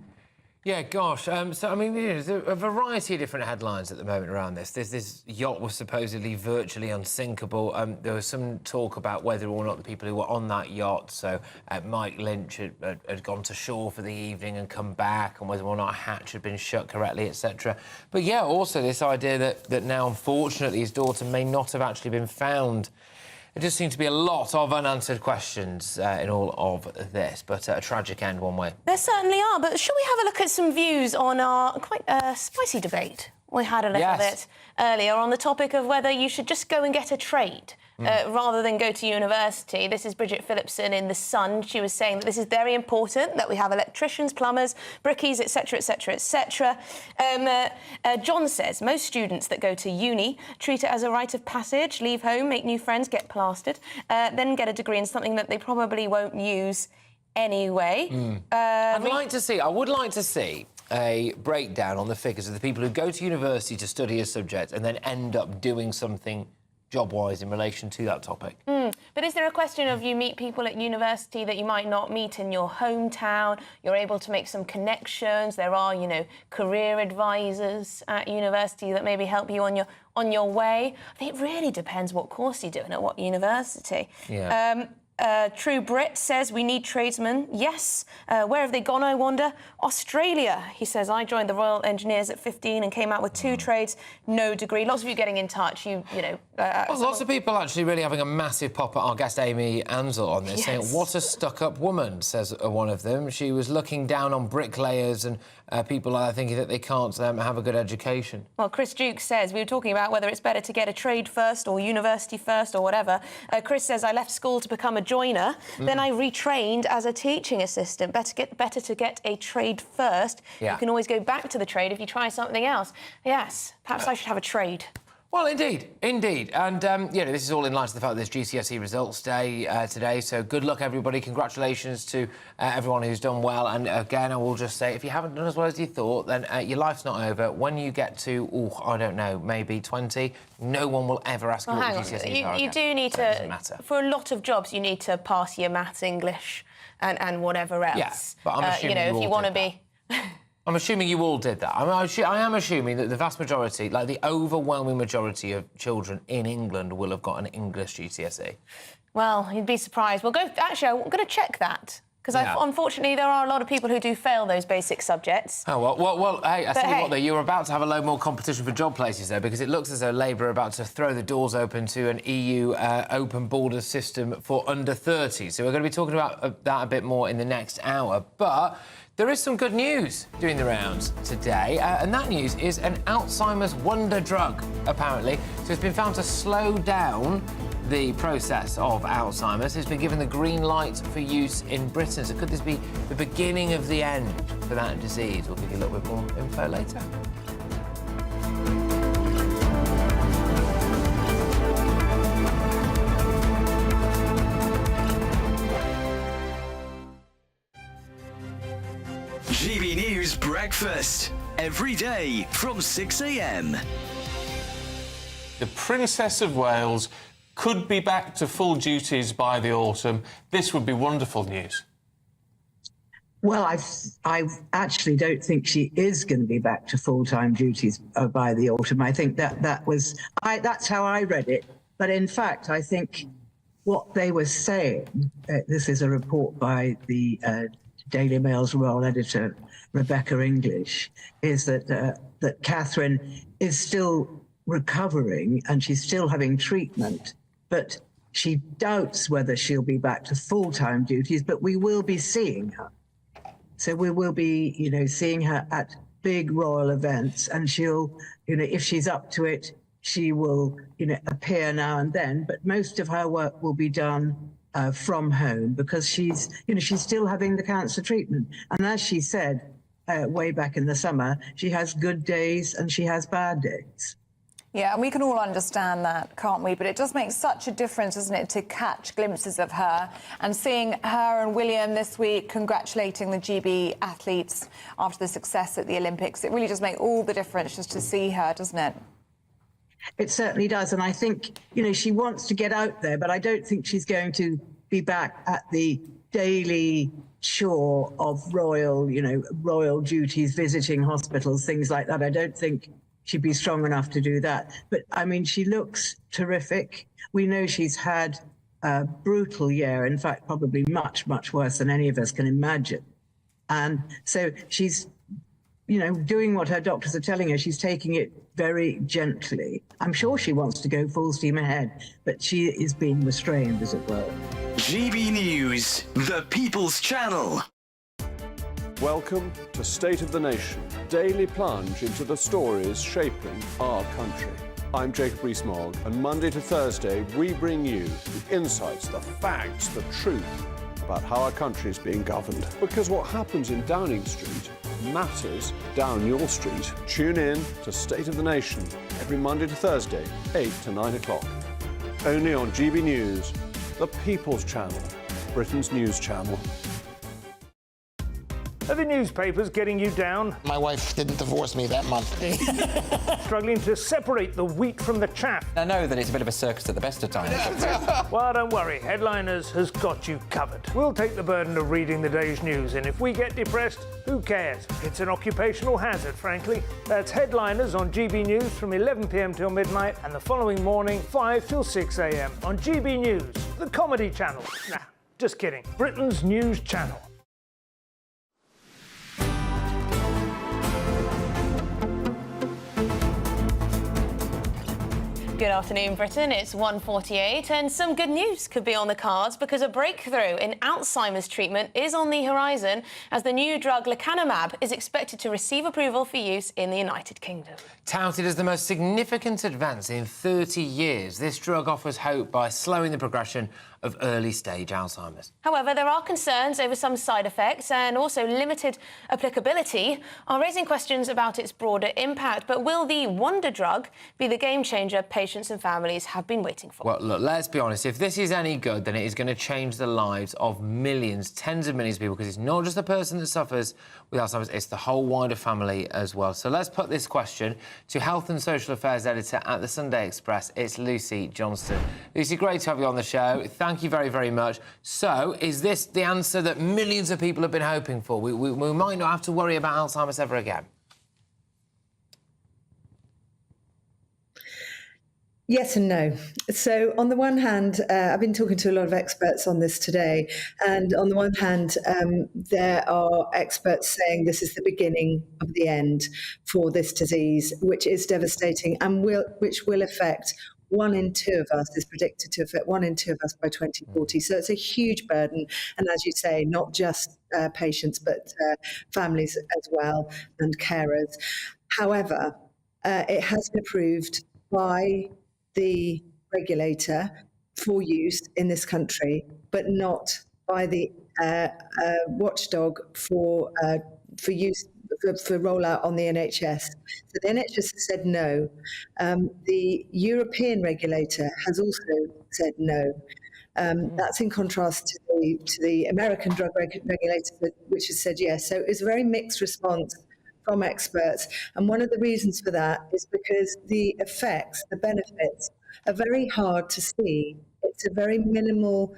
Yeah, gosh. So, I mean, there's a variety of different headlines at the moment around this. This yacht was supposedly virtually unsinkable. There was some talk about whether or not the people who were on that yacht, so Mike Lynch had gone to shore for the evening and come back, and whether or not a hatch had been shut correctly, etc. But, yeah, also this idea that now, unfortunately, his daughter may not have actually been found. There just seems to be a lot of unanswered questions in all of this, but a tragic end one way. There certainly are, but shall we have a look at some views on our quite spicy debate we had a little bit earlier on the topic of whether you should just go and get a trade rather than go to university. This is Bridget Phillipson in The Sun. She was saying that this is very important, that we have electricians, plumbers, brickies, etc, etc, etc. John says most students that go to uni treat it as a rite of passage, leave home, make new friends, get plastered, then get a degree in something that they probably won't use anyway. I would like to see a breakdown on the figures of the people who go to university to study a subject and then end up doing something job-wise in relation to that topic. But is there a question of you meet people at university that you might not meet in your hometown? You're able to make some connections. There are, you know, career advisors at university that maybe help you on your way. I think it really depends what course you do and at what university. Yeah. True Brit says we need tradesmen. Yes. Where have they gone, I wonder? Australia, he says, I joined the Royal Engineers at 15 and came out with 2 trades, no degree. Lots of you getting in touch, you know. Well, lots of people actually really having a massive pop at our guest Amy Ansell on this, saying, what a stuck-up woman, says one of them. She was looking down on bricklayers and people thinking that they can't have a good education. Well, Chris Duke says, we were talking about whether it's better to get a trade first or university first or whatever. Chris says, I left school to become a joiner, then I retrained as a teaching assistant. Better to get a trade first. Yeah. You can always go back to the trade if you try something else. Yes, perhaps I should have a trade. Well, indeed. And, you know, this is all in line to the fact that there's GCSE results day today, so good luck, everybody. Congratulations to everyone who's done well. And, again, I will just say, if you haven't done as well as you thought, then your life's not over. When you get to, I don't know, maybe 20, no one will ever ask you what GCSEs are. You do need to... Doesn't matter. For a lot of jobs, you need to pass your maths, English and whatever else. Yeah, but I'm assuming you know, if you want to be... I'm assuming you all did that. I am assuming that the vast majority, like the overwhelming majority of children in England will have got an English GCSE. Well, you'd be surprised. Well, actually, I'm going to check that. Because unfortunately, there are a lot of people who do fail those basic subjects. Oh, well, hey, I tell you what, though, you're about to have a load more competition for job places, though, because it looks as though Labour are about to throw the doors open to an EU open border system for under 30. So we're going to be talking about that a bit more in the next hour. But there is some good news doing the rounds today, and that news is an Alzheimer's wonder drug, apparently. So it's been found to slow down the process of Alzheimer's. It's been given the green light for use in Britain. So could this be the beginning of the end for that disease? We'll give you a little bit more info later. GB News Breakfast, every day from 6 a.m. The Princess of Wales could be back to full duties by the autumn. This would be wonderful news. Well, I actually don't think she is going to be back to full-time duties by the autumn. I think that's how I read it. But in fact, I think what they were saying, this is a report by the Daily Mail's royal editor, Rebecca English, is that Catherine is still recovering and she's still having treatment, but she doubts whether she'll be back to full-time duties, but we will be seeing her. So we will be, seeing her at big royal events, and she'll, if she's up to it, she will, appear now and then, but most of her work will be done from home because she's still having the cancer treatment. And as she said way back in the summer, she has good days and she has bad days. Yeah, and we can all understand that, can't we? But it does make such a difference, doesn't it, to catch glimpses of her and seeing her and William this week congratulating the GB athletes after the success at the Olympics. It really does make all the difference just to see her, doesn't it? It certainly does. And I think, she wants to get out there, but I don't think she's going to be back at the daily chore of royal duties, visiting hospitals, things like that. I don't think she'd be strong enough to do that. But, I mean, she looks terrific. We know she's had a brutal year, in fact, probably much, much worse than any of us can imagine. And so she's, doing what her doctors are telling her. She's taking it very gently. I'm sure she wants to go full steam ahead, but she is being restrained, as it were. GB News, the People's Channel. Welcome to State of the Nation, daily plunge into the stories shaping our country. I'm Jacob Rees-Mogg, and Monday to Thursday we bring you the insights, the facts, the truth about how our country is being governed. Because what happens in Downing Street matters down your street. Tune in to State of the Nation every Monday to Thursday, 8 to 9 o'clock. Only on GB News, the People's Channel, Britain's news channel. Are the newspapers getting you down? My wife didn't divorce me that month. Struggling to separate the wheat from the chaff? I know that it's a bit of a circus at the best of times. Well, don't worry. Headliners has got you covered. We'll take the burden of reading the day's news, and if we get depressed, who cares? It's an occupational hazard, frankly. That's Headliners on GB News from 11 p.m. till midnight, and the following morning, 5 till 6 a.m. on GB News, the Comedy Channel. Nah, just kidding. Britain's news channel. Good afternoon, Britain. It's 1:48, and some good news could be on the cards because a breakthrough in Alzheimer's treatment is on the horizon as the new drug lecanemab is expected to receive approval for use in the United Kingdom. Touted as the most significant advance in 30 years, this drug offers hope by slowing the progression of early-stage Alzheimer's. However, there are concerns over some side effects and also limited applicability are raising questions about its broader impact. But will the wonder drug be the game-changer patients and families have been waiting for? Well, look, let's be honest. If this is any good, then it is going to change the lives of millions, tens of millions of people, because it's not just the person that suffers with Alzheimer's, it's the whole wider family as well. So let's put this question to Health and Social Affairs Editor at the Sunday Express. It's Lucy Johnston. Lucy, great to have you on the show. Thank you very, very much. So, is this the answer that millions of people have been hoping for? We might not have to worry about Alzheimer's ever again. Yes and no. So on the one hand, I've been talking to a lot of experts on this today, and on the one hand, there are experts saying this is the beginning of the end for this disease, which is devastating and which will affect 1 in 2 of us, is predicted to affect 1 in 2 of us by 2040. So it's a huge burden. And as you say, not just patients, but families as well and carers. However, it has been approved by the regulator for use in this country, but not by the watchdog for use for rollout on the NHS. So the NHS has said no. The European regulator has also said no. That's in contrast to the American drug regulator, which has said yes. So it's a very mixed response from experts. And one of the reasons for that is because the effects, the benefits, are very hard to see. It's a very minimal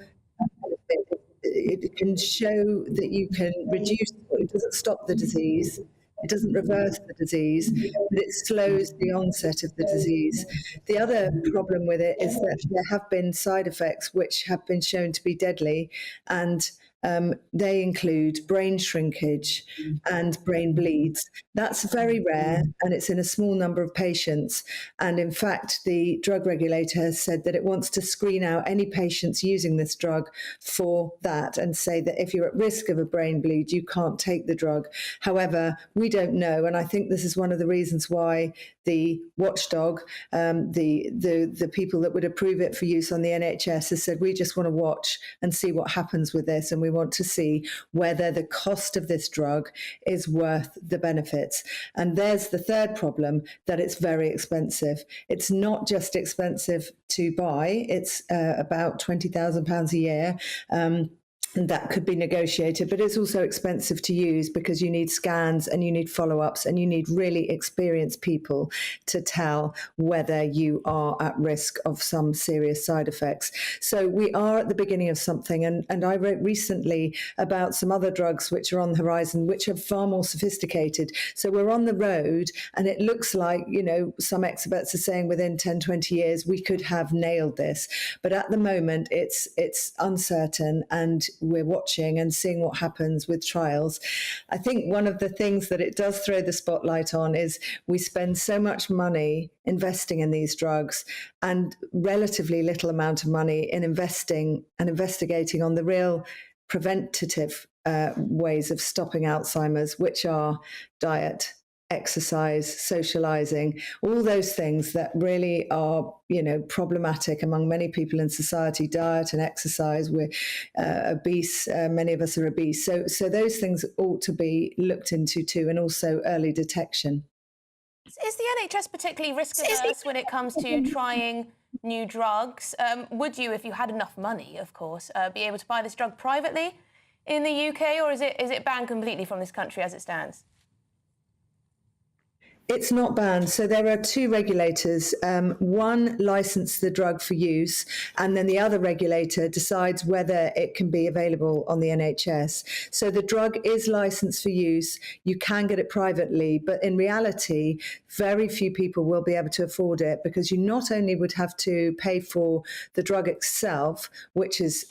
benefit. It can show that you can reduce, it doesn't stop the disease, it doesn't reverse the disease, but it slows the onset of the disease. The other problem with it is that there have been side effects which have been shown to be deadly, and they include brain shrinkage and brain bleeds. That's very rare, and it's in a small number of patients. And in fact, the drug regulator has said that it wants to screen out any patients using this drug for that and say that if you're at risk of a brain bleed, you can't take the drug. However, we don't know, and I think this is one of the reasons why the watchdog, the people that would approve it for use on the NHS, has said we just want to watch and see what happens with this, and we want to see whether the cost of this drug is worth the benefits. And there's the third problem, that it's very expensive. It's not just expensive to buy, it's about £20,000 a year. And that could be negotiated, but it's also expensive to use because you need scans and you need follow-ups and you need really experienced people to tell whether you are at risk of some serious side effects. So we are at the beginning of something, and I wrote recently about some other drugs which are on the horizon, which are far more sophisticated. So we're on the road, and it looks like, you know, some experts are saying within 10, 20 years we could have nailed this. But at the moment it's uncertain, and we're watching and seeing what happens with trials. I think one of the things that it does throw the spotlight on is we spend so much money investing in these drugs and relatively little amount of money in investing and investigating on the real preventative ways of stopping Alzheimer's, which are diet, exercise, socializing, all those things that really are, you know, problematic among many people in society. Diet and exercise, we're obese, many of us are obese. So those things ought to be looked into too, and also early detection. Is the NHS particularly risk averse when it comes to trying new drugs? Would you, if you had enough money, of course, be able to buy this drug privately in the UK, or is it banned completely from this country as it stands? It's not banned. So there are two regulators. One licenses the drug for use, and then the other regulator decides whether it can be available on the NHS. So the drug is licensed for use. You can get it privately, but in reality, very few people will be able to afford it, because you not only would have to pay for the drug itself, which is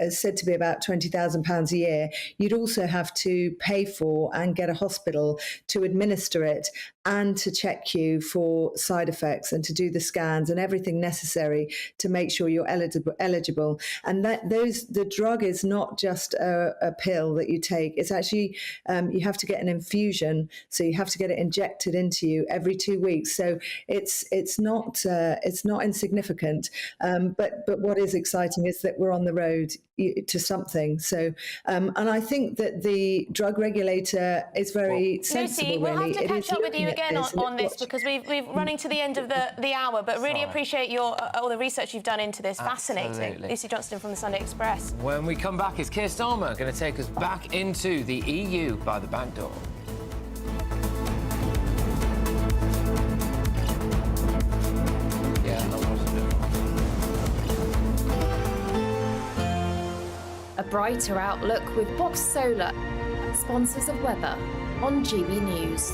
said to be about £20,000 a year, you'd also have to pay for and get a hospital to administer it and to check you for side effects and to do the scans and everything necessary to make sure you're eligible. And the drug is not just a pill that you take. It's actually, you have to get an infusion. So you have to get it injected into you every 2 weeks. So it's not insignificant. But what is exciting is that we're on the road to something. So, and I think that the drug regulator is very sensible. Lucy, we'll really. have to catch up with you again on this, because we're running to the end of the hour, but really appreciate all the research you've done into this. Fascinating. Absolutely. Lucy Johnston from the Sunday Express. When we come back, is Keir Starmer going to take us back into the EU by the back door? A brighter outlook with Box Solar, sponsors of weather on GB News.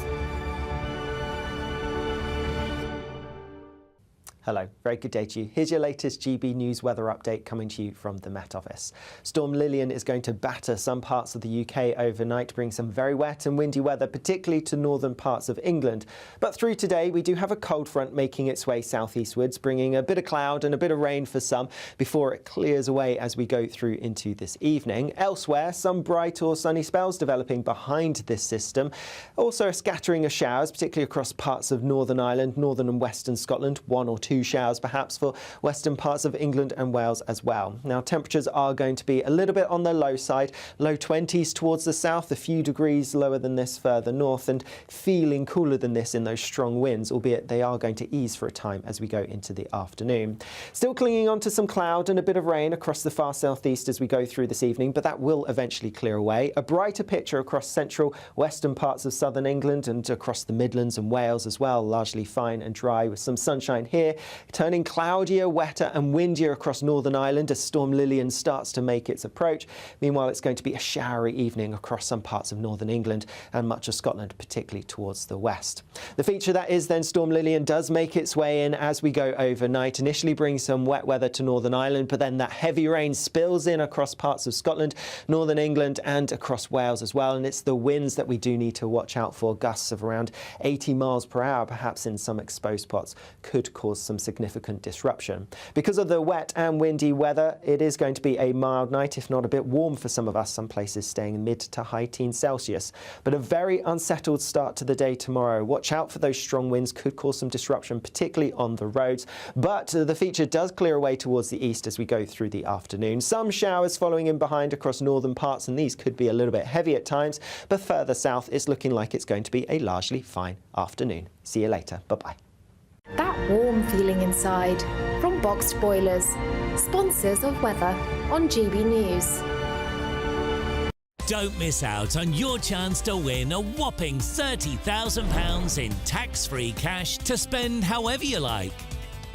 Hello, very good day to you. Here's your latest GB News weather update coming to you from the Met Office. Storm Lilian is going to batter some parts of the UK overnight, bring some very wet and windy weather, particularly to northern parts of England. But through today, we do have a cold front making its way southeastwards, bringing a bit of cloud and a bit of rain for some before it clears away as we go through into this evening. Elsewhere, some bright or sunny spells developing behind this system. Also a scattering of showers, particularly across parts of Northern Ireland, northern and western Scotland, 1 or 2 showers perhaps for western parts of England and Wales as well. Now temperatures are going to be a little bit on the low side, low 20s towards the south, a few degrees lower than this further north, and feeling cooler than this in those strong winds, albeit they are going to ease for a time as we go into the afternoon. Still clinging on to some cloud and a bit of rain across the far southeast as we go through this evening, but that will eventually clear away. A brighter picture across central western parts of southern England and across the Midlands and Wales as well, largely fine and dry with some sunshine here, turning cloudier, wetter and windier across Northern Ireland as Storm Lilian starts to make its approach. Meanwhile, it's going to be a showery evening across some parts of northern England and much of Scotland, particularly towards the west. The feature that is then Storm Lilian does make its way in as we go overnight, initially brings some wet weather to Northern Ireland, but then that heavy rain spills in across parts of Scotland, northern England and across Wales as well. And it's the winds that we do need to watch out for. Gusts of around 80 miles per hour, perhaps in some exposed spots, could cause some significant disruption. Because of the wet and windy weather, it is going to be a mild night, if not a bit warm for some of us, some places staying mid to high teens Celsius. But a very unsettled start to the day tomorrow. Watch out for those strong winds, could cause some disruption, particularly on the roads. But the feature does clear away towards the east as we go through the afternoon. Some showers following in behind across northern parts, and these could be a little bit heavy at times, but further south it's looking like it's going to be a largely fine afternoon. See you later. Bye-bye. That warm feeling inside from Boxed Boilers, sponsors of weather on GB News. Don't miss out on your chance to win a whopping £30,000 in tax-free cash to spend however you like.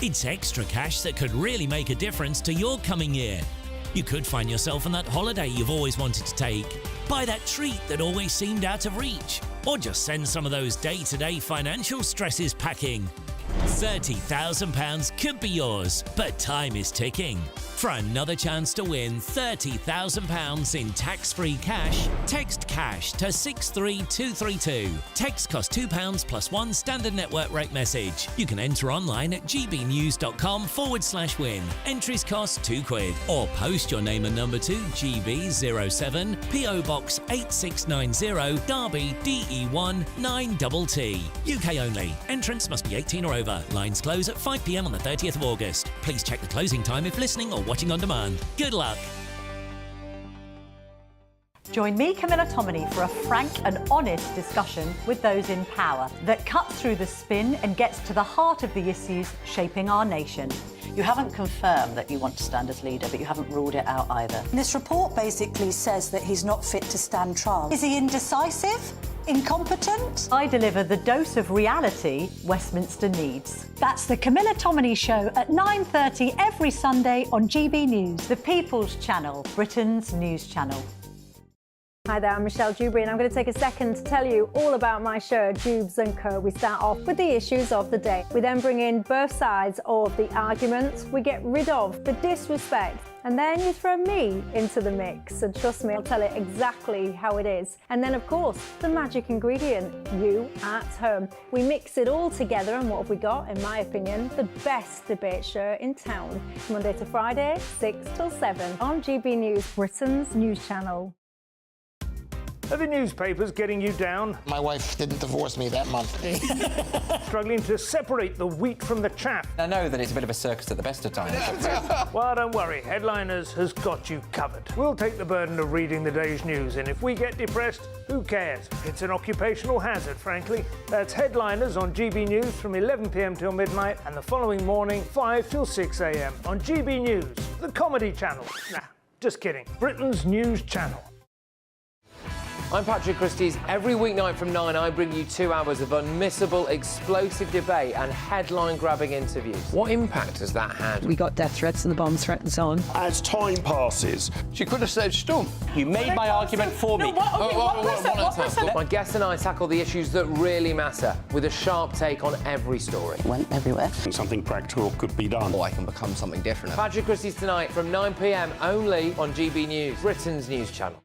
It's extra cash that could really make a difference to your coming year. You could find yourself on that holiday you've always wanted to take, buy that treat that always seemed out of reach, or just send some of those day-to-day financial stresses packing. £30,000 could be yours, but time is ticking. For another chance to win £30,000 in tax-free cash, text CASH to 63232. Text costs £2 plus one standard network rate message. You can enter online at gbnews.com/win. Entries cost £2. Or post your name and number to GB07 PO Box 8690 Derby DE1 9TT. UK only. Entrance must be 18 or over. Lines close at 5 p.m. on the 30th of August. Please check the closing time if listening or watching on demand. Good luck. Join me, Camilla Tominey, for a frank and honest discussion with those in power that cuts through the spin and gets to the heart of the issues shaping our nation. You haven't confirmed that you want to stand as leader, but you haven't ruled it out either. This report basically says that he's not fit to stand trial. Is he indecisive? Incompetent? I deliver the dose of reality Westminster needs. That's the Camilla Tominey Show at 9:30 every Sunday on GB News, the People's Channel, Britain's news channel. Hi there, I'm Michelle Dewberry, and I'm going to take a second to tell you all about my show, Dubes & Co. We start off with the issues of the day. We then bring in both sides of the arguments. We get rid of the disrespect, and then you throw me into the mix. And trust me, I'll tell it exactly how it is. And then, of course, the magic ingredient, you at home. We mix it all together, and what have we got? In my opinion, the best debate show in town. Monday to Friday, 6 till 7 on GB News, Britain's news channel. Are the newspapers getting you down? My wife didn't divorce me that month. Struggling to separate the wheat from the chaff? I know that it's a bit of a circus at the best of times. Well, don't worry, Headliners has got you covered. We'll take the burden of reading the day's news, and if we get depressed, who cares? It's an occupational hazard, frankly. That's Headliners on GB News from 11 p.m. till midnight, and the following morning, 5 till 6 a.m. on GB News, the comedy channel. Nah, just kidding. Britain's news channel. I'm Patrick Christie's. Every weeknight from 9, I bring you 2 hours of unmissable, explosive debate and headline-grabbing interviews. What impact has that had? We got death threats and the bomb threat and so on. As time passes, she could have said stump. You made my argument for me. My guest and I tackle the issues that really matter with a sharp take on every story. Went everywhere. Something practical could be done. Or I can become something different. Patrick Christie's tonight from 9 p.m. only on GB News, Britain's news channel.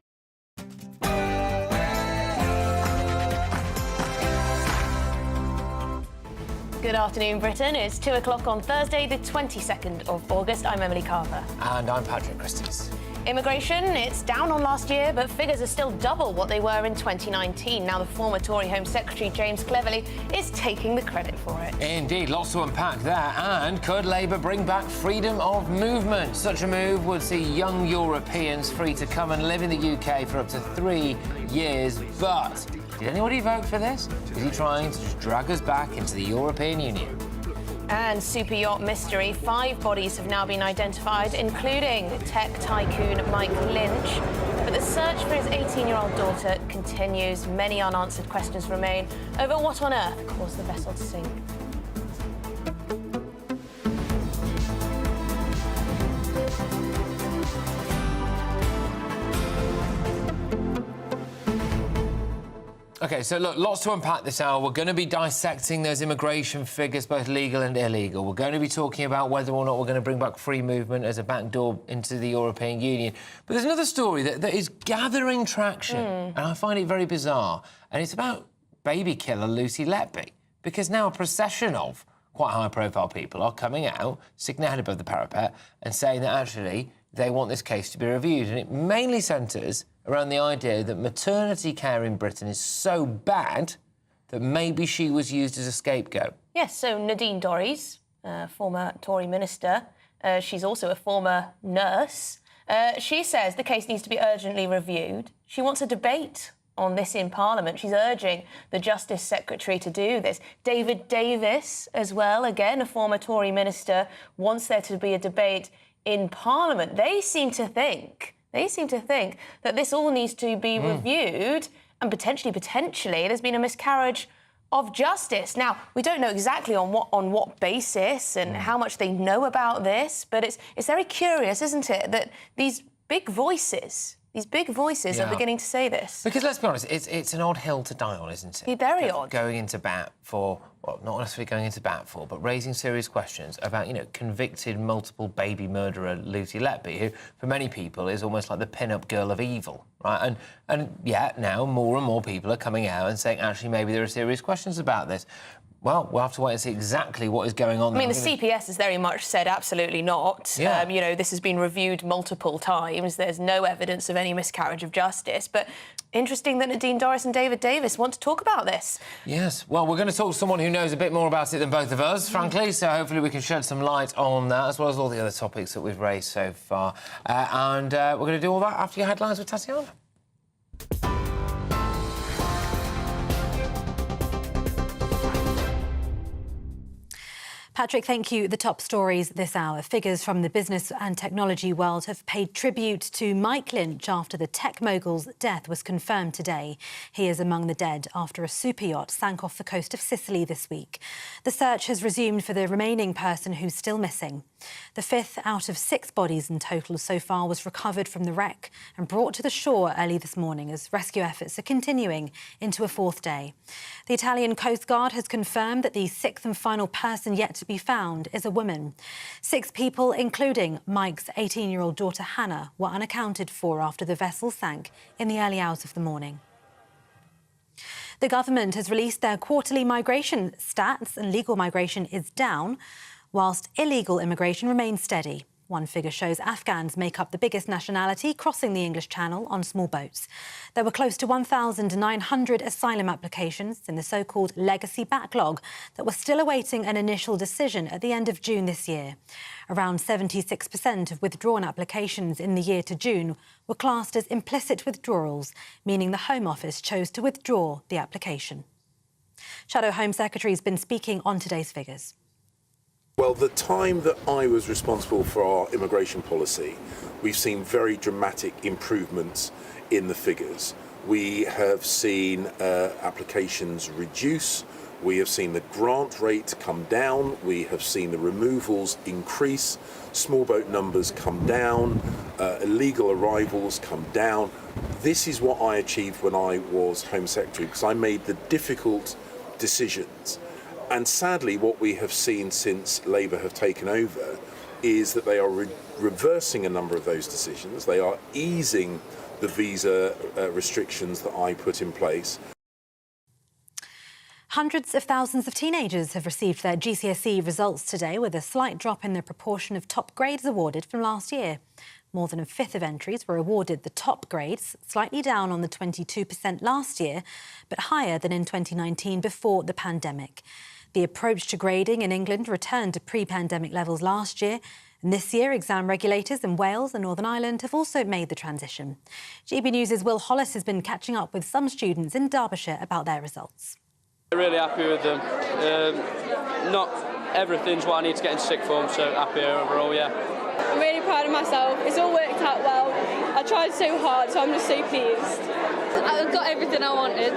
Good afternoon, Britain. It's 2 o'clock on Thursday, the 22nd of August. I'm Emily Carver. And I'm Patrick Christie's. Immigration, it's down on last year, but figures are still double what they were in 2019. Now, the former Tory Home Secretary, James Cleverly, is taking the credit for it. Indeed, lots to unpack there. And could Labour bring back freedom of movement? Such a move would see young Europeans free to come and live in the UK for up to 3 years. But did anybody vote for this? Is he trying to just drag us back into the European Union? And Superyacht mystery. 5 bodies have now been identified, including tech tycoon Mike Lynch. But the search for his 18-year-old daughter continues. Many unanswered questions remain over what on earth caused the vessel to sink. OK, so look, lots to unpack this hour. We're going to be dissecting those immigration figures, both legal and illegal. We're going to be talking about whether or not we're going to bring back free movement as a backdoor into the European Union. But there's another story that is gathering traction, and I find it very bizarre. And it's about baby killer Lucy Letby, because now a procession of quite high-profile people are coming out, sticking their head above the parapet and saying that actually they want this case to be reviewed. And it mainly centres around the idea that maternity care in Britain is so bad that maybe she was used as a scapegoat. Yes, so Nadine Dorries, former Tory minister, she's also a former nurse. She says the case needs to be urgently reviewed. She wants a debate on this in Parliament. She's urging the Justice Secretary to do this. David Davis, as well, again, a former Tory minister, wants there to be a debate in Parliament. They seem to think that this all needs to be reviewed, and potentially, there's been a miscarriage of justice. Now, we don't know exactly on what basis and how much they know about this, but it's very curious, isn't it, that these big voices are beginning to say this. Because let's be honest, it's an odd hill to die on, isn't it? Very odd. Going into bat for, well, not necessarily going into bat for, but raising serious questions about, convicted multiple baby murderer Lucy Letby, who, for many people, is almost like the pin-up girl of evil, right? And yet now more and more people are coming out and saying, actually, maybe there are serious questions about this. Well, we'll have to wait and see exactly what is going on. I mean, the CPS has very much said absolutely not. Yeah. This has been reviewed multiple times. There's no evidence of any miscarriage of justice. But interesting that Nadine Dorries and David Davis want to talk about this. Yes. Well, we're going to talk to someone who knows a bit more about it than both of us, frankly, so hopefully we can shed some light on that, as well as all the other topics that we've raised so far. And we're going to do all that after your headlines with Tatiana. Patrick, thank you. The top stories this hour. Figures from the business and technology world have paid tribute to Mike Lynch after the tech mogul's death was confirmed today. He is among the dead after a super yacht sank off the coast of Sicily this week. The search has resumed for the remaining person who's still missing. The fifth out of 6 bodies in total so far was recovered from the wreck and brought to the shore early this morning as rescue efforts are continuing into a 4th day. The Italian Coast Guard has confirmed that the 6th and final person yet to be found is a woman. 6 people, including Mike's 18-year-old daughter Hannah, were unaccounted for after the vessel sank in the early hours of the morning. The government has released their quarterly migration stats, and legal migration is down, whilst illegal immigration remains steady. One figure shows Afghans make up the biggest nationality crossing the English Channel on small boats. There were close to 1,900 asylum applications in the so-called legacy backlog that were still awaiting an initial decision at the end of June this year. Around 76% of withdrawn applications in the year to June were classed as implicit withdrawals, meaning the Home Office chose to withdraw the application. Shadow Home Secretary has been speaking on today's figures. Well, the time that I was responsible for our immigration policy, we've seen very dramatic improvements in the figures. We have seen applications reduce. We have seen the grant rate come down. We have seen the removals increase. Small boat numbers come down. Illegal arrivals come down. This is what I achieved when I was Home Secretary, because I made the difficult decisions. And sadly, what we have seen since Labour have taken over is that they are reversing a number of those decisions. They are easing the visa restrictions that I put in place. Hundreds of thousands of teenagers have received their GCSE results today, with a slight drop in the proportion of top grades awarded from last year. More than a fifth of entries were awarded the top grades, slightly down on the 22% last year, but higher than in 2019 before the pandemic. The approach to grading in England returned to pre-pandemic levels last year, and this year exam regulators in Wales and Northern Ireland have also made the transition. GB News' Will Hollis has been catching up with some students in Derbyshire about their results. Really happy with them. Not everything's what I need to get into sixth form, so happy overall, yeah. I'm really proud of myself. It's all worked out well. I tried so hard, so I'm just so pleased. I got everything I wanted.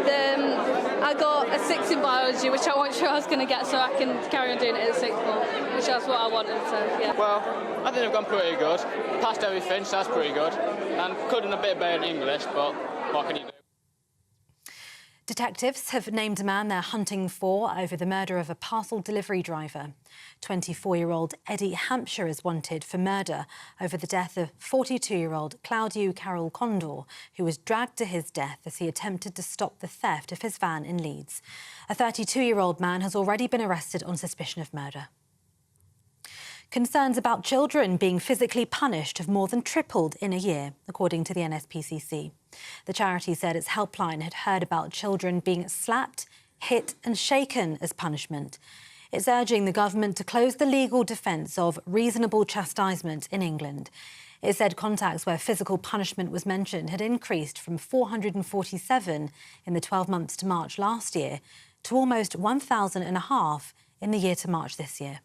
I got a 6 in biology, which I wasn't sure I was going to get, so I can carry on doing it at sixth form, which that's what I wanted, so yeah. Well, I think I've gone pretty good. Passed everything, so that's pretty good. And could have done a bit better in English, but what can you do? Detectives have named a man they're hunting for over the murder of a parcel delivery driver. 24-year-old Eddie Hampshire is wanted for murder over the death of 42-year-old Claudio Carol Condor, who was dragged to his death as he attempted to stop the theft of his van in Leeds. A 32-year-old man has already been arrested on suspicion of murder. Concerns about children being physically punished have more than tripled in a year, according to the NSPCC. The charity said its helpline had heard about children being slapped, hit and shaken as punishment. It's urging the government to close the legal defence of reasonable chastisement in England. It said contacts where physical punishment was mentioned had increased from 447 in the 12 months to March last year to almost 1,500 in the year to March this year.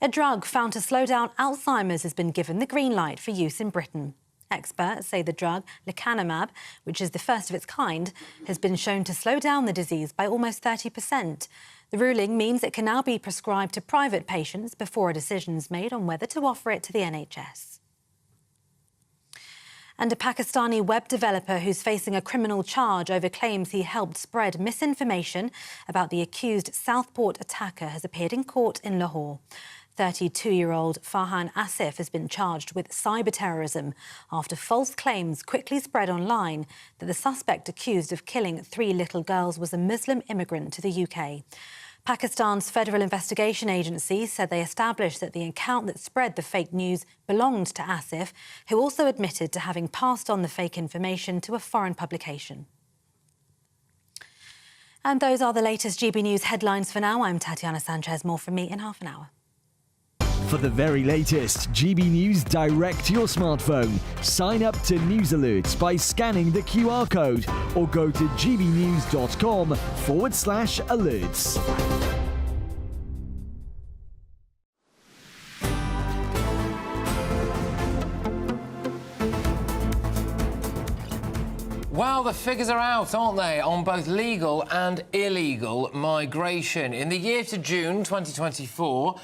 A drug found to slow down Alzheimer's has been given the green light for use in Britain. Experts say the drug, lecanemab, which is the first of its kind, has been shown to slow down the disease by almost 30%. The ruling means it can now be prescribed to private patients before a decision is made on whether to offer it to the NHS. And a Pakistani web developer who's facing a criminal charge over claims he helped spread misinformation about the accused Southport attacker has appeared in court in Lahore. 32-year-old Farhan Asif has been charged with cyber-terrorism after false claims quickly spread online that the suspect accused of killing 3 little girls was a Muslim immigrant to the UK. Pakistan's Federal Investigation Agency said they established that the account that spread the fake news belonged to Asif, who also admitted to having passed on the fake information to a foreign publication. And those are the latest GB News headlines for now. I'm Tatiana Sanchez. More from me in half an hour. For the very latest GB News direct to your smartphone, sign up to News Alerts by scanning the QR code or go to gbnews.com/alerts. Well, the figures are out, aren't they, on both legal and illegal migration. In the year to June 2024,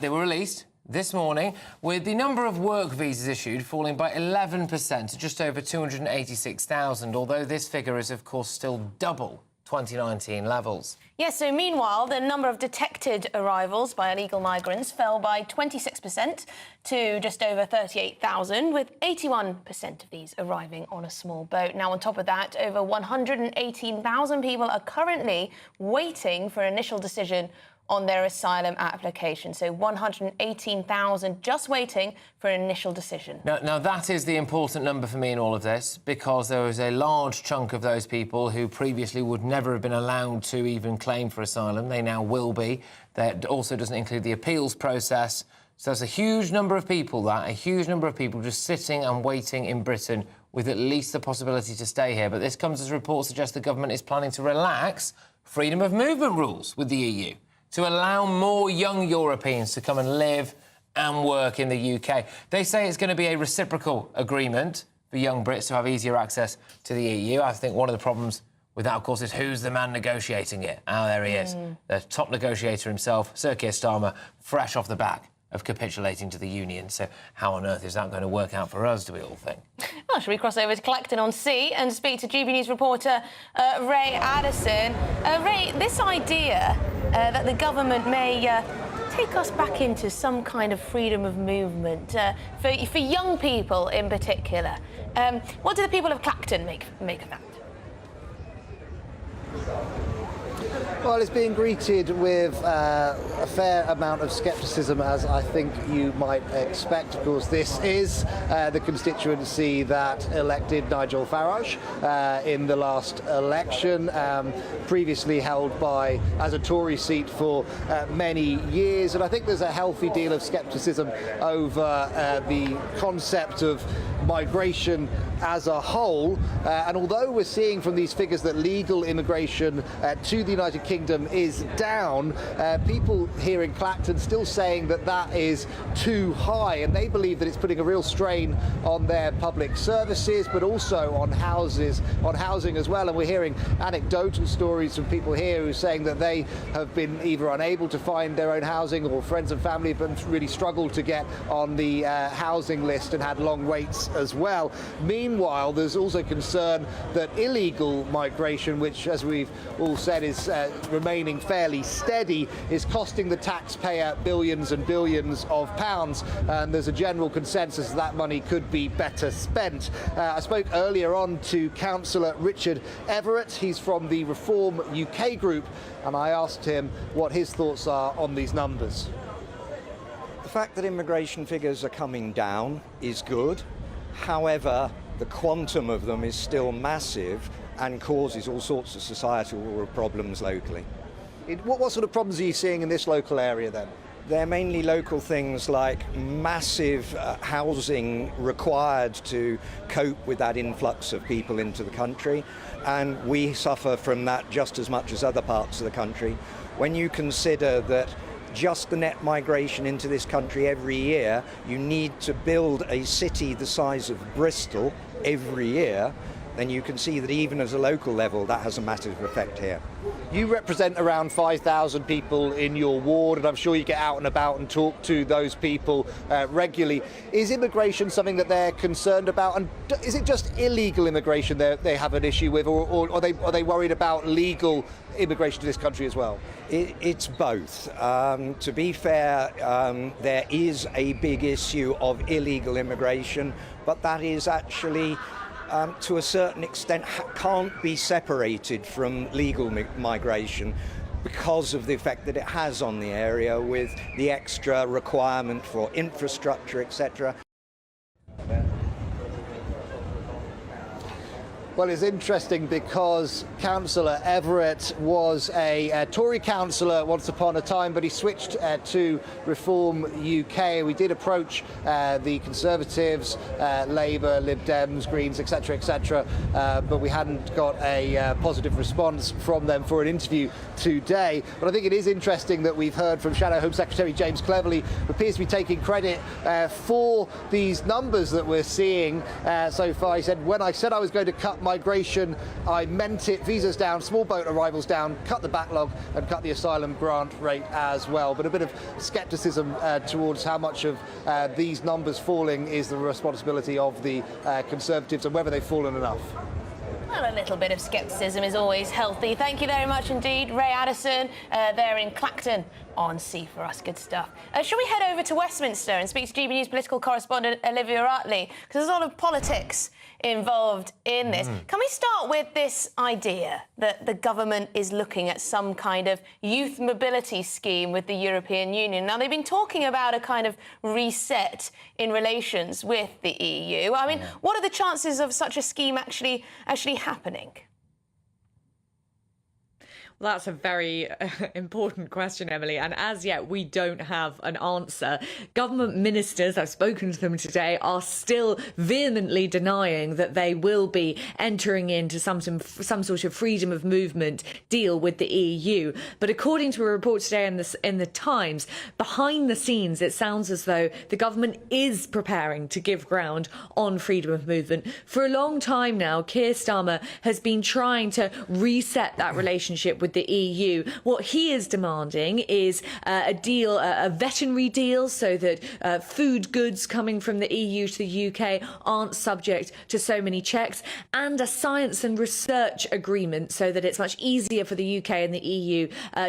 they were released this morning, with the number of work visas issued falling by 11% to just over 286,000, although this figure is, of course, still double 2019 levels. Yes, so meanwhile, the number of detected arrivals by illegal migrants fell by 26% to just over 38,000, with 81% of these arriving on a small boat. Now, on top of that, over 118,000 people are currently waiting for an initial decision on their asylum application. So 118,000 just waiting for an initial decision. Now, that is the important number for me in all of this, because there was a large chunk of those people who previously would never have been allowed to even claim for asylum. They now will be. That also doesn't include the appeals process. So there's a huge number of people, a huge number of people just sitting and waiting in Britain with at least the possibility to stay here. But this comes as reports suggest the government is planning to relax freedom of movement rules with the EU, to allow more young Europeans to come and live and work in the UK. They say it's going to be a reciprocal agreement for young Brits to have easier access to the EU. I think one of the problems with that, of course, is who's the man negotiating it? Oh, there he is, the top negotiator himself, Sir Keir Starmer, fresh off the back of capitulating to the Union. So how on earth is that going to work out for us, do we all think? Well, should we cross over to Clacton-on-Sea and speak to GB News reporter Ray Addison? Ray, this idea that the government may take us back into some kind of freedom of movement for young people in particular. What do the people of Clacton make of that? Well, it's being greeted with a fair amount of scepticism, as I think you might expect. Of course, this is the constituency that elected Nigel Farage in the last election, previously held as a Tory seat for many years. And I think there's a healthy deal of scepticism over the concept of migration as a whole. And although we're seeing from these figures that legal immigration to the United Kingdom is down, people here in Clacton still saying that that is too high, and they believe that it's putting a real strain on their public services, but also on housing as well. And we're hearing anecdotal stories from people here who are saying that they have been either unable to find their own housing, or friends and family have really struggled to get on the housing list and had long waits as well. Meanwhile, there's also concern that illegal migration, which, as we've all said, is remaining fairly steady, is costing the taxpayer billions and billions of pounds, and there's a general consensus that money could be better spent. I spoke earlier on to Councillor Richard Everett. He's from the Reform UK group, and I asked him what his thoughts are on these numbers. The fact that immigration figures are coming down is good. However, the quantum of them is still massive and causes all sorts of societal problems locally. What sort of problems are you seeing in this local area then? They're mainly local things like massive housing required to cope with that influx of people into the country, and we suffer from that just as much as other parts of the country. When you consider that just the net migration into this country every year, you need to build a city the size of Bristol every year, then you can see that even at a local level that has a massive effect here. You represent around 5,000 people in your ward, and I'm sure you get out and about and talk to those people regularly. Is immigration something that they're concerned about, and is it just illegal immigration they have an issue with, or are they worried about legal immigration to this country as well? It's both. To be fair, there is a big issue of illegal immigration, but that is actually to a certain extent can't be separated from legal migration because of the effect that it has on the area, with the extra requirement for infrastructure, etc. Well, it's interesting because Councillor Everett was a Tory councillor once upon a time, but he switched to Reform UK. We did approach the Conservatives, Labour, Lib Dems, Greens, etc., but we hadn't got a positive response from them for an interview today. But I think it is interesting that we've heard from Shadow Home Secretary James Cleverly, who appears to be taking credit for these numbers that we're seeing so far. He said, "When I said I was going to cut migration, I meant it. Visas down, small boat arrivals down, cut the backlog and cut the asylum grant rate as well. But a bit of scepticism towards how much of these numbers falling is the responsibility of the Conservatives and whether they've fallen enough. Well, a little bit of scepticism is always healthy. Thank you very much indeed, Ray Addison, there in Clacton on C for us. Good stuff. Shall we head over to Westminster and speak to GB News political correspondent Olivia Hartley? Because there's a lot of politics involved in this. Can we start with this idea that the government is looking at some kind of youth mobility scheme with the European Union? Now, they've been talking about a kind of reset in relations with the EU. I mean, what are the chances of such a scheme actually happening? Well, that's a very important question, Emily, and as yet we don't have an answer. Government ministers, I've spoken to them today, are still vehemently denying that they will be entering into some sort of freedom of movement deal with the EU. But according to a report today in the Times, behind the scenes it sounds as though the government is preparing to give ground on freedom of movement. For a long time now, Keir Starmer has been trying to reset that relationship with the EU. What he is demanding is a deal, a veterinary deal, so that food goods coming from the EU to the UK aren't subject to so many checks, and a science and research agreement so that it's much easier for the UK and the EU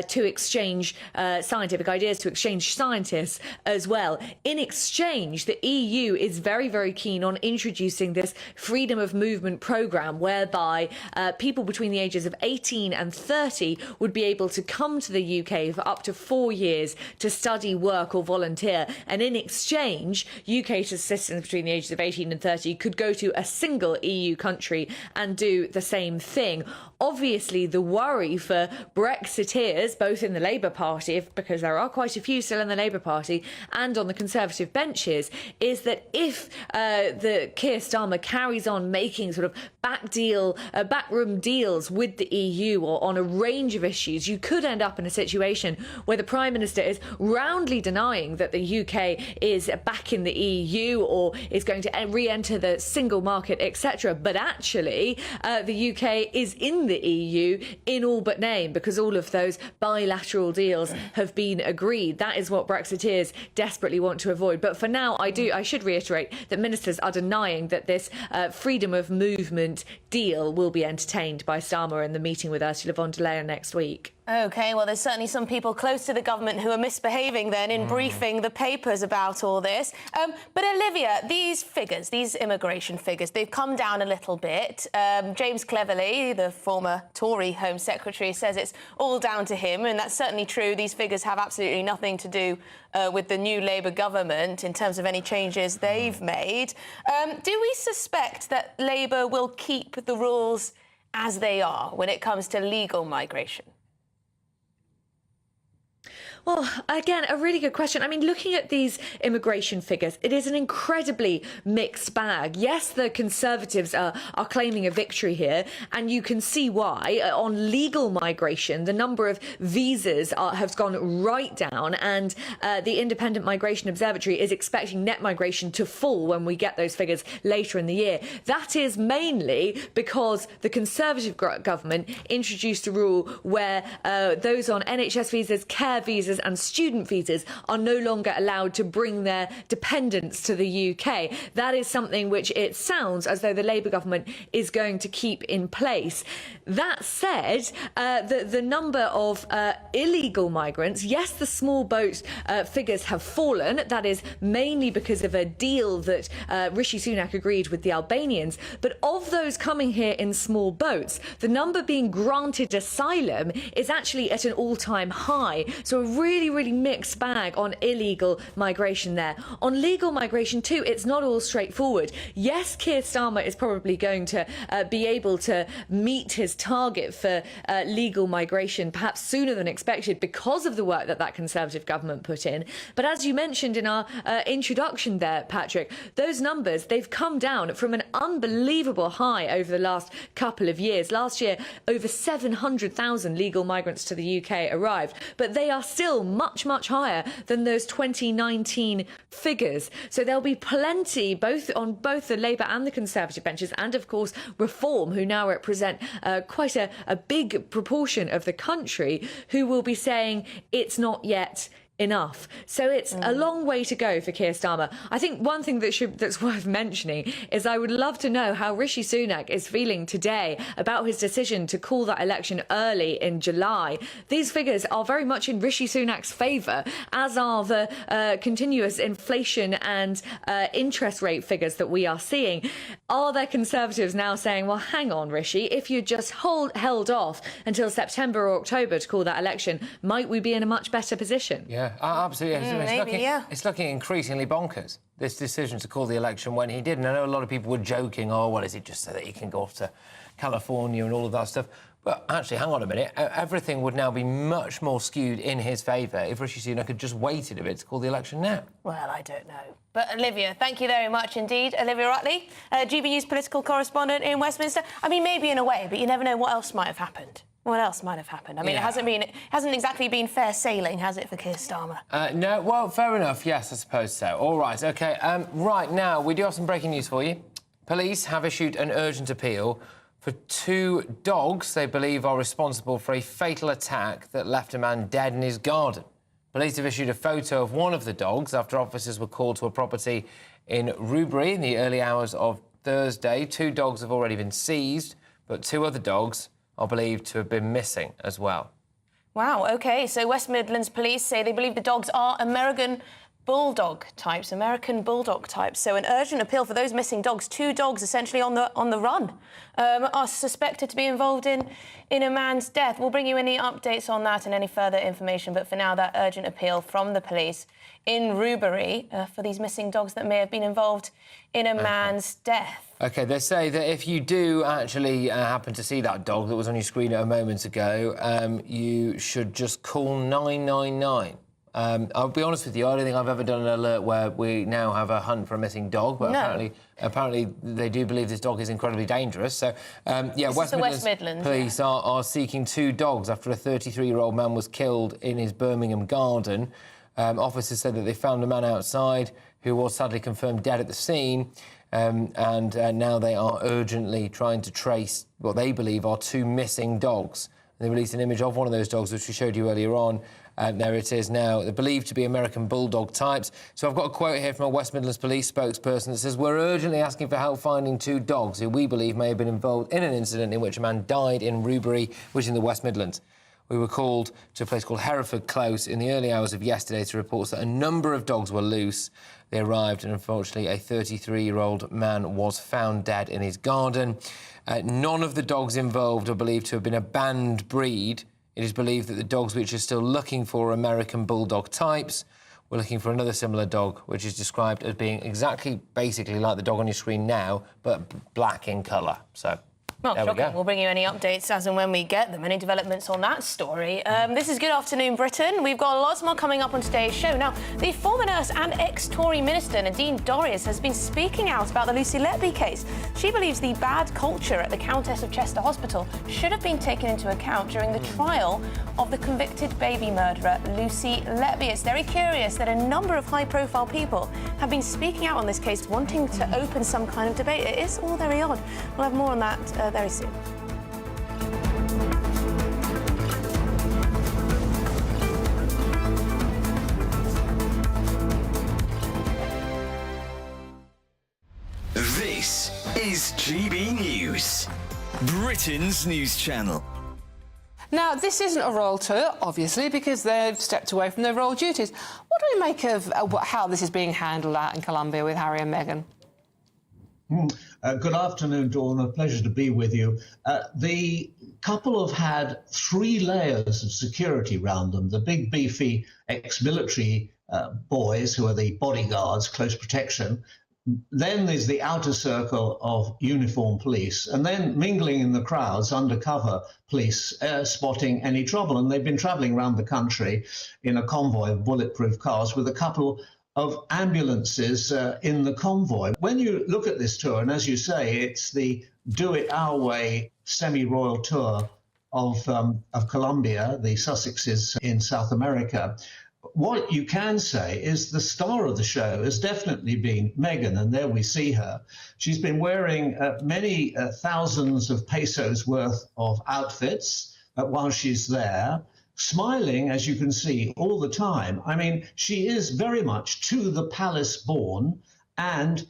to exchange scientific ideas, to exchange scientists as well. In exchange, the EU is very, very keen on introducing this freedom of movement programme whereby people between the ages of 18 and 30 would be able to come to the UK for up to 4 years to study, work or volunteer. And in exchange, UK citizens between the ages of 18 and 30 could go to a single EU country and do the same thing. Obviously, the worry for Brexiteers, both in the Labour Party, because there are quite a few still in the Labour Party, and on the Conservative benches, is that if the Keir Starmer carries on making sort of backroom deals with the EU or on a range of issues, you could end up in a situation where the Prime Minister is roundly denying that the UK is back in the EU or is going to re-enter the single market, etc. But actually, the UK is in the EU in all but name, because all of those bilateral deals have been agreed. That is what Brexiteers desperately want to avoid. But for now, I should reiterate that ministers are denying that this freedom of movement deal will be entertained by Starmer in the meeting with Ursula von der Leyen next week. OK, well, there's certainly some people close to the government who are misbehaving then in briefing the papers about all this. But Olivia, these figures, these immigration figures, they've come down a little bit. James Cleverly, the former Tory Home Secretary, says it's all down to him, and that's certainly true. These figures have absolutely nothing to do with the new Labour government in terms of any changes they've made. Do we suspect that Labour will keep the rules as they are when it comes to legal migration? Well, again, a really good question. I mean, looking at these immigration figures, it is an incredibly mixed bag. Yes, the Conservatives are claiming a victory here, and you can see why. On legal migration, the number of visas has gone right down, and the Independent Migration Observatory is expecting net migration to fall when we get those figures later in the year. That is mainly because the Conservative government introduced a rule where those on NHS visas, care visas and student visas are no longer allowed to bring their dependents to the UK. That is something which it sounds as though the Labour government is going to keep in place. That said, the number of illegal migrants, yes, the small boat figures have fallen. That is mainly because of a deal that Rishi Sunak agreed with the Albanians. But of those coming here in small boats, the number being granted asylum is actually at an all-time high. So a really, really mixed bag on illegal migration there. On legal migration too, it's not all straightforward. Yes, Keir Starmer is probably going to be able to meet his target for legal migration perhaps sooner than expected because of the work that Conservative government put in. But as you mentioned in our introduction there, Patrick, those numbers, they've come down from an unbelievable high over the last couple of years. Last year, over 700,000 legal migrants to the UK arrived, but they are still still much, much higher than those 2019 figures. So there'll be plenty, on both the Labour and the Conservative benches, and of course Reform, who now represent quite a big proportion of the country, who will be saying it's not yet enough. So it's a long way to go for Keir Starmer. I think one thing that's worth mentioning is I would love to know how Rishi Sunak is feeling today about his decision to call that election early in July. These figures are very much in Rishi Sunak's favour, as are the continuous inflation and interest rate figures that we are seeing. Are there Conservatives now saying, well, hang on, Rishi, if you just held off until September or October to call that election, might we be in a much better position? Yeah, absolutely. It's looking increasingly bonkers, this decision to call the election when he did. And I know a lot of people were joking, oh, well, is it just so that he can go off to California and all of that stuff? But actually, hang on a minute, everything would now be much more skewed in his favour if Rishi Sunak had just waited a bit to call the election now. Well, I don't know. But Olivia, thank you very much indeed. Olivia Rutley, GB News political correspondent in Westminster. I mean, maybe in a way, but you never know what else might have happened. What else might have happened? I mean, it hasn't exactly been fair sailing, has it, for Keir Starmer? No, well, fair enough. Yes, I suppose so. All right, OK. Right, now, we do have some breaking news for you. Police have issued an urgent appeal for 2 dogs they believe are responsible for a fatal attack that left a man dead in his garden. Police have issued a photo of one of the dogs after officers were called to a property in Rubery in the early hours of Thursday. 2 dogs have already been seized, but 2 other dogs are believed to have been missing as well. Wow, OK, so West Midlands police say they believe the dogs are American Bulldog types. So an urgent appeal for those missing dogs. 2 dogs essentially on the run are suspected to be involved in a man's death. We'll bring you any updates on that and any further information. But for now, that urgent appeal from the police in Rubery for these missing dogs that may have been involved in a man's death. OK, they say that if you do actually happen to see that dog that was on your screen a moment ago, you should just call 999. I'll be honest with you, I don't think I've ever done an alert where we now have a hunt for a missing dog, but apparently they do believe this dog is incredibly dangerous. So, West Midlands police are seeking 2 dogs after a 33-year-old man was killed in his Birmingham garden. Officers said that they found a man outside who was sadly confirmed dead at the scene. And now they are urgently trying to trace what they believe are 2 missing dogs. And they released an image of one of those dogs, which we showed you earlier on. There it is now. They're believed to be American Bulldog types. So I've got a quote here from a West Midlands police spokesperson that says, we're urgently asking for help finding 2 dogs who we believe may have been involved in an incident in which a man died in Rubery, which is in the West Midlands. We were called to a place called Hereford Close in the early hours of yesterday to report that a number of dogs were loose. They arrived and, unfortunately, a 33-year-old man was found dead in his garden. None of the dogs involved are believed to have been a banned breed. It is believed that the dogs which are still looking for are American Bulldog types. We're looking for another similar dog, which is described as being basically like the dog on your screen now, but black in colour. So Well, shocking. We'll bring you any updates as and when we get them. Any developments on that story. This is Good Afternoon Britain. We've got lots more coming up on today's show. Now, the former nurse and ex-Tory minister Nadine Dorries has been speaking out about the Lucy Letby case. She believes the bad culture at the Countess of Chester Hospital should have been taken into account during the trial of the convicted baby murderer Lucy Letby. It's very curious that a number of high-profile people have been speaking out on this case, wanting to open some kind of debate. It is all very odd. We'll have more on that very soon. This is GB News, Britain's news channel. Now, this isn't a royal tour, obviously, because they've stepped away from their royal duties. What do we make of how this is being handled out in Colombia with Harry and Meghan? Good afternoon, Dawn. A pleasure to be with you. The couple have had 3 layers of security around them. The big, beefy ex-military boys, who are the bodyguards, close protection. Then there's the outer circle of uniformed police. And then mingling in the crowds, undercover police spotting any trouble. And they've been travelling around the country in a convoy of bulletproof cars with a couple of ambulances in the convoy. When you look at this tour, and as you say, it's the do it our way semi-royal tour of Colombia, the Sussexes in South America. What you can say is the star of the show has definitely been Meghan, and there we see her. She's been wearing many thousands of pesos worth of outfits while she's there, smiling, as you can see, all the time. I mean, she is very much to the palace born, and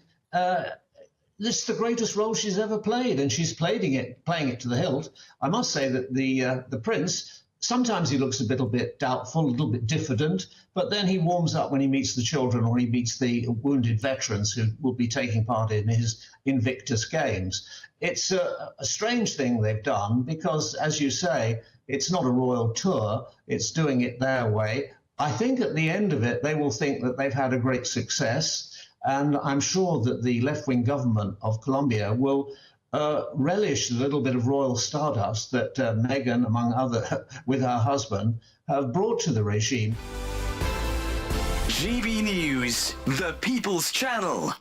this is the greatest role she's ever played, and she's playing it to the hilt. I must say that the prince, sometimes he looks a little bit doubtful, a little bit diffident, but then he warms up when he meets the children or he meets the wounded veterans who will be taking part in his Invictus Games. It's a strange thing they've done because, as you say, it's not a royal tour, it's doing it their way. I think at the end of it, they will think that they've had a great success, and I'm sure that the left-wing government of Colombia will relish the little bit of royal stardust that Meghan, among other, with her husband, have brought to the regime. GB News, the People's Channel.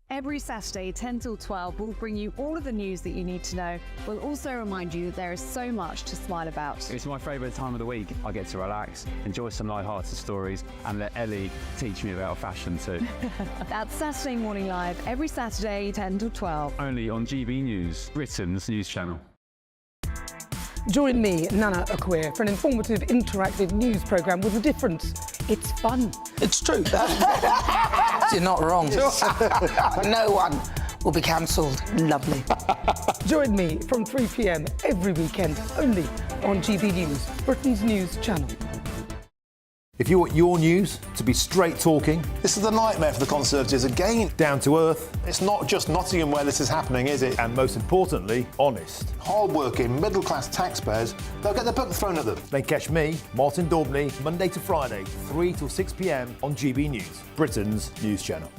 Every Saturday, 10 till 12, we'll bring you all of the news that you need to know. We'll also remind you that there is so much to smile about. It's my favourite time of the week. I get to relax, enjoy some light-hearted stories, and let Ellie teach me about fashion too. That's Saturday Morning Live, every Saturday, 10 till 12. Only on GB News, Britain's news channel. Join me, Nana Akwe, for an informative, interactive news programme with a difference. It's fun. It's true. You're not wrong. No one will be cancelled. Lovely. Join me from 3 p.m. every weekend, only on GB News, Britain's news channel. If you want your news to be straight talking... This is the nightmare for the Conservatives again. Down to earth. It's not just Nottingham where this is happening, is it? And most importantly, honest. Hard-working, middle-class taxpayers, they'll get their book thrown at them. Then catch me, Martin Daubney, Monday to Friday, 3 till 6 p.m. on GB News, Britain's news channel.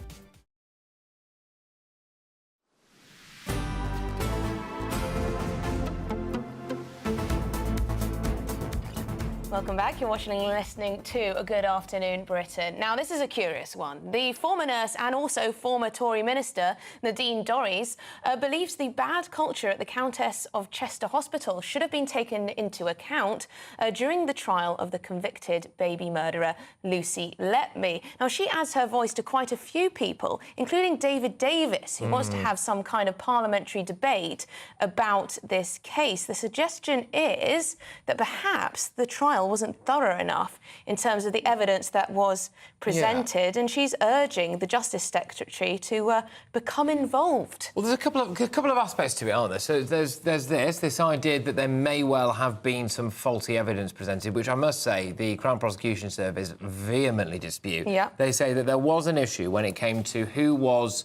Welcome back. You're watching and listening to A Good Afternoon Britain. Now, this is a curious one. The former nurse and also former Tory minister, Nadine Dorries, believes the bad culture at the Countess of Chester Hospital should have been taken into account during the trial of the convicted baby murderer, Lucy Letby. Now, she adds her voice to quite a few people, including David Davis, who wants to have some kind of parliamentary debate about this case. The suggestion is that perhaps the trial wasn't thorough enough in terms of the evidence that was presented, and she's urging the Justice Secretary to become involved. Well, there's a couple of aspects to it, aren't there? So there's this idea that there may well have been some faulty evidence presented, which I must say the Crown Prosecution Service vehemently dispute. Yeah. They say that there was an issue when it came to who was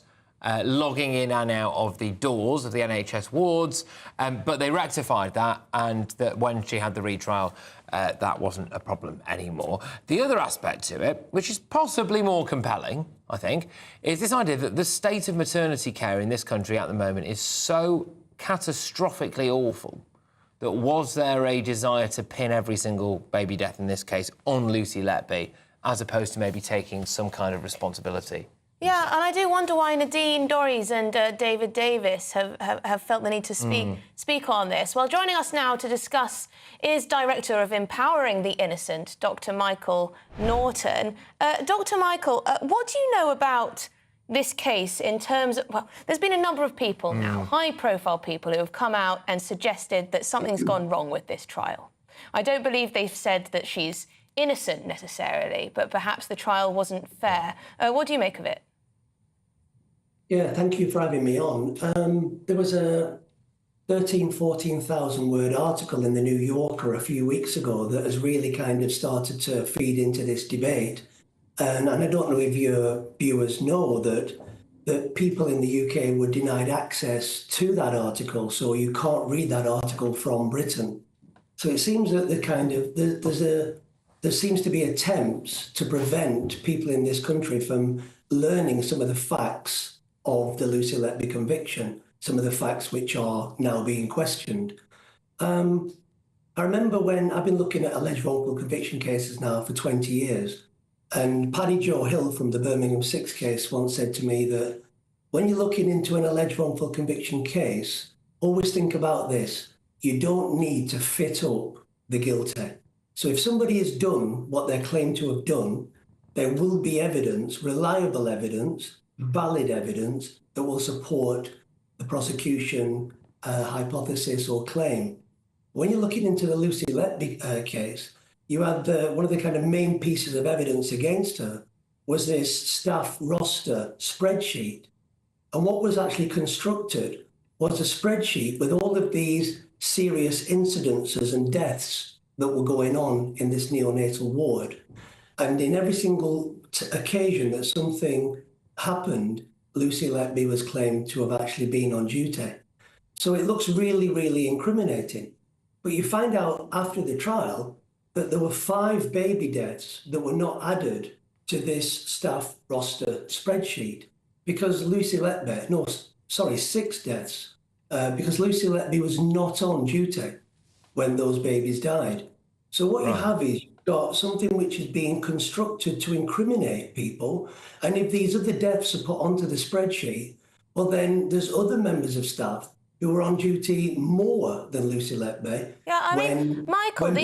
logging in and out of the doors of the NHS wards, but they rectified that, and that when she had the retrial, that wasn't a problem anymore. The other aspect to it, which is possibly more compelling, I think, is this idea that the state of maternity care in this country at the moment is so catastrophically awful that was there a desire to pin every single baby death in this case on Lucy Letby, as opposed to maybe taking some kind of responsibility? Yeah, and I do wonder why Nadine Dorries and David Davis have felt the need to speak on this. Well, joining us now to discuss is Director of Empowering the Innocent, Dr. Michael Norton. Dr. Michael, what do you know about this case in terms of... Well, there's been a number of people now, high-profile people, who have come out and suggested that something's gone wrong with this trial. I don't believe they've said that she's innocent necessarily, but perhaps the trial wasn't fair. What do you make of it? Yeah, thank you for having me on. There was a 14,000 word article in the New Yorker a few weeks ago that has really kind of started to feed into this debate. And I don't know if your viewers know that people in the UK were denied access to that article, so you can't read that article from Britain. So it seems that there seems to be attempts to prevent people in this country from learning some of the facts of the Lucy Letby conviction, some of the facts which are now being questioned. I remember when I've been looking at alleged wrongful conviction cases now for 20 years, and Paddy Joe Hill from the Birmingham 6 case once said to me that when you're looking into an alleged wrongful conviction case, always think about this. you don't need to fit up the guilty. So if somebody has done what they're claimed to have done, there will be evidence, reliable evidence, valid evidence that will support the prosecution hypothesis or claim. When you're looking into the Lucy Letby case, you had one of the kind of main pieces of evidence against her was this staff roster spreadsheet. And what was actually constructed was a spreadsheet with all of these serious incidences and deaths that were going on in this neonatal ward. And in every single occasion that something happened, Lucy Letby was claimed to have actually been on duty. So it looks really, really incriminating. But you find out after the trial that there were 5 baby deaths that were not added to this staff roster spreadsheet because Lucy Letby, 6 deaths, because Lucy Letby was not on duty when those babies died. So what you have is you've got something which is being constructed to incriminate people. And if these other deaths are put onto the spreadsheet, well, then there's other members of staff who were on duty more than Lucy Letby. Yeah, I mean, Michael, the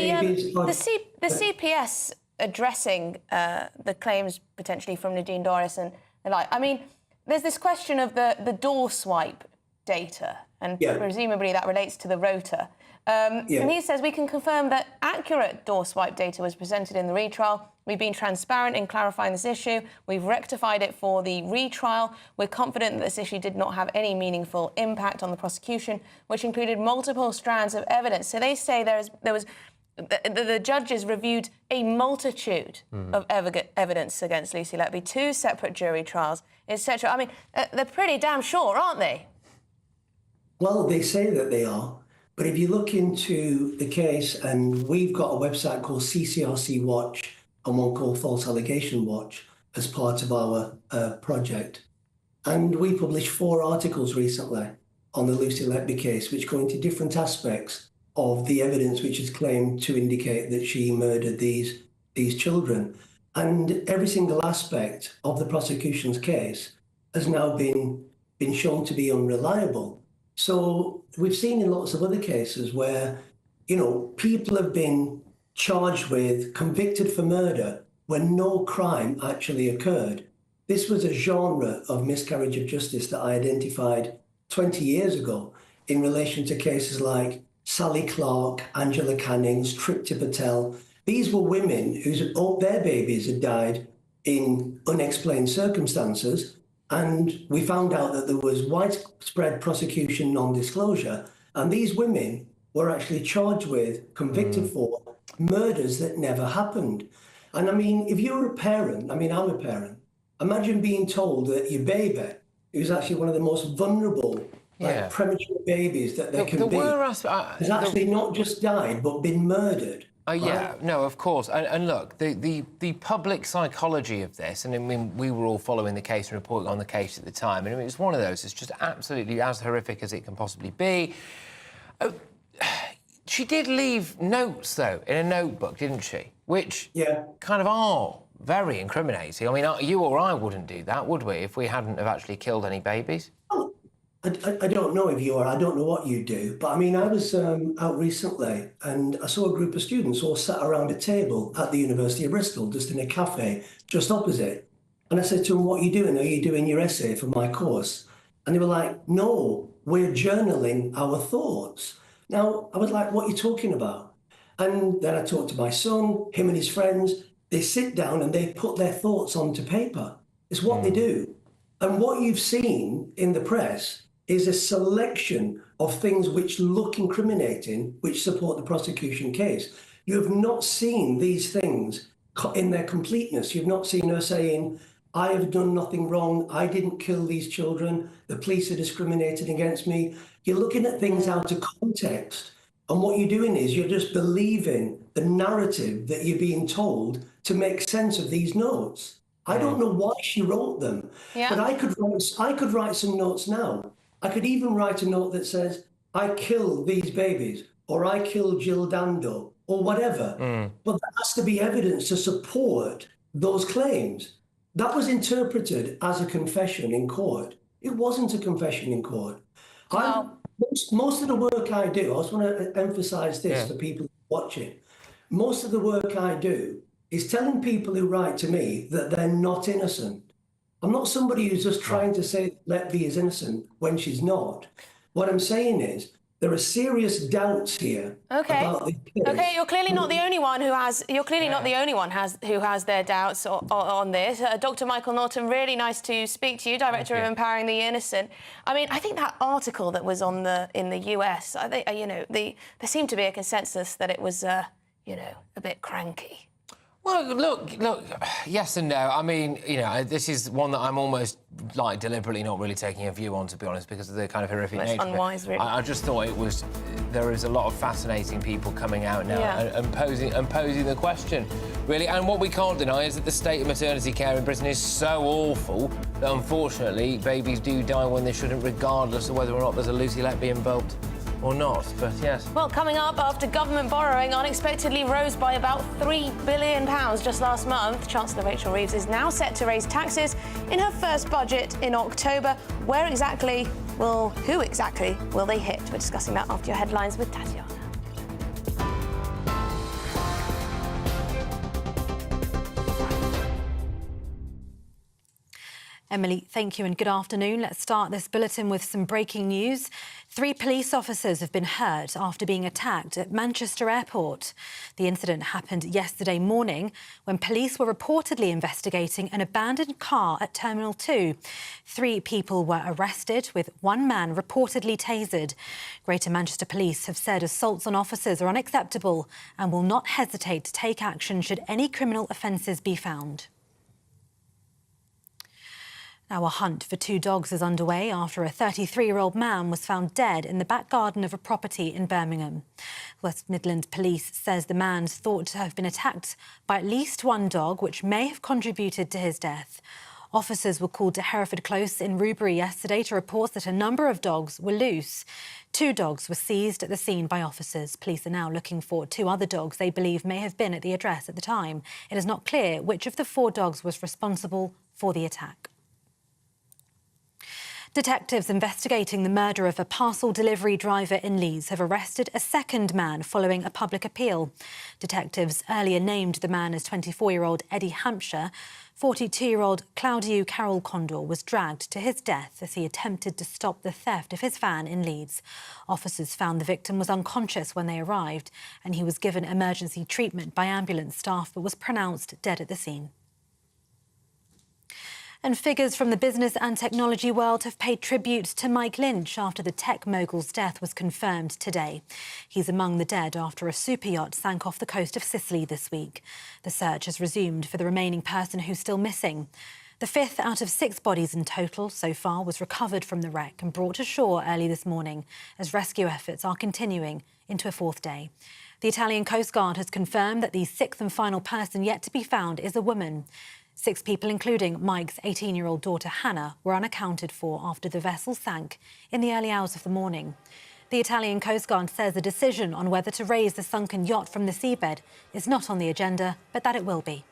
CPS addressing the claims potentially from Nadine Dorries and like, I mean, there's this question of the door swipe data, and presumably that relates to the rota. And he says, we can confirm that accurate door swipe data was presented in the retrial. We've been transparent in clarifying this issue. We've rectified it for the retrial. We're confident that this issue did not have any meaningful impact on the prosecution, which included multiple strands of evidence. So they say the judges reviewed a multitude of evidence against Lucy Letby, 2 separate jury trials, etc. I mean, they're pretty damn sure, aren't they? Well, they say that they are. But if you look into the case, and we've got a website called CCRC Watch and one called False Allegation Watch as part of our project. And we published 4 articles recently on the Lucy Letby case, which go into different aspects of the evidence which is claimed to indicate that she murdered these children. And every single aspect of the prosecution's case has now been shown to be unreliable. So we've seen in lots of other cases where, people have been charged with, convicted for murder when no crime actually occurred. This was a genre of miscarriage of justice that I identified 20 years ago in relation to cases like Sally Clark, Angela Cannings, Tripti Patel. These were women their babies had died in unexplained circumstances. And we found out that there was widespread prosecution non-disclosure. And these women were actually charged with, convicted for murders that never happened. And I mean, if you're a parent, I'm a parent, imagine being told that your baby, who's actually one of the most vulnerable, premature babies that there can be, has actually not just died, but been murdered. No, of course. And look, the public psychology of this, and I mean, we were all following the case and reporting on the case at the time, and I mean, it's one of those, it's just absolutely as horrific as it can possibly be. She did leave notes, though, in a notebook, didn't she? Which kind of are very incriminating. I mean, you or I wouldn't do that, would we, if we hadn't have actually killed any babies? I don't know if you are, I don't know what you do, but I mean, I was out recently and I saw a group of students all sat around a table at the University of Bristol, just in a cafe, just opposite. And I said to them, what are you doing? Are you doing your essay for my course? And they were like, no, we're journaling our thoughts. Now, I was like, what are you talking about? And then I talked to my son, him and his friends. They sit down and they put their thoughts onto paper. It's what they do. And what you've seen in the press is a selection of things which look incriminating, which support the prosecution case. You have not seen these things in their completeness. You've not seen her saying, I have done nothing wrong, I didn't kill these children, the police are discriminating against me. You're looking at things out of context. And what you're doing is you're just believing the narrative that you're being told to make sense of these notes. I don't know why she wrote them, but I could write some notes now. I could even write a note that says, I killed these babies, or I killed Jill Dando, or whatever. But there has to be evidence to support those claims. That was interpreted as a confession in court. It wasn't a confession in court. Most of the work I do, I just want to emphasise this for people watching. Most of the work I do is telling people who write to me that they're not innocent. I'm not somebody who's just trying to say Letby is innocent when she's not. What I'm saying is there are serious doubts here about this case. Okay, you're clearly not the only one who has. You're clearly not the only one who has their doubts on this. Dr. Michael Norton, really nice to speak to you, Director of Empowering the Innocent. I mean, I think that article that was in the US, I think there seemed to be a consensus that it was a bit cranky. Well, look, yes and no. I mean, this is one that I'm almost, deliberately not really taking a view on, to be honest, because of the kind of horrific nature. It's unwise, really. I just thought there is a lot of fascinating people coming out now and posing the question, really. And what we can't deny is that the state of maternity care in Britain is so awful that, unfortunately, babies do die when they shouldn't, regardless of whether or not there's a Lucy Letby involved or not, but yes. Well, coming up, after government borrowing unexpectedly rose by about £3 billion just last month, Chancellor Rachel Reeves is now set to raise taxes in her first budget in October. Who exactly will they hit? We're discussing that after your headlines with Tatiana. Emily, thank you and good afternoon. Let's start this bulletin with some breaking news. 3 police officers have been hurt after being attacked at Manchester Airport. The incident happened yesterday morning when police were reportedly investigating an abandoned car at Terminal 2. 3 people were arrested, with 1 man reportedly tasered. Greater Manchester Police have said assaults on officers are unacceptable and will not hesitate to take action should any criminal offences be found. Now, a hunt for 2 dogs is underway after a 33-year-old man was found dead in the back garden of a property in Birmingham. West Midlands Police says the man's thought to have been attacked by at least 1 dog, which may have contributed to his death. Officers were called to Hereford Close in Rubery yesterday to report that a number of dogs were loose. 2 dogs were seized at the scene by officers. Police are now looking for 2 other dogs they believe may have been at the address at the time. It is not clear which of the 4 dogs was responsible for the attack. Detectives investigating the murder of a parcel delivery driver in Leeds have arrested a 2nd man following a public appeal. Detectives earlier named the man as 24-year-old Eddie Hampshire. 42-year-old Claudio Carol Condor was dragged to his death as he attempted to stop the theft of his van in Leeds. Officers found the victim was unconscious when they arrived, and he was given emergency treatment by ambulance staff but was pronounced dead at the scene. And figures from the business and technology world have paid tribute to Mike Lynch after the tech mogul's death was confirmed today. He's among the dead after a superyacht sank off the coast of Sicily this week. The search has resumed for the remaining person who's still missing. The 5th out of 6 bodies in total so far was recovered from the wreck and brought to shore early this morning as rescue efforts are continuing into a 4th day. The Italian Coast Guard has confirmed that the 6th and final person yet to be found is a woman. 6 people, including Mike's 18-year-old daughter Hannah, were unaccounted for after the vessel sank in the early hours of the morning. The Italian Coast Guard says the decision on whether to raise the sunken yacht from the seabed is not on the agenda, but that it will be.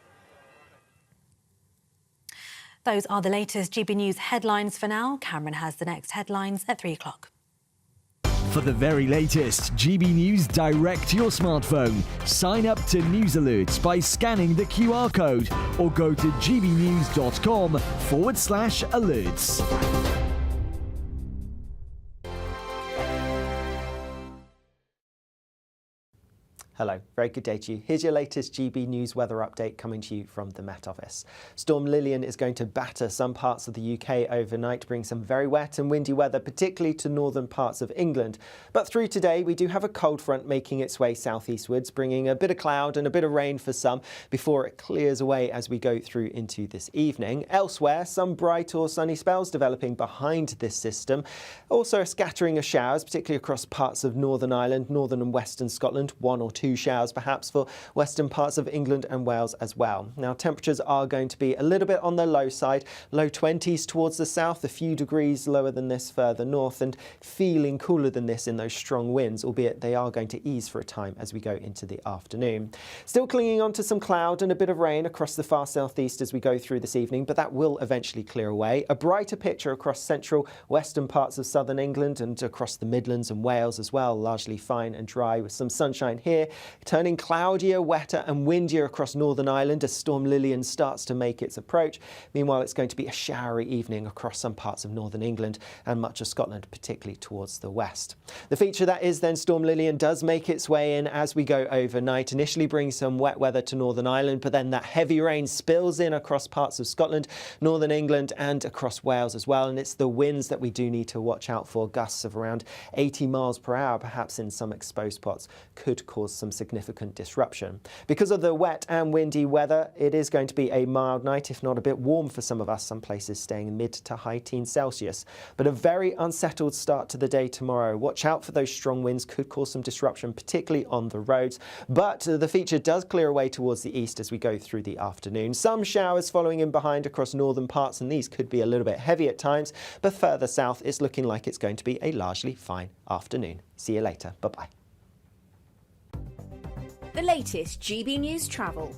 Those are the latest GB News headlines for now. Cameron has the next headlines at 3 o'clock. For the very latest GB News direct to your smartphone, sign up to News Alerts by scanning the QR code or go to gbnews.com/alerts. Hello, very good day to you. Here's your latest GB News weather update coming to you from the Met Office. Storm Lillian is going to batter some parts of the UK overnight, bring some very wet and windy weather, particularly to northern parts of England. But through today, we do have a cold front making its way southeastwards, bringing a bit of cloud and a bit of rain for some before it clears away as we go through into this evening. Elsewhere, some bright or sunny spells developing behind this system. Also a scattering of showers, particularly across parts of Northern Ireland, northern and western Scotland, 1 or 2 2 showers perhaps for western parts of England and Wales as well. Now temperatures are going to be a little bit on the low side, low 20s towards the south, a few degrees lower than this further north, and feeling cooler than this in those strong winds, albeit they are going to ease for a time as we go into the afternoon. Still clinging on to some cloud and a bit of rain across the far southeast as we go through this evening, but that will eventually clear away. A brighter picture across central western parts of southern England and across the Midlands and Wales as well, largely fine and dry with some sunshine here, turning cloudier, wetter and windier across Northern Ireland as Storm Lillian starts to make its approach. Meanwhile, it's going to be a showery evening across some parts of northern England and much of Scotland, particularly towards the west. The feature that is then Storm Lillian does make its way in as we go overnight, initially brings some wet weather to Northern Ireland, but then that heavy rain spills in across parts of Scotland, Northern England and across Wales as well. And it's the winds that we do need to watch out for. Gusts of around 80 miles per hour, perhaps in some exposed spots, could cause some significant disruption. Because of the wet and windy weather, it is going to be a mild night, if not a bit warm for some of us, some places staying mid to high teens Celsius. But a very unsettled start to the day tomorrow. Watch out for those strong winds, could cause some disruption, particularly on the roads. But the feature does clear away towards the east as we go through the afternoon. Some showers following in behind across northern parts, and these could be a little bit heavy at times, but further south it's looking like it's going to be a largely fine afternoon. See you later. Bye-bye. The latest GB News travel.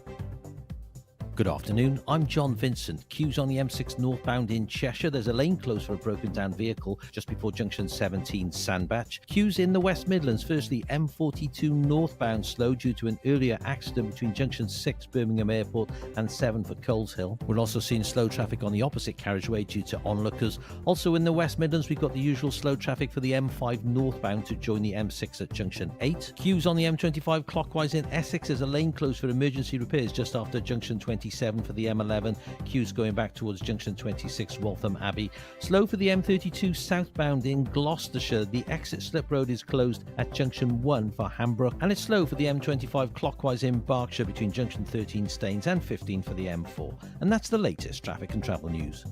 Good afternoon, I'm John Vincent. Queues on the M6 northbound in Cheshire. There's a lane closed for a broken down vehicle just before junction 17 Sandbach. Queues in the West Midlands. Firstly, M42 northbound slow due to an earlier accident between junction 6 Birmingham Airport and 7 for Coleshill. We're also seeing slow traffic on the opposite carriageway due to onlookers. Also in the West Midlands, we've got the usual slow traffic for the M5 northbound to join the M6 at junction 8. Queues on the M25 clockwise in Essex. There's a lane closed for emergency repairs just after junction 27 for the M11, queues going back towards junction 26 Waltham Abbey. Slow for the M32 southbound in Gloucestershire. The exit slip road is closed at junction 1 for Hambrook, and it's slow for the M25 clockwise in Berkshire between junction 13 Staines and 15 for the M4. And that's the latest traffic and travel news.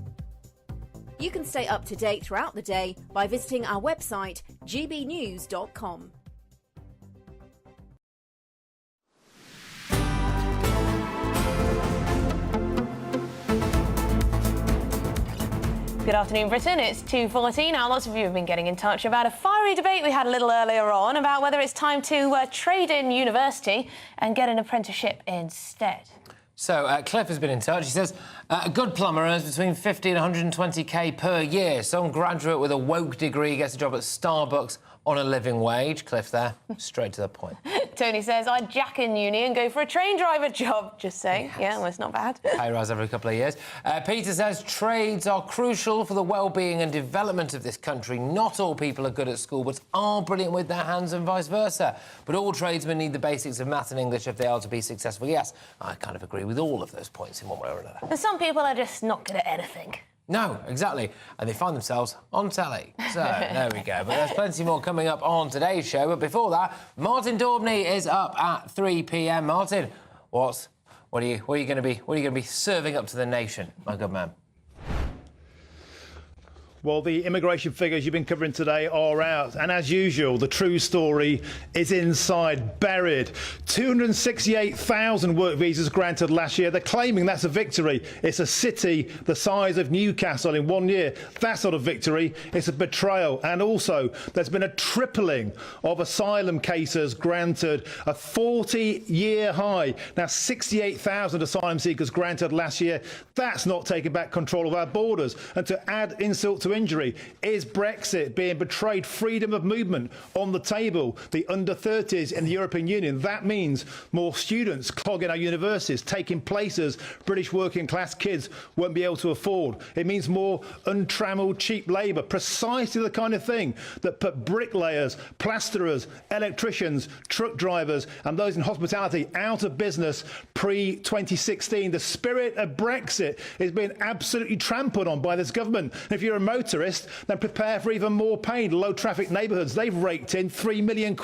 You can stay up to date throughout the day by visiting our website gbnews.com. Good afternoon, Britain. It's 2:40 now. Lots of you have been getting in touch about a fiery debate we had a little earlier on about whether it's time to trade in university and get an apprenticeship instead. So, Cliff has been in touch. He says, a good plumber earns between 50 and 120k per year. Some graduate with a woke degree gets a job at Starbucks on a living wage. Cliff there, straight to the point. Tony says, I'd jack in uni and go for a train driver job. Just saying. Yes. Yeah, well, it's not bad. Pay rise every couple of years. Peter says, trades are crucial for the well-being and development of this country. Not all people are good at school, but are brilliant with their hands and vice versa. But all tradesmen need the basics of maths and English if they are to be successful. Yes, I kind of agree with all of those points in one way or another. And some people are just not good at anything. No, exactly. And they find themselves on telly. So, there we go. But there's plenty more coming up on today's show. But before that, Martin Daubney is up at 3 p.m. Martin, what are you going to be serving up to the nation, my good man? Well, the immigration figures you've been covering today are out. And as usual, the true story is inside, buried. 268,000 work visas granted last year. They're claiming that's a victory. It's a city the size of Newcastle in 1 year. That's not a victory. It's a betrayal. And also, there's been a tripling of asylum cases granted, a 40-year high. Now, 68,000 asylum seekers granted last year. That's not taking back control of our borders. And to add insult to injury, is Brexit being betrayed? Freedom of movement on the table. The under-30s in the European Union. That means more students clogging our universities, taking places British working-class kids won't be able to afford. It means more untrammelled, cheap labour, precisely the kind of thing that put bricklayers, plasterers, electricians, truck drivers and those in hospitality out of business pre-2016. The spirit of Brexit is being absolutely trampled on by this government. And if you're a motor motorists, then prepare for even more pain. Low traffic neighbourhoods, they've raked in £3 million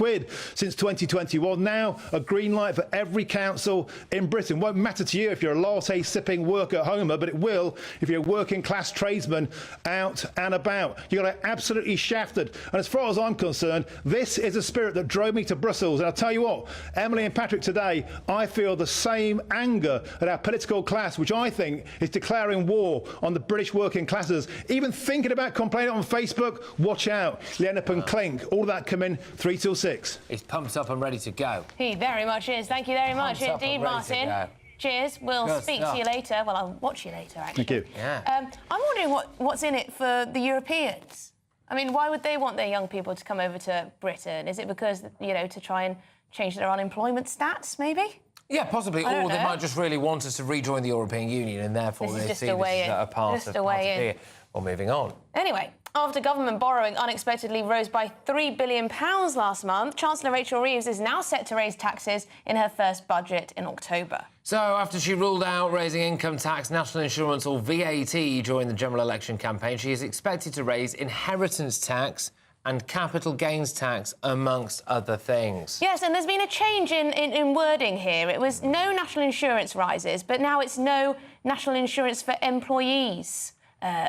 since 2021. Now a green light for every council in Britain. Won't matter to you if you're a latte sipping worker-homer, but it will if you're a working class tradesman out and about. You got it absolutely shafted. And as far as I'm concerned, this is a spirit that drove me to Brussels. And I'll tell you what, Emily and Patrick, today I feel the same anger at our political class, which I think is declaring war on the British working classes. Even thinking about complaining on Facebook, watch out. Lennep and Clink, all of that come in 3 till 6. He's pumped up and ready to go. He very much is. Thank you very much indeed, Martin. Cheers. We'll speak to you later. Well, I'll watch you later, actually. Thank you. I'm wondering what's in it for the Europeans. I mean, why would they want their young people to come over to Britain? Is it because, you know, to try and change their unemployment stats, maybe? Yeah, possibly. Or they might just really want us to rejoin the European Union, and therefore they see this as a part of it. Well, moving on. Anyway, after government borrowing unexpectedly rose by £3 billion last month, Chancellor Rachel Reeves is now set to raise taxes in her first budget in October. So, after she ruled out raising income tax, national insurance or VAT during the general election campaign, she is expected to raise inheritance tax and capital gains tax, amongst other things. Yes, and there's been a change in wording here. It was no national insurance rises, but now it's no national insurance for employees.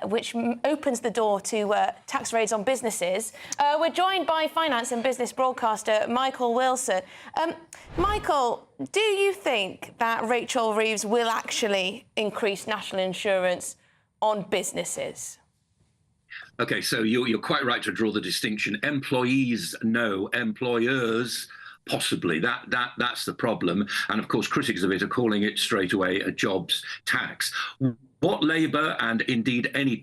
Which opens the door to tax raids on businesses. We're joined by finance and business broadcaster Michael Wilson. Michael, do you think that Rachel Reeves will actually increase national insurance on businesses? OK, so you're quite right to draw the distinction. Employees, no. Employers, possibly. That's the problem. And, of course, critics of it are calling it straight away a jobs tax. What Labour, and indeed any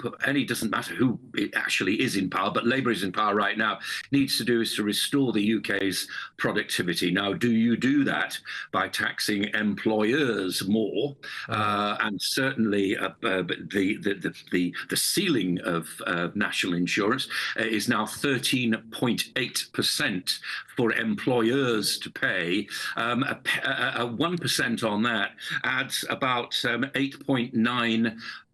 doesn't matter who it actually is in power, but Labour is in power right now, needs to do is to restore the UK's productivity. Now, do you do that by taxing employers more? And certainly the ceiling of national insurance is now 13.8% for employers to pay. 1% on that adds about 8.9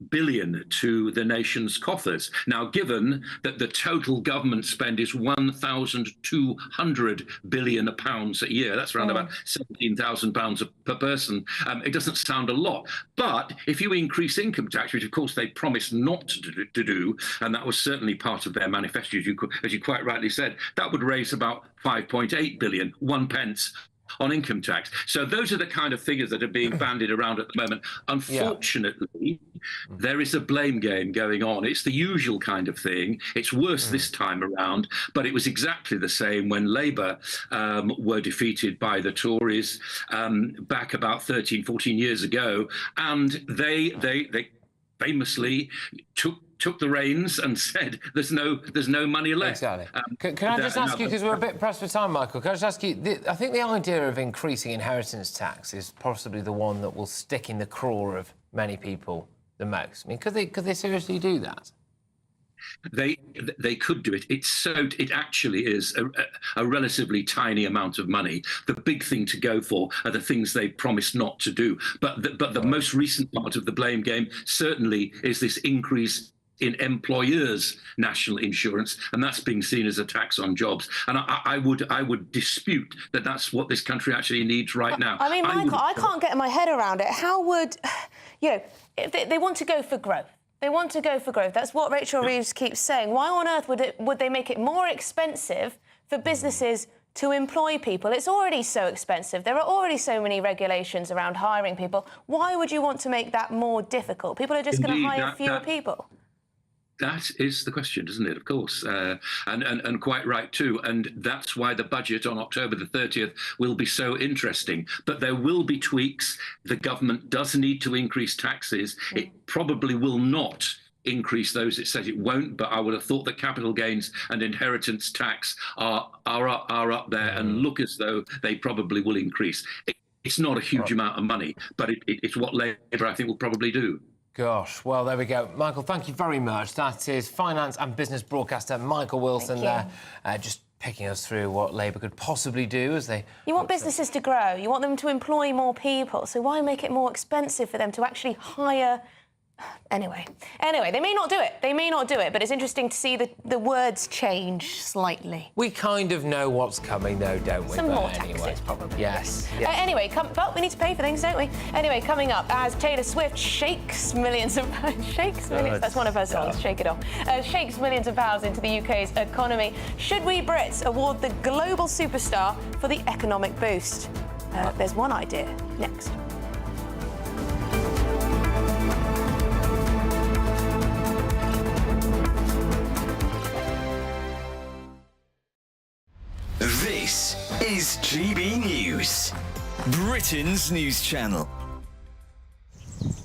billion to the nation's coffers. Now, given that the total government spend is £1,200 billion a year, that's around about £17,000 per person, it doesn't sound a lot. But if you increase income tax, which of course they promised not to do, and that was certainly part of their manifesto, as you quite rightly said, that would raise about 5.8 billion, 1 pence on income tax. So those are the kind of figures that are being bandied around at the moment. Unfortunately, there is a blame game going on. It's the usual kind of thing. It's worse this time around, but it was exactly the same when Labour were defeated by the Tories back about 13, 14 years ago. And they famously took the reins and said, "There's no money left." Exactly. Can I just ask you, because we're a bit pressed for time, Michael? Can I just ask you? I think the idea of increasing inheritance tax is possibly the one that will stick in the craw of many people the most. I mean, could they seriously do that? They could do it. It actually is a relatively tiny amount of money. The big thing to go for are the things they promised not to do. But the most recent part of the blame game certainly is this increase in employers' national insurance, and that's being seen as a tax on jobs. And I would dispute that that's what this country actually needs right now. I mean, Michael, I can't get my head around it. How would, if they want to go for growth? They want to go for growth. That's what Rachel Reeves keeps saying. Why on earth would they make it more expensive for businesses to employ people? It's already so expensive. There are already so many regulations around hiring people. Why would you want to make that more difficult? People are just going to hire fewer people. That is the question, isn't it? Of course, and quite right too. And that's why the budget on October the 30th will be so interesting. But there will be tweaks. The government does need to increase taxes. It probably will not increase those. It says it won't, but I would have thought that capital gains and inheritance tax are up there and look as though they probably will increase. It's not a huge amount of money, but it's what Labour, I think, will probably do. Gosh, well, there we go. Michael, thank you very much. That is finance and business broadcaster Michael Wilson there, just picking us through what Labour could possibly do as they... You want businesses to grow. You want them to employ more people. So why make it more expensive for them to actually hire Anyway, they may not do it. They may not do it, but it's interesting to see the words change slightly. We kind of know what's coming, though, don't we? Some But more anyway. taxes, probably. Yes. Anyway, we need to pay for things, don't we? Anyway, coming up, as Taylor Swift shakes millions of pounds, that's one of her songs, Shake It Off, shakes millions of pounds into the UK's economy. Should we Brits award the global superstar for the economic boost? There's one idea. Next. This is GB News, Britain's news channel.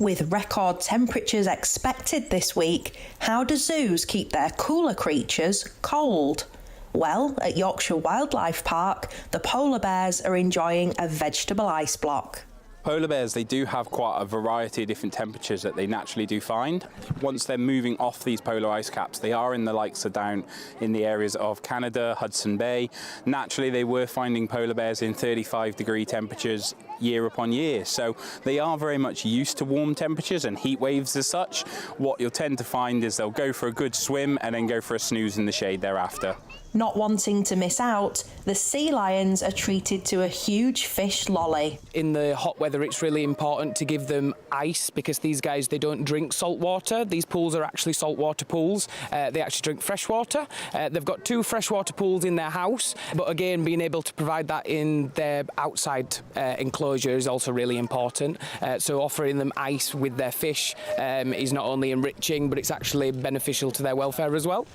With record temperatures expected this week, how do zoos keep their cooler creatures cold? Well, at Yorkshire Wildlife Park, the polar bears are enjoying a vegetable ice block. Polar bears, they do have quite a variety of different temperatures that they naturally do find. Once they're moving off these polar ice caps, they are in the likes of down in the areas of Canada, Hudson Bay. Naturally, they were finding polar bears in 35-degree temperatures year upon year. So they are very much used to warm temperatures and heat waves as such. What you'll tend to find is they'll go for a good swim and then go for a snooze in the shade thereafter. Not wanting to miss out, the sea lions are treated to a huge fish lolly. In the hot weather, it's really important to give them ice because these guys, they don't drink salt water. These pools are actually saltwater pools. They actually drink fresh water. They've got 2 freshwater pools in their house, but again, being able to provide that in their outside enclosure is also really important. So offering them ice with their fish is not only enriching, but it's actually beneficial to their welfare as well.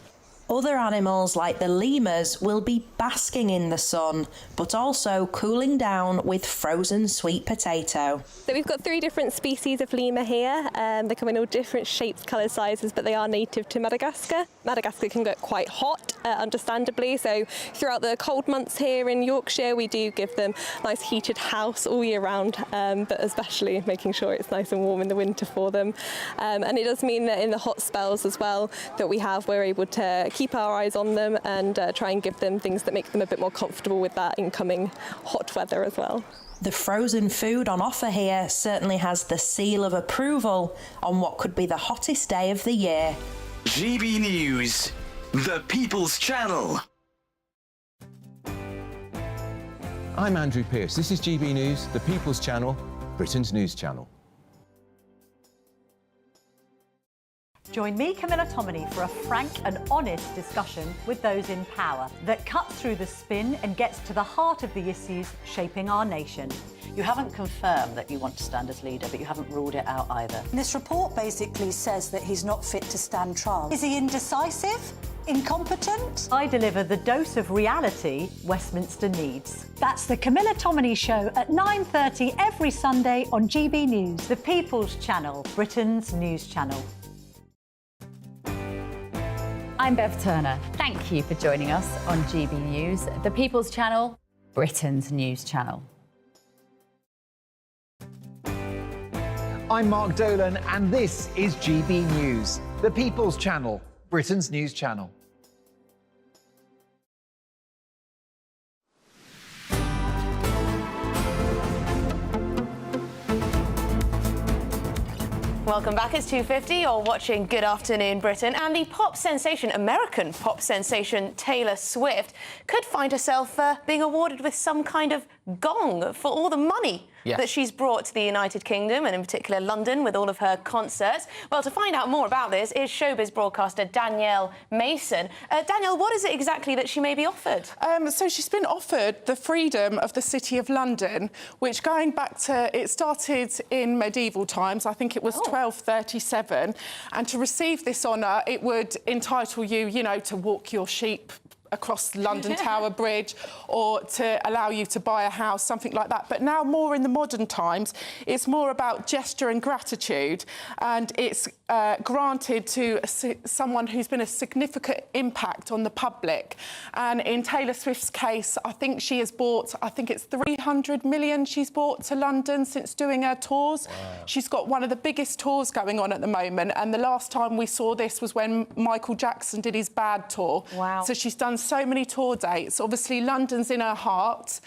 Other animals like the lemurs will be basking in the sun, but also cooling down with frozen sweet potato. So we've got 3 different species of lemur here. They come in all different shapes, colours, sizes, but they are native to Madagascar. Madagascar can get quite hot, understandably, so throughout the cold months here in Yorkshire, we do give them a nice heated house all year round, but especially making sure it's nice and warm in the winter for them. And it does mean that in the hot spells as well that we're able to keep our eyes on them and try and give them things that make them a bit more comfortable with that incoming hot weather as well. The frozen food on offer here certainly has the seal of approval on what could be the hottest day of the year. GB News, the People's Channel. I'm Andrew Pearce. This is GB News, the People's Channel, Britain's news channel. Join me, Camilla Tominey, for a frank and honest discussion with those in power that cuts through the spin and gets to the heart of the issues shaping our nation. You haven't confirmed that you want to stand as leader, but you haven't ruled it out either. This report basically says that he's not fit to stand trial. Is he indecisive? Incompetent? I deliver the dose of reality Westminster needs. That's the Camilla Tominey Show at 9:30 every Sunday on GB News, the People's Channel, Britain's news channel. I'm Bev Turner. Thank you for joining us on GB News, the People's Channel, Britain's news channel. I'm Mark Dolan, and this is GB News, the People's Channel, Britain's news channel. Welcome back. It's 2:50. You're watching Good Afternoon Britain, and the American pop sensation Taylor Swift could find herself being awarded with some kind of gong for all the money that she's brought to the United Kingdom, and in particular London, with all of her concerts. Well, to find out more about this is showbiz broadcaster Danielle Mason. Danielle, what is it exactly that she may be offered? So she's been offered the freedom of the City of London, which going back to, it started in medieval times, I think it was 1237, and to receive this honour, it would entitle you, you know, to walk your sheep across London Tower Bridge, or to allow you to buy a house, something like that. But now, more in the modern times, it's more about gesture and gratitude, and it's granted to someone who's been a significant impact on the public. And in Taylor Swift's case, I think she has bought, I think it's 300 million she's bought to London since doing her tours. Wow. She's got one of the biggest tours going on at the moment. And the last time we saw this was when Michael Jackson did his Bad tour. Wow. So she's done so many tour dates. Obviously, London's in her heart.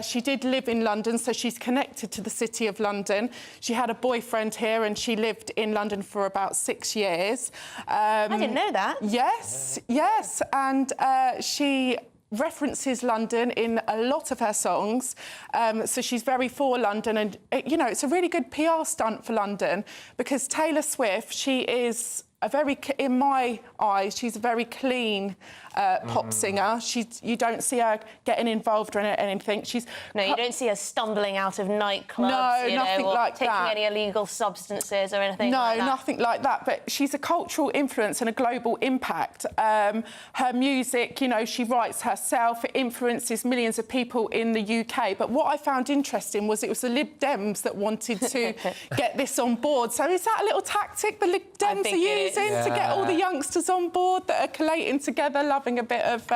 She did live in London, so she's connected to the City of London. She had a boyfriend here and she lived in London for about 6 years. I didn't know that. Yes, yes. And she references London in a lot of her songs. So she's very for London. And, you know, it's a really good PR stunt for London because Taylor Swift, she is a very, in my eyes, she's a very clean pop singer. You don't see her getting involved or anything. No, you don't see her stumbling out of nightclubs. No, nothing like taking that. any illegal substances or anything like that. No, nothing like that. But she's a cultural influence and a global impact. Her music, you know, she writes herself. It influences millions of people in the UK. But what I found interesting was it was the Lib Dems that wanted to get this on board. So is that a little tactic the Lib Dems are using to get all the youngsters on board that are collating together, loving a bit of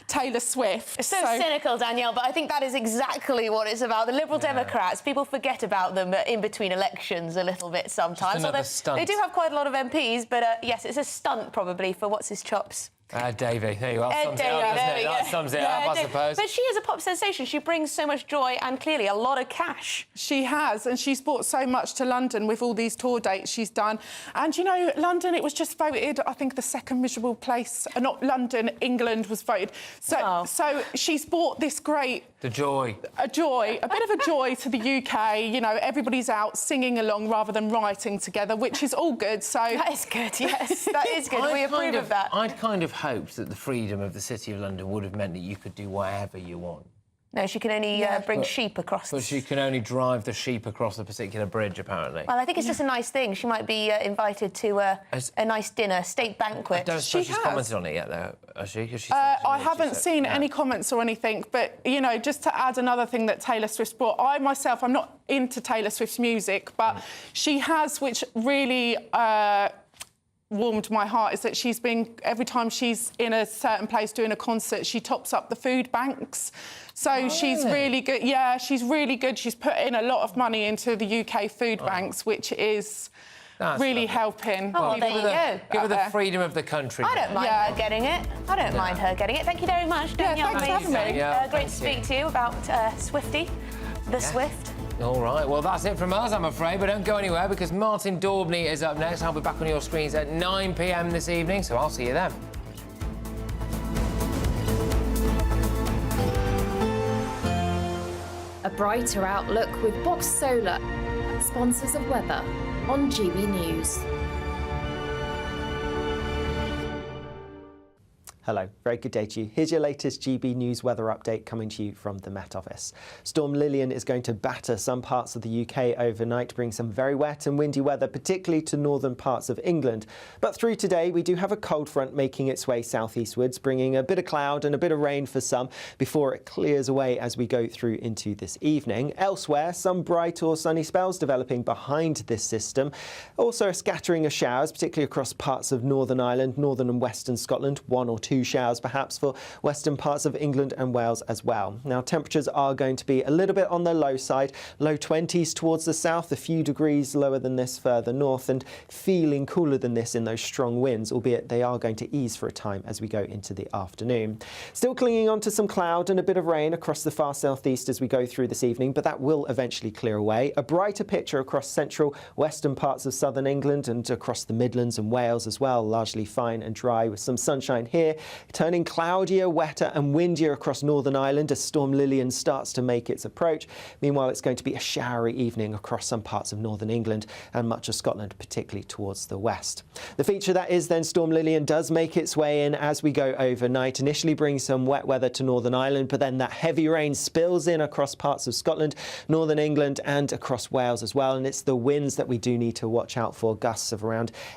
Taylor Swift? It's so cynical, Danielle, but I think that is exactly what it's about. The Liberal Democrats, people forget about them in between elections a little bit sometimes. Just another stunt. They do have quite a lot of MPs, but yes, it's a stunt probably for what's his chops. Davey, there you are. That sums it up, I suppose. But she is a pop sensation. She brings so much joy and clearly a lot of cash. She has, and she's brought so much to London with all these tour dates she's done. And, you know, London, it was just voted, I think, the second miserable place. Not London, England was voted. So, so she's brought this great... The joy. A joy, a bit of a joy to the UK. You know, everybody's out singing along rather than writing together, which is all good, so... That is good, yes. That is good. We approve of that. I'd kind of hoped that the freedom of the City of London would have meant that you could do whatever you want. No, she can only bring sheep across. But she can only drive the sheep across a particular bridge, apparently. Well, I think it's just a nice thing. She might be invited to a nice dinner, state banquet. I don't suppose she's commented on it yet, though, has she? I haven't seen any comments or anything, but, you know, just to add another thing that Taylor Swift's brought, I myself, I'm not into Taylor Swift's music, but she has, which really... warmed my heart, is that she's been, every time she's in a certain place doing a concert, she tops up the food banks. So she's really good. Yeah, she's really good. She's put in a lot of money into the UK food banks, which is really helping. Oh, well, there you go. Give her the freedom of the country. I don't mind her getting it. I don't mind her getting it. Thank you very much, Danielle. Thanks for having me. Great to speak to you about Swiftie, the Swift. All right, well, that's it from us, I'm afraid, but don't go anywhere because Martin Daubney is up next. I'll be back on your screens at 9 p.m. this evening, so I'll see you then. A brighter outlook with Box Solar, sponsors of weather on GB News. Hello, very good day to you. Here's your latest GB News weather update coming to you from the Met Office. Storm Lilian is going to batter some parts of the UK overnight, bring some very wet and windy weather, particularly to northern parts of England. But through today, we do have a cold front making its way southeastwards, bringing a bit of cloud and a bit of rain for some before it clears away as we go through into this evening. Elsewhere, some bright or sunny spells developing behind this system. Also a scattering of showers, particularly across parts of Northern Ireland, northern and western Scotland, 1 or 2 showers perhaps for western parts of England and Wales as well. Now temperatures are going to be a little bit on the low side, low 20s towards the south, a few degrees lower than this further north, and feeling cooler than this in those strong winds, albeit they are going to ease for a time as we go into the afternoon. Still clinging on to some cloud and a bit of rain across the far southeast as we go through this evening, but that will eventually clear away. A brighter picture across central western parts of southern England and across the Midlands and Wales as well, largely fine and dry with some sunshine here, turning cloudier, wetter and windier across Northern Ireland as Storm Lilian starts to make its approach. Meanwhile, it's going to be a showery evening across some parts of northern England and much of Scotland, particularly towards the west. The feature that is then Storm Lilian does make its way in as we go overnight, initially brings some wet weather to Northern Ireland, but then that heavy rain spills in across parts of Scotland, northern England and across Wales as well. And it's the winds that we do need to watch out for, gusts of around